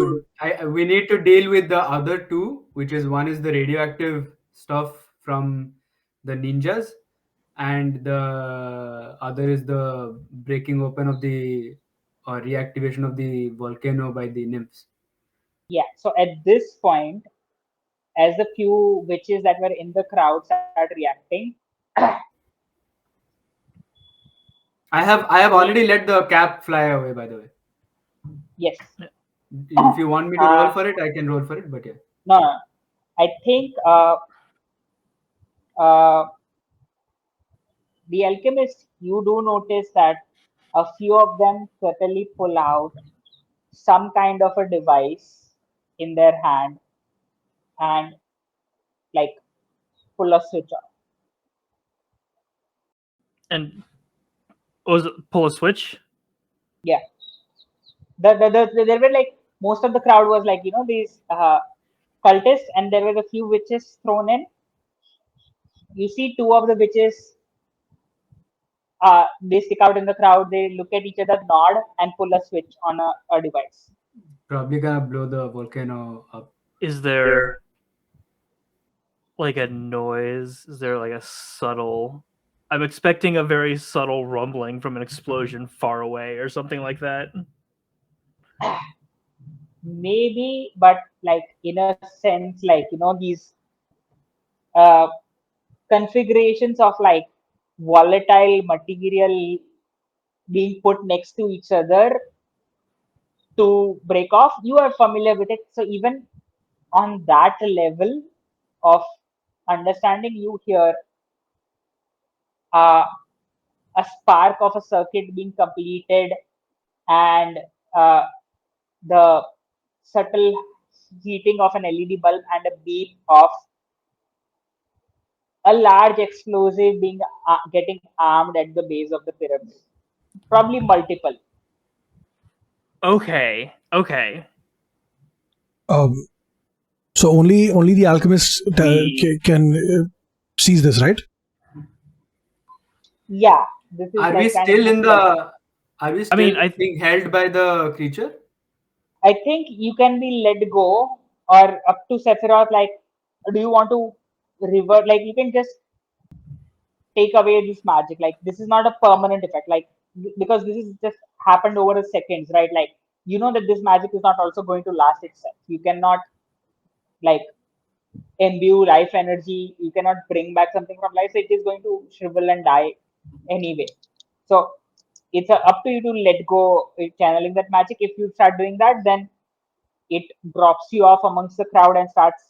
we need to deal with the other two, which is one is the radioactive stuff from the ninjas, and the other is the breaking open of the or reactivation of the volcano by the nymphs. Yeah. So at this point, as the few witches that were in the crowd start reacting, I have already let the cap fly away, by the way. yes. If you want me to roll Uh, for it, I can roll for it, but yeah. no, I think uh, the alchemists, you do notice that a few of them certainly pull out some kind of a device in their hand and like pull a switch off. And was it pull a switch? Yeah. There were like most of the crowd was like, these cultists, and there were a few witches thrown in. You see two of the witches, they stick out in the crowd, they look at each other, nod, and pull a switch on a device. Probably gonna blow the volcano up. Is there like a noise? Is there like a subtle? I'm expecting a very subtle rumbling from an explosion far away or something like that. Maybe, but like in a sense, like, these uh, configurations of like volatile material being put next to each other to break off, you are familiar with it. So even on that level of understanding, you hear uh, a spark of a circuit being completed, and uh, the subtle heating of an LED bulb, and a beep of a large explosive being getting armed at the base of the pyramid. Probably multiple. Okay. So only the alchemists can seize this, right? Yeah, this is Are we like kind still of. in the? Are we still mean, being held by the creature? I think you can be let go, or up to Sephiroth. Like, do you want to revert? Like, you can just take away this magic. Like, this is not a permanent effect. Like, because this is just happened over a seconds, right? Like, you know that this magic is not also going to last itself. You cannot like imbue life energy. You cannot bring back something from life. So it is going to shrivel and die anyway. So it's up to you to let go, channeling that magic. If you start doing that, then it drops you off amongst the crowd and starts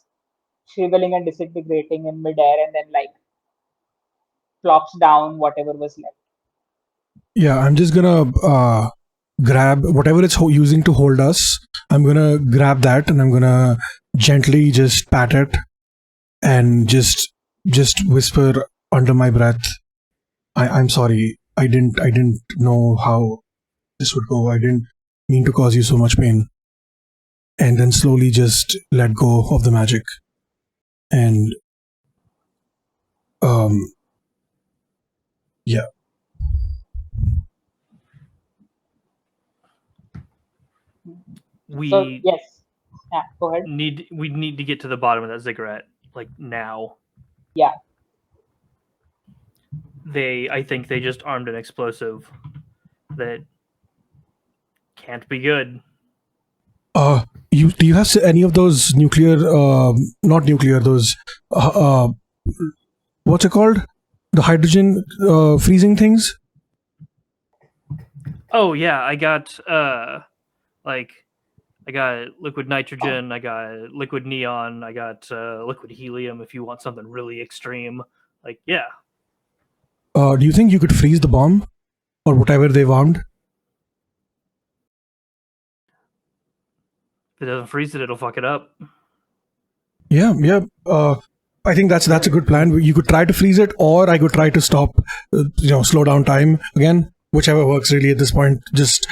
shriveling and disintegrating in midair, and then like plops down whatever was left. Yeah, I'm just gonna grab whatever it's using to hold us. I'm gonna grab that and I'm gonna gently just pat it and just whisper under my breath, I'm sorry. I didn't know how this would go. I didn't mean to cause you so much pain. And then slowly just let go of the magic. And yeah. We So yes, yeah, go ahead. we need to get to the bottom of that ziggurat like now. Yeah. I think they just armed an explosive that can't be good. Do you have any of those nuclear? Not nuclear. Those what's it called? The hydrogen freezing things. Oh yeah, I got I got liquid nitrogen, I got liquid neon, I got liquid helium if you want something really extreme. Like, yeah. Do you think you could freeze the bomb or whatever they've armed? If it doesn't freeze it, it'll fuck it up. Yeah. I think that's a good plan. You could try to freeze it, or I could try to stop, slow down time again. Whichever works really at this point. Just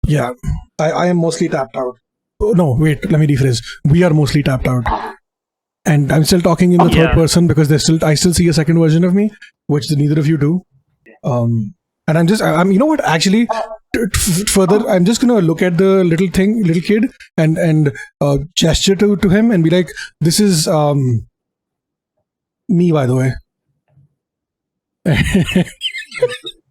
yeah, I am mostly tapped out. Oh, no, wait, let me rephrase. We are mostly tapped out. And I'm still talking in the third person because I still see a second version of me, which neither of you do. And I'm you know what? Actually, further, I'm just gonna look at the little kid, and gesture to him and be like, "This is me, by the way."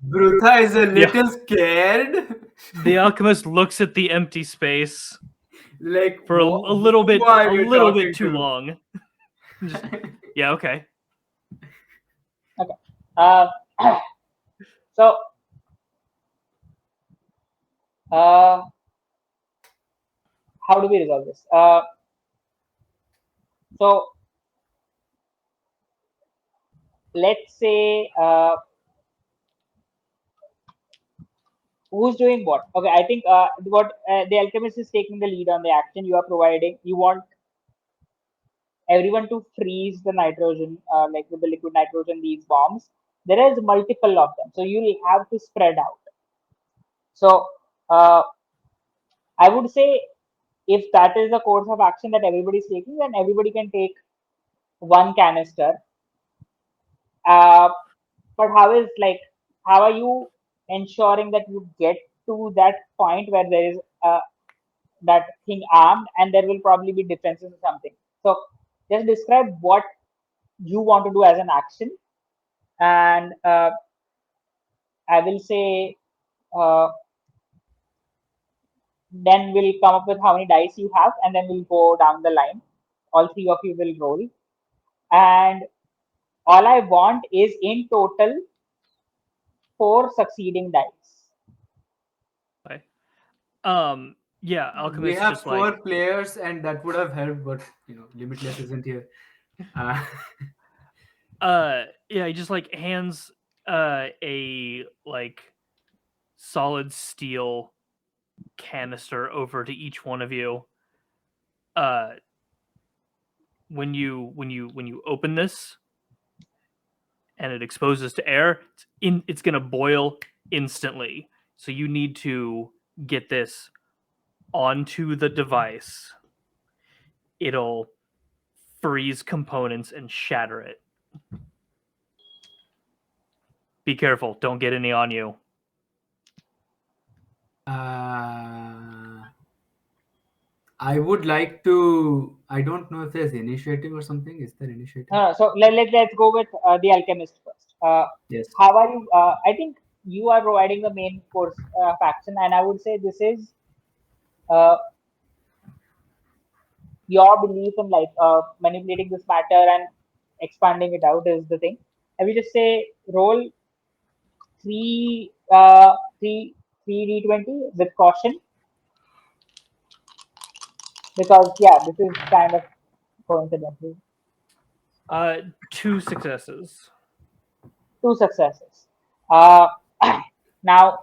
Brutha is a little scared. The alchemist looks at the empty space Like for a little bit, who are you talking too to? long. Just, yeah, okay. Okay. So how do we resolve this? So let's say who's doing what? Okay, I think what the alchemist is taking the lead on the action. You are providing. You want everyone to freeze the nitrogen, like with the liquid nitrogen, these bombs. There is multiple of them, so you'll have to spread out. So I would say if that is the course of action that everybody is taking, then everybody can take one canister. But how are you ensuring that you get to that point where there is that thing armed and there will probably be defenses or something? So just describe what you want to do as an action, and I will say then we'll come up with how many dice you have, and then we'll go down the line. All three of you will roll, and all I want is in total 4 succeeding dice. Okay. Yeah, alchemist We have just 4 players, and that would have helped, but Limitless isn't here. Yeah, he just hands a solid steel canister over to each one of you. When you open this and it exposes to air, it's gonna boil instantly. So you need to get this onto the device. It'll freeze components and shatter it. Be careful, don't get any on you. I would like to. I don't know if there's initiative or something. Is there initiative? So let's go with the alchemist first. Yes. How are you? I think you are providing the main course of action, and I would say this is your belief in manipulating this matter and expanding it out is the thing. I will just say roll 3 d20 with caution, because this is kind of coincidental. 2 successes. 2 successes. Now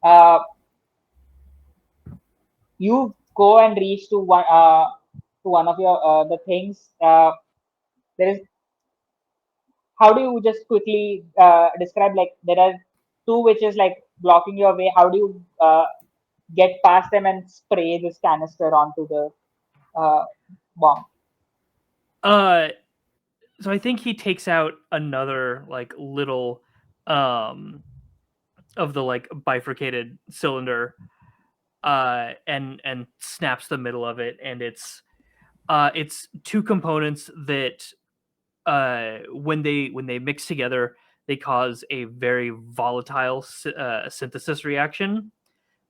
Uh, you go and reach to one of your the things. There is, how do you just quickly describe, like there are two witches like blocking your way? How do you get past them and spray this canister onto the uh, bomb? Uh, so I think he takes out another like little of the like bifurcated cylinder and snaps the middle of it, and it's two components that when they mix together, they cause a very volatile synthesis reaction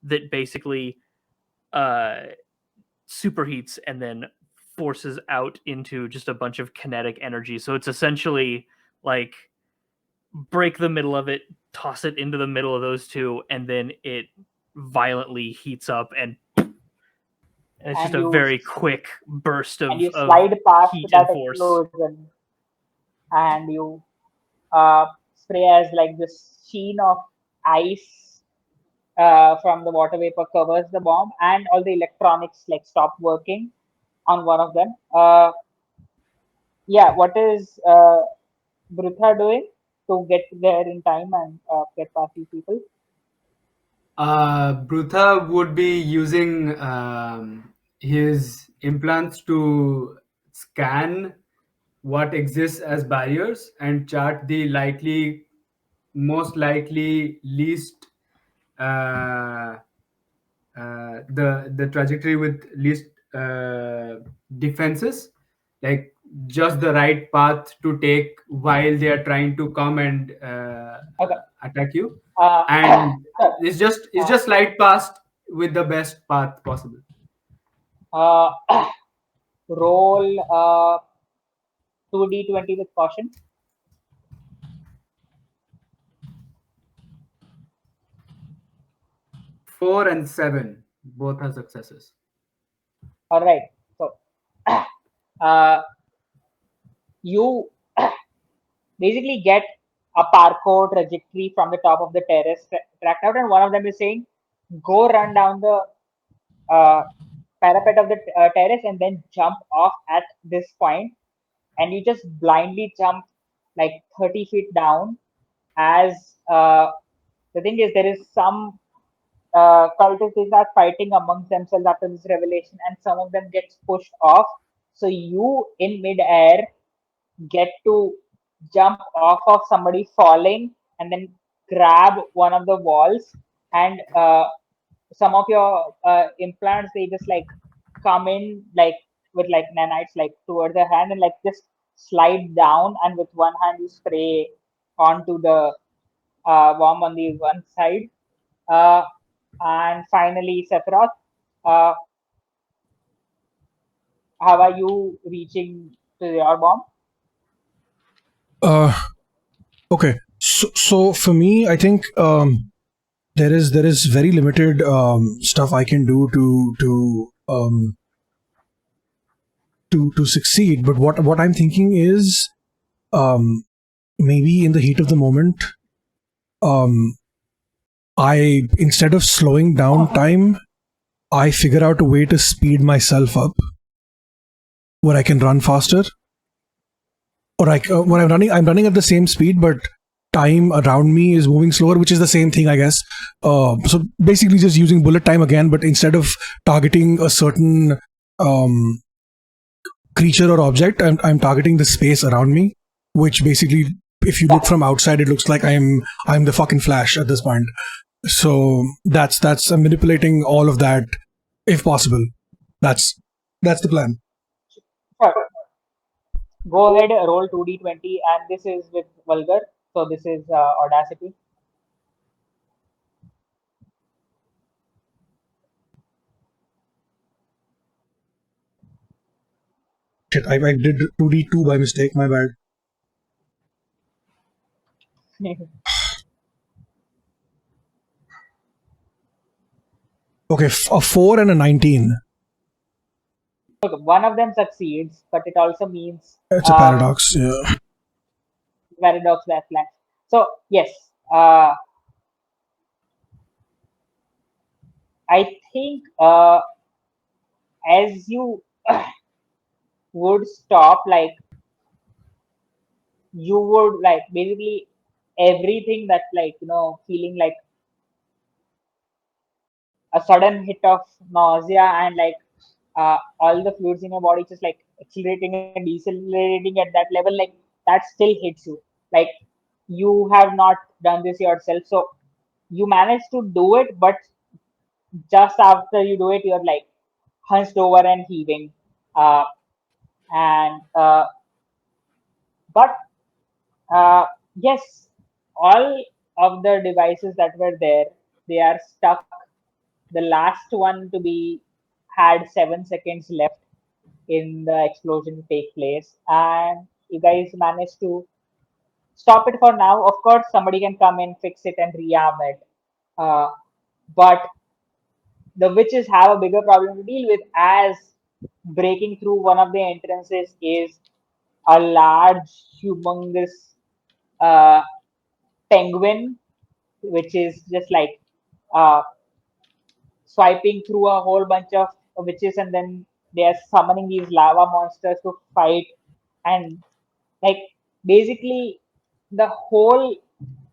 that basically superheats and then forces out into just a bunch of kinetic energy. So it's essentially like break the middle of it, toss it into the middle of those two, and then it violently heats up, and it's just And a you very quick burst and you of slide past heat that and force. explosion, and you uh, spray as like this sheen of ice from the water vapor covers the bomb, and all the electronics like stop working on one of them. Yeah, what is Brutha doing to get there in time and get past these people? Brutha would be using his implants to scan what exists as barriers and chart the most likely, least the trajectory with least defenses, like just the right path to take while they are trying to come and Okay. attack you, Uh, and so, it's just slide past with the best path possible. uh, roll 2d20 with caution. 4 and 7 both are successes. All right. So uh, you basically get a parkour trajectory from the top of the terrace tracked out, and one of them is saying, "Go run down the uh, parapet of the terrace and then jump off at this point." And you just blindly jump like 30 feet down. As the thing is, there is some cultists they start fighting amongst themselves after this revelation, and some of them gets pushed off. So you in midair get to jump off of somebody falling and then grab one of the walls, and some of your implants they just like come in like with like nanites like towards the hand and like just slide down, and with one hand you spray onto the worm on the one side. uh, and finally Sephiroth, uh, how are you reaching to your bomb? Uh, okay. So for me, I think there is very limited stuff I can do to succeed. But what I'm thinking is maybe in the heat of the moment, I instead of slowing down time, I figure out a way to speed myself up where I can run faster. Or when I'm running at the same speed, but time around me is moving slower, which is the same thing, I guess. So basically, just using bullet time again, but instead of targeting a certain creature or object, I'm targeting the space around me, which basically, if you look from outside, it looks like I'm the fucking Flash at this point. So that's I'm manipulating all of that if possible. That's the plan. Sure. Go ahead, roll 2d20, and this is with vulgar, so this is audacity. Shit, I did 2d2 by mistake. My bad. Okay, a 4 and a 19. Okay, one of them succeeds, but it also means It's a paradox. Yeah. paradox that flanks. So yes, I think as you would stop, like you would like basically everything that like feeling like a sudden hit of nausea and like all the fluids in your body just like accelerating and decelerating at that level, like that still hits you. Like you have not done this yourself, so you manage to do it, but just after you do it, you're like hunched over and heaving. Uh, and but yes, all of the devices that were there, they are stuck. The last one to be had 7 seconds left in the explosion to take place, and you guys managed to stop it for now. Of course, somebody can come in, fix it, and rearm it. But the witches have a bigger problem to deal with, as breaking through one of the entrances is a large, humongous uh, penguin, which is just like uh, swiping through a whole bunch of witches, and then they are summoning these lava monsters to fight. And like basically the whole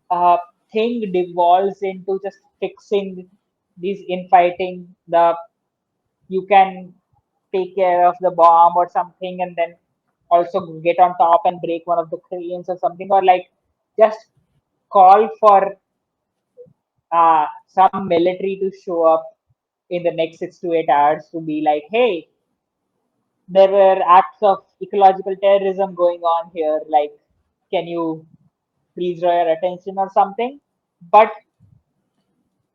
uh, thing devolves into just fixing these infighting. The you can take care of the bomb or something, and then also get on top and break one of the cranes or something, or like just call for some military to show up in the next 6 to 8 hours to be like, hey, there were acts of ecological terrorism going on here. Like, can you please draw your attention or something? But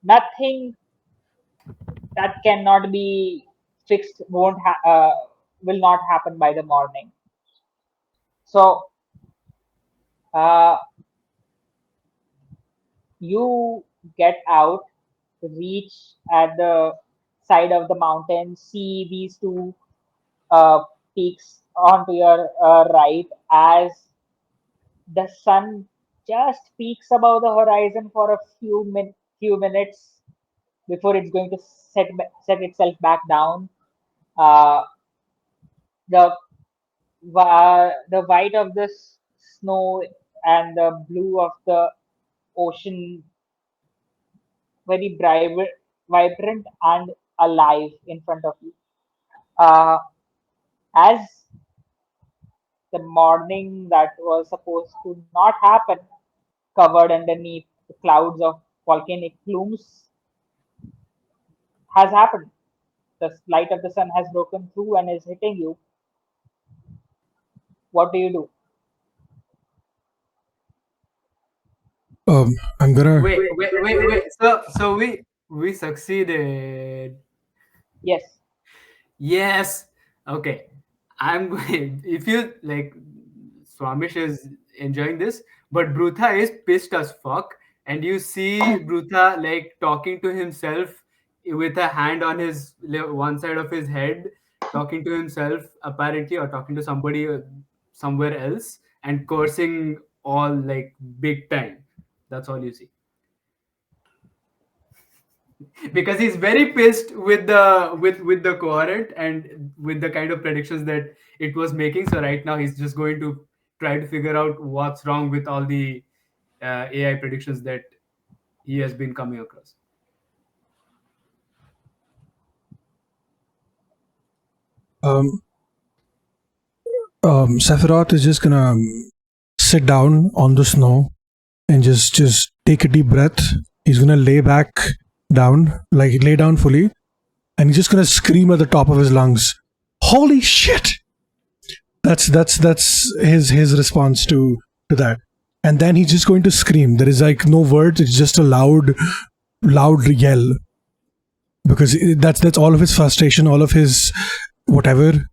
nothing that cannot be fixed will not happen by the morning. So uh, you get out, reach at the side of the mountain, see these two uh, peaks onto your right as the sun just peaks above the horizon for a few minutes before it's going to set itself back down. Uh, the the white of the snow and the blue of the ocean, very vibrant and alive in front of you. Uh, as the morning that was supposed to not happen, covered underneath the clouds of volcanic plumes, has happened. The light of the sun has broken through and is hitting you. What do you do? I'm gonna. Wait. So we succeeded. Yes. Yes. Okay. I'm going. If you like, Swamish is enjoying this, but Brutha is pissed as fuck, and you see Brutha like talking to himself with a hand on his one side of his head, talking to himself apparently, or talking to somebody somewhere else, and cursing all like big time. That's all you see. Because he's very pissed with the coherent and with the kind of predictions that it was making. So right now he's just going to try to figure out what's wrong with all the AI predictions that he has been coming across. Sephiroth is just gonna sit down on the snow and just take a deep breath. He's gonna lay back down, like lay down fully, and he's just gonna scream at the top of his lungs, "Holy shit!" That's his response to that. And then he's just going to scream. There is like no words. It's just a loud yell, because that's all of his frustration, all of his whatever,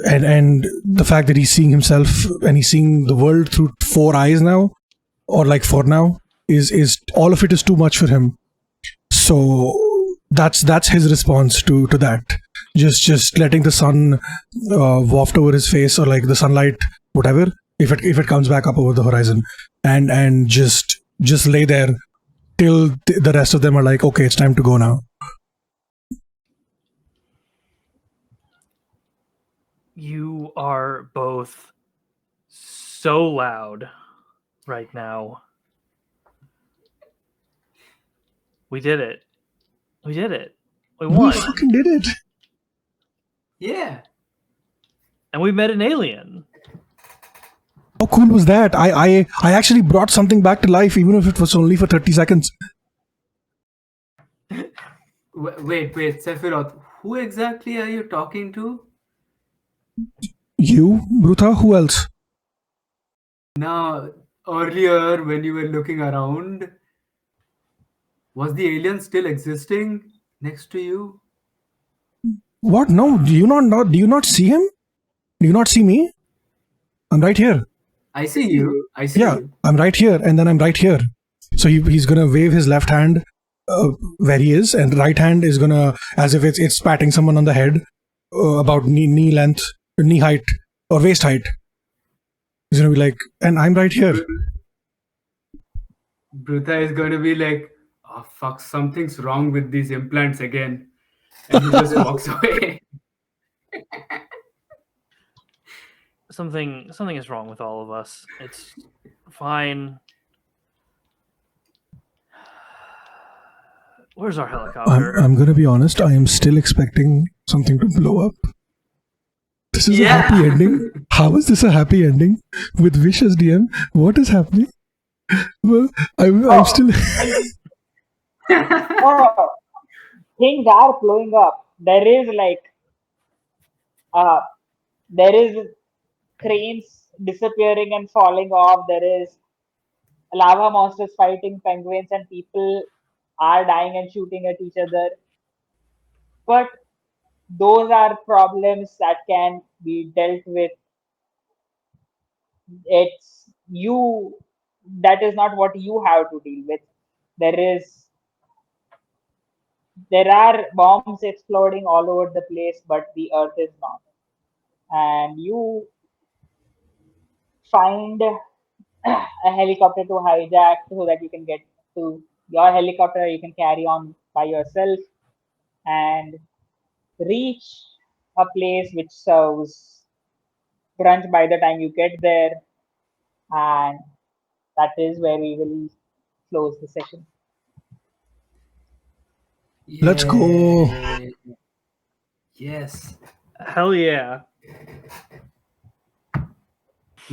and the fact that he's seeing himself and he's seeing the world through 4 eyes now, or like 4 now, is all of it is too much for him. So that's his response to that. Just letting the sun waft over his face, or like the sunlight, whatever, if it comes back up over the horizon, and just lay there till the rest of them are like, okay, it's time to go now. You are both so loud right now. We did it. We did it. We We won. fucking did it. Yeah. And we met an alien. How cool was that? I actually brought something back to life, even if it was only for 30 seconds. Wait, Sephiroth. Who exactly are you talking to? You, Brutha, who else? Now, earlier when you were looking around, was the alien still existing next to you? What? No, do you not see him? Do you not see me? I'm right here. I see you. I see Yeah, you. I'm right here, and then I'm right here. So he's gonna wave his left hand where he is, and right hand is gonna, as if it's patting someone on the head about knee length, knee height, or waist height. He's gonna be like, and I'm right here. Brutha is going to be like, oh fuck, something's wrong with these implants again. And he just walks away. Something is wrong with all of us. It's fine. Where's our helicopter? I'm gonna be honest. I am still expecting something to blow up. This is a happy ending. How is this a happy ending with Vish as DM? What is happening? Well, I'm still. Oh, things are blowing up. There is there is cranes disappearing and falling off. There is lava monsters fighting penguins, and people are dying and shooting at each other. But those are problems that can be dealt with. It's you. That is not what you have to deal with. There is there are bombs exploding all over the place, but the earth is not. And you find a helicopter to hijack so that you can get to your helicopter. You can carry on by yourself and reach a place which serves brunch by the time you get there. And that is where we will close the session. Let's go. Yay. Yes. Hell yeah.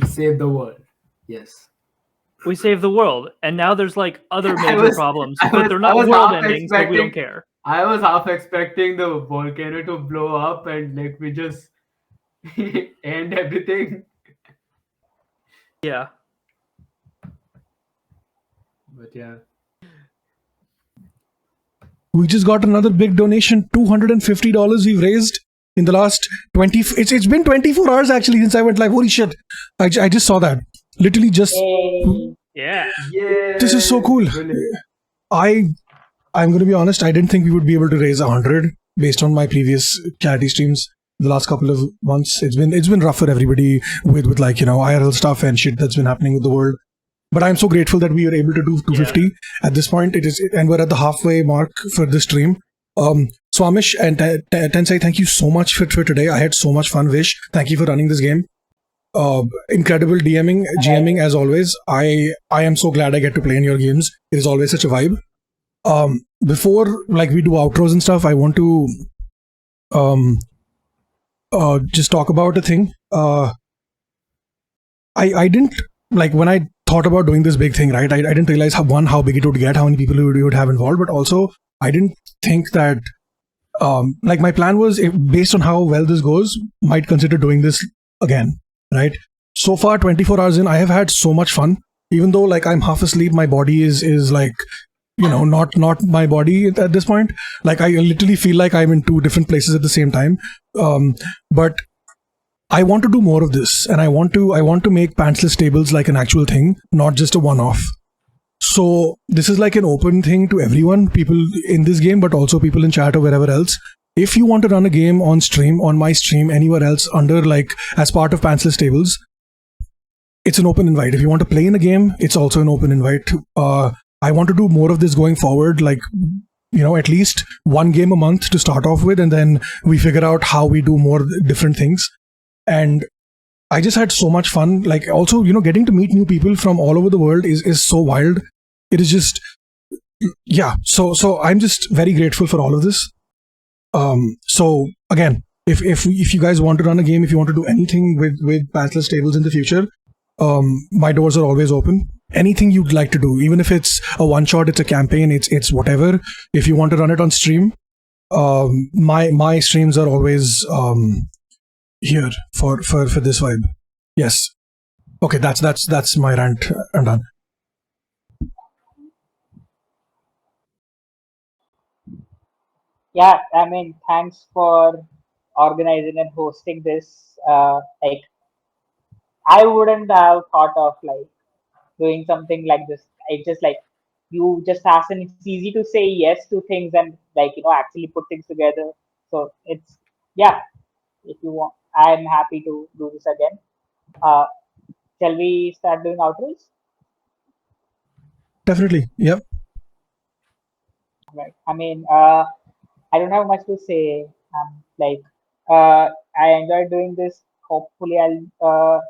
We saved the world. Yes. We saved the world, and now there's like other I major was- problems, I but was- they're I not was world half endings, but we don't expecting- care. I was half expecting the volcano to blow up and like we just end everything. Yeah. But yeah. We just got another big donation. $250 we've raised in the last 20. It's been 24 hours actually since I went live. Holy shit! I just saw that. Literally just. Yay. Yeah. Yeah. This is so cool. I'm going to be honest. I didn't think we would be able to raise 100 based on my previous charity streams. The last couple of months, it's been rough for everybody with like IRL stuff and shit that's been happening with the world. But I'm so grateful that we were able to do 250 at this point. It is, and we're at the halfway mark for this stream. Swamiish and Tensei, thank you so much for today. I had so much fun. Vish, thank you for running this game. Incredible GMing as always. I am so glad I get to play in your games. It is always such a vibe. Before like we do outros and stuff, I want to just talk about a thing. I didn't like when I thought about doing this big thing, right? I didn't realize how big it would get, how many people you would have involved, but also I didn't think that like my plan was, based on how well this goes, might consider doing this again, right? So far, 24 hours in, I have had so much fun. Even though like I'm half asleep, my body is like not my body at this point. Like I literally feel like I'm in two different places at the same time. But I want to do more of this, and I want to make Pantsless tables like an actual thing, not just a one-off. So this is like an open thing to everyone, people in this game, but also people in chat or wherever else. If you want to run a game on stream, on my stream, anywhere else, under like as part of Pantsless tables, it's an open invite. If you want to play in a game, it's also an open invite. I want to do more of this going forward, like at least one game a month to start off with, and then we figure out how we do more different things. and I just had so much fun. Like, also, getting to meet new people from all over the world is so wild. It is just, yeah. So I'm just very grateful for all of this. So again, if you guys want to run a game, if you want to do anything with Pantsless tables in the future, my doors are always open. Anything you'd like to do, even if it's a one shot, it's a campaign, it's whatever. If you want to run it on stream, my streams are always here for this vibe. Yes. Okay, that's my rant. I'm done. Yeah, I mean, thanks for organizing and hosting this. Like, I wouldn't have thought of like doing something like this. It's just like you just ask, and it's easy to say yes to things and like actually put things together. So it's, yeah. If you want, I'm happy to do this again. Uh, shall we start doing outros? Definitely. Yep. Right. I mean, I don't have much to say. Like, I enjoyed doing this. Hopefully, I'll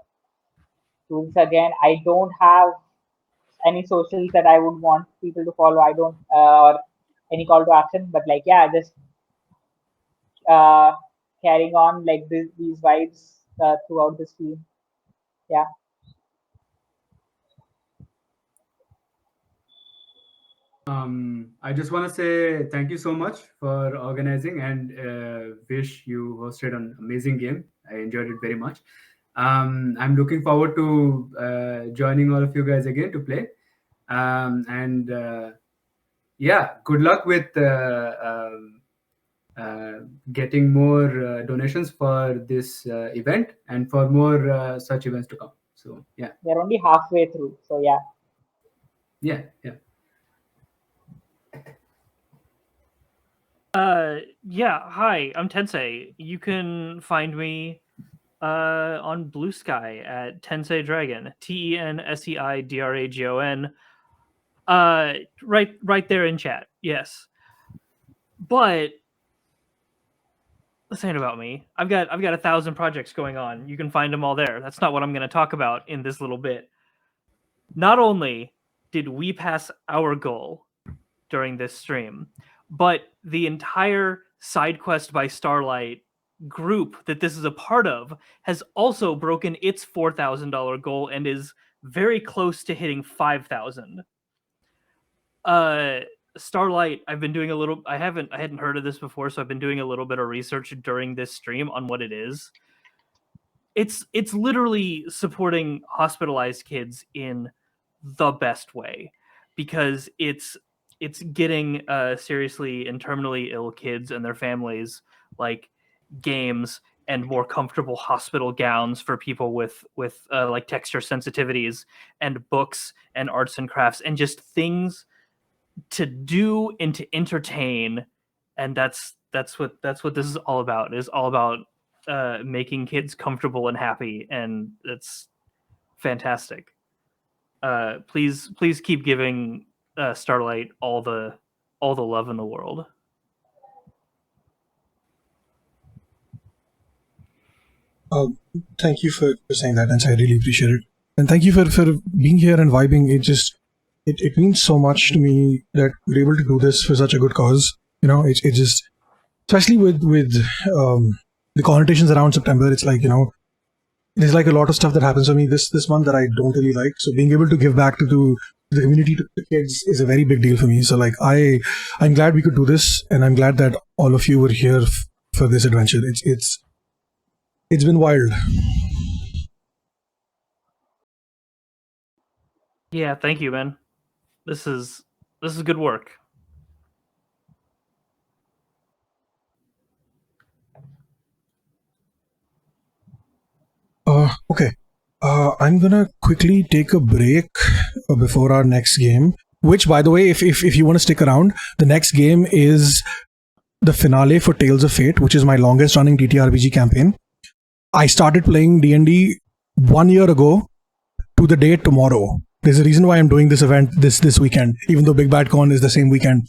do this again. I don't have any socials that I would want people to follow. I don't, or any call to action. But like, yeah, just uh, carrying on like these vibes throughout the stream. Yeah. I just want to say thank you so much for organizing, and Vish, you hosted an amazing game. I enjoyed it very much. I'm looking forward to joining all of you guys again to play. And yeah, good luck with getting more donations for this event and for more such events to come. So yeah, We're only halfway through. So yeah. yeah. Yeah, hi, I'm Tensei. You can find me on Blue Sky at Tensei Dragon, TENSEIDRAGON. Right there in chat. Yes. But this ain't about me. I've got 1,000 projects going on. You can find them all there. That's not what I'm going to talk about in this little bit. Not only did we pass our goal during this stream, but the entire side quest by Starlight group that this is a part of has also broken its $4,000 goal and is very close to hitting 5,000. Starlight, I've been doing a little. I hadn't heard of this before, so I've been doing a little bit of research during this stream on what it is. It's literally supporting hospitalized kids in the best way, because it's getting seriously and terminally ill kids and their families like games and more comfortable hospital gowns for people with like texture sensitivities, and books and arts and crafts and just things to do and to entertain. And that's what this is all about. It is all about making kids comfortable and happy, and it's fantastic. Please keep giving Starlight all the love in the world. Thank you for saying that, and I really appreciate it. And thank you for being here and vibing. It means so much to me that we're able to do this for such a good cause. It just, especially with the connotations around September. It's like, there's like a lot of stuff that happens for me this month that I don't really like. So being able to give back to the community, to the kids, is a very big deal for me. So like I'm glad we could do this, and I'm glad that all of you were here for this adventure. It's been wild. Yeah, thank you, man. This is good work. Okay. I'm gonna quickly take a break before our next game. Which, by the way, if you want to stick around, the next game is the finale for Tales of Fate, which is my longest running TTRPG campaign. I started playing D&D 1 year ago to the day tomorrow. There's a reason why I'm doing this event this weekend, even though Big Bad Con is the same weekend.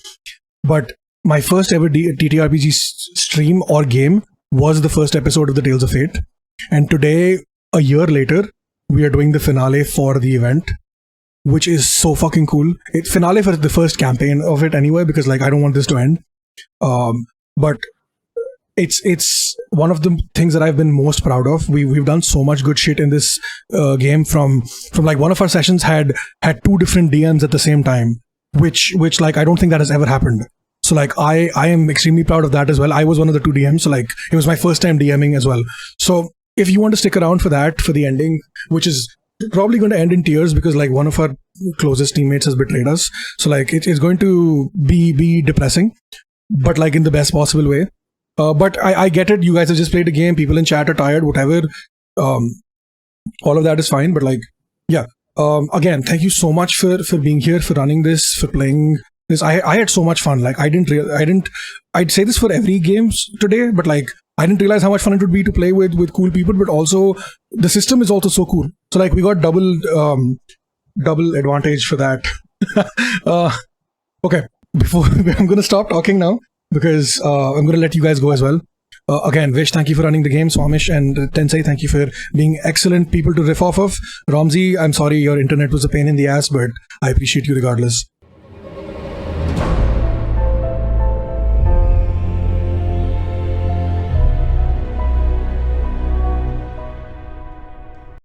But my first ever TTRPG stream or game was the first episode of the Tales of Fate. And today, a year later, we are doing the finale for the event, which is so fucking cool. It's finale for the first campaign of it anyway, because like I don't want this to end. But it's one of the things that I've been most proud of. We've done so much good shit in this game. From like one of our sessions had 2 different DMs at the same time, which like I don't think that has ever happened. So like I am extremely proud of that as well. I was one of the 2 DMs, so like it was my first time DMing as well. So if you want to stick around for that, for the ending, which is probably going to end in tears because like one of our closest teammates has betrayed us, so like it's going to be depressing, but like in the best possible way. But I get it. You guys have just played a game. People in chat are tired. Whatever. All of that is fine. But like, yeah. Again, thank you so much for being here, for running this, for playing this. I had so much fun. Like I'd say this for every games today, but like I didn't realize how much fun it would be to play with cool people. But also the system is also so cool. So like we got double advantage for that. Okay. Before I'm going to stop talking now, because I'm going to let you guys go as well. Again, Vish, thank you for running the game. Swamiish and Tensei, thank you for being excellent people to riff off of. Romsey, I'm sorry your internet was a pain in the ass, but I appreciate you regardless.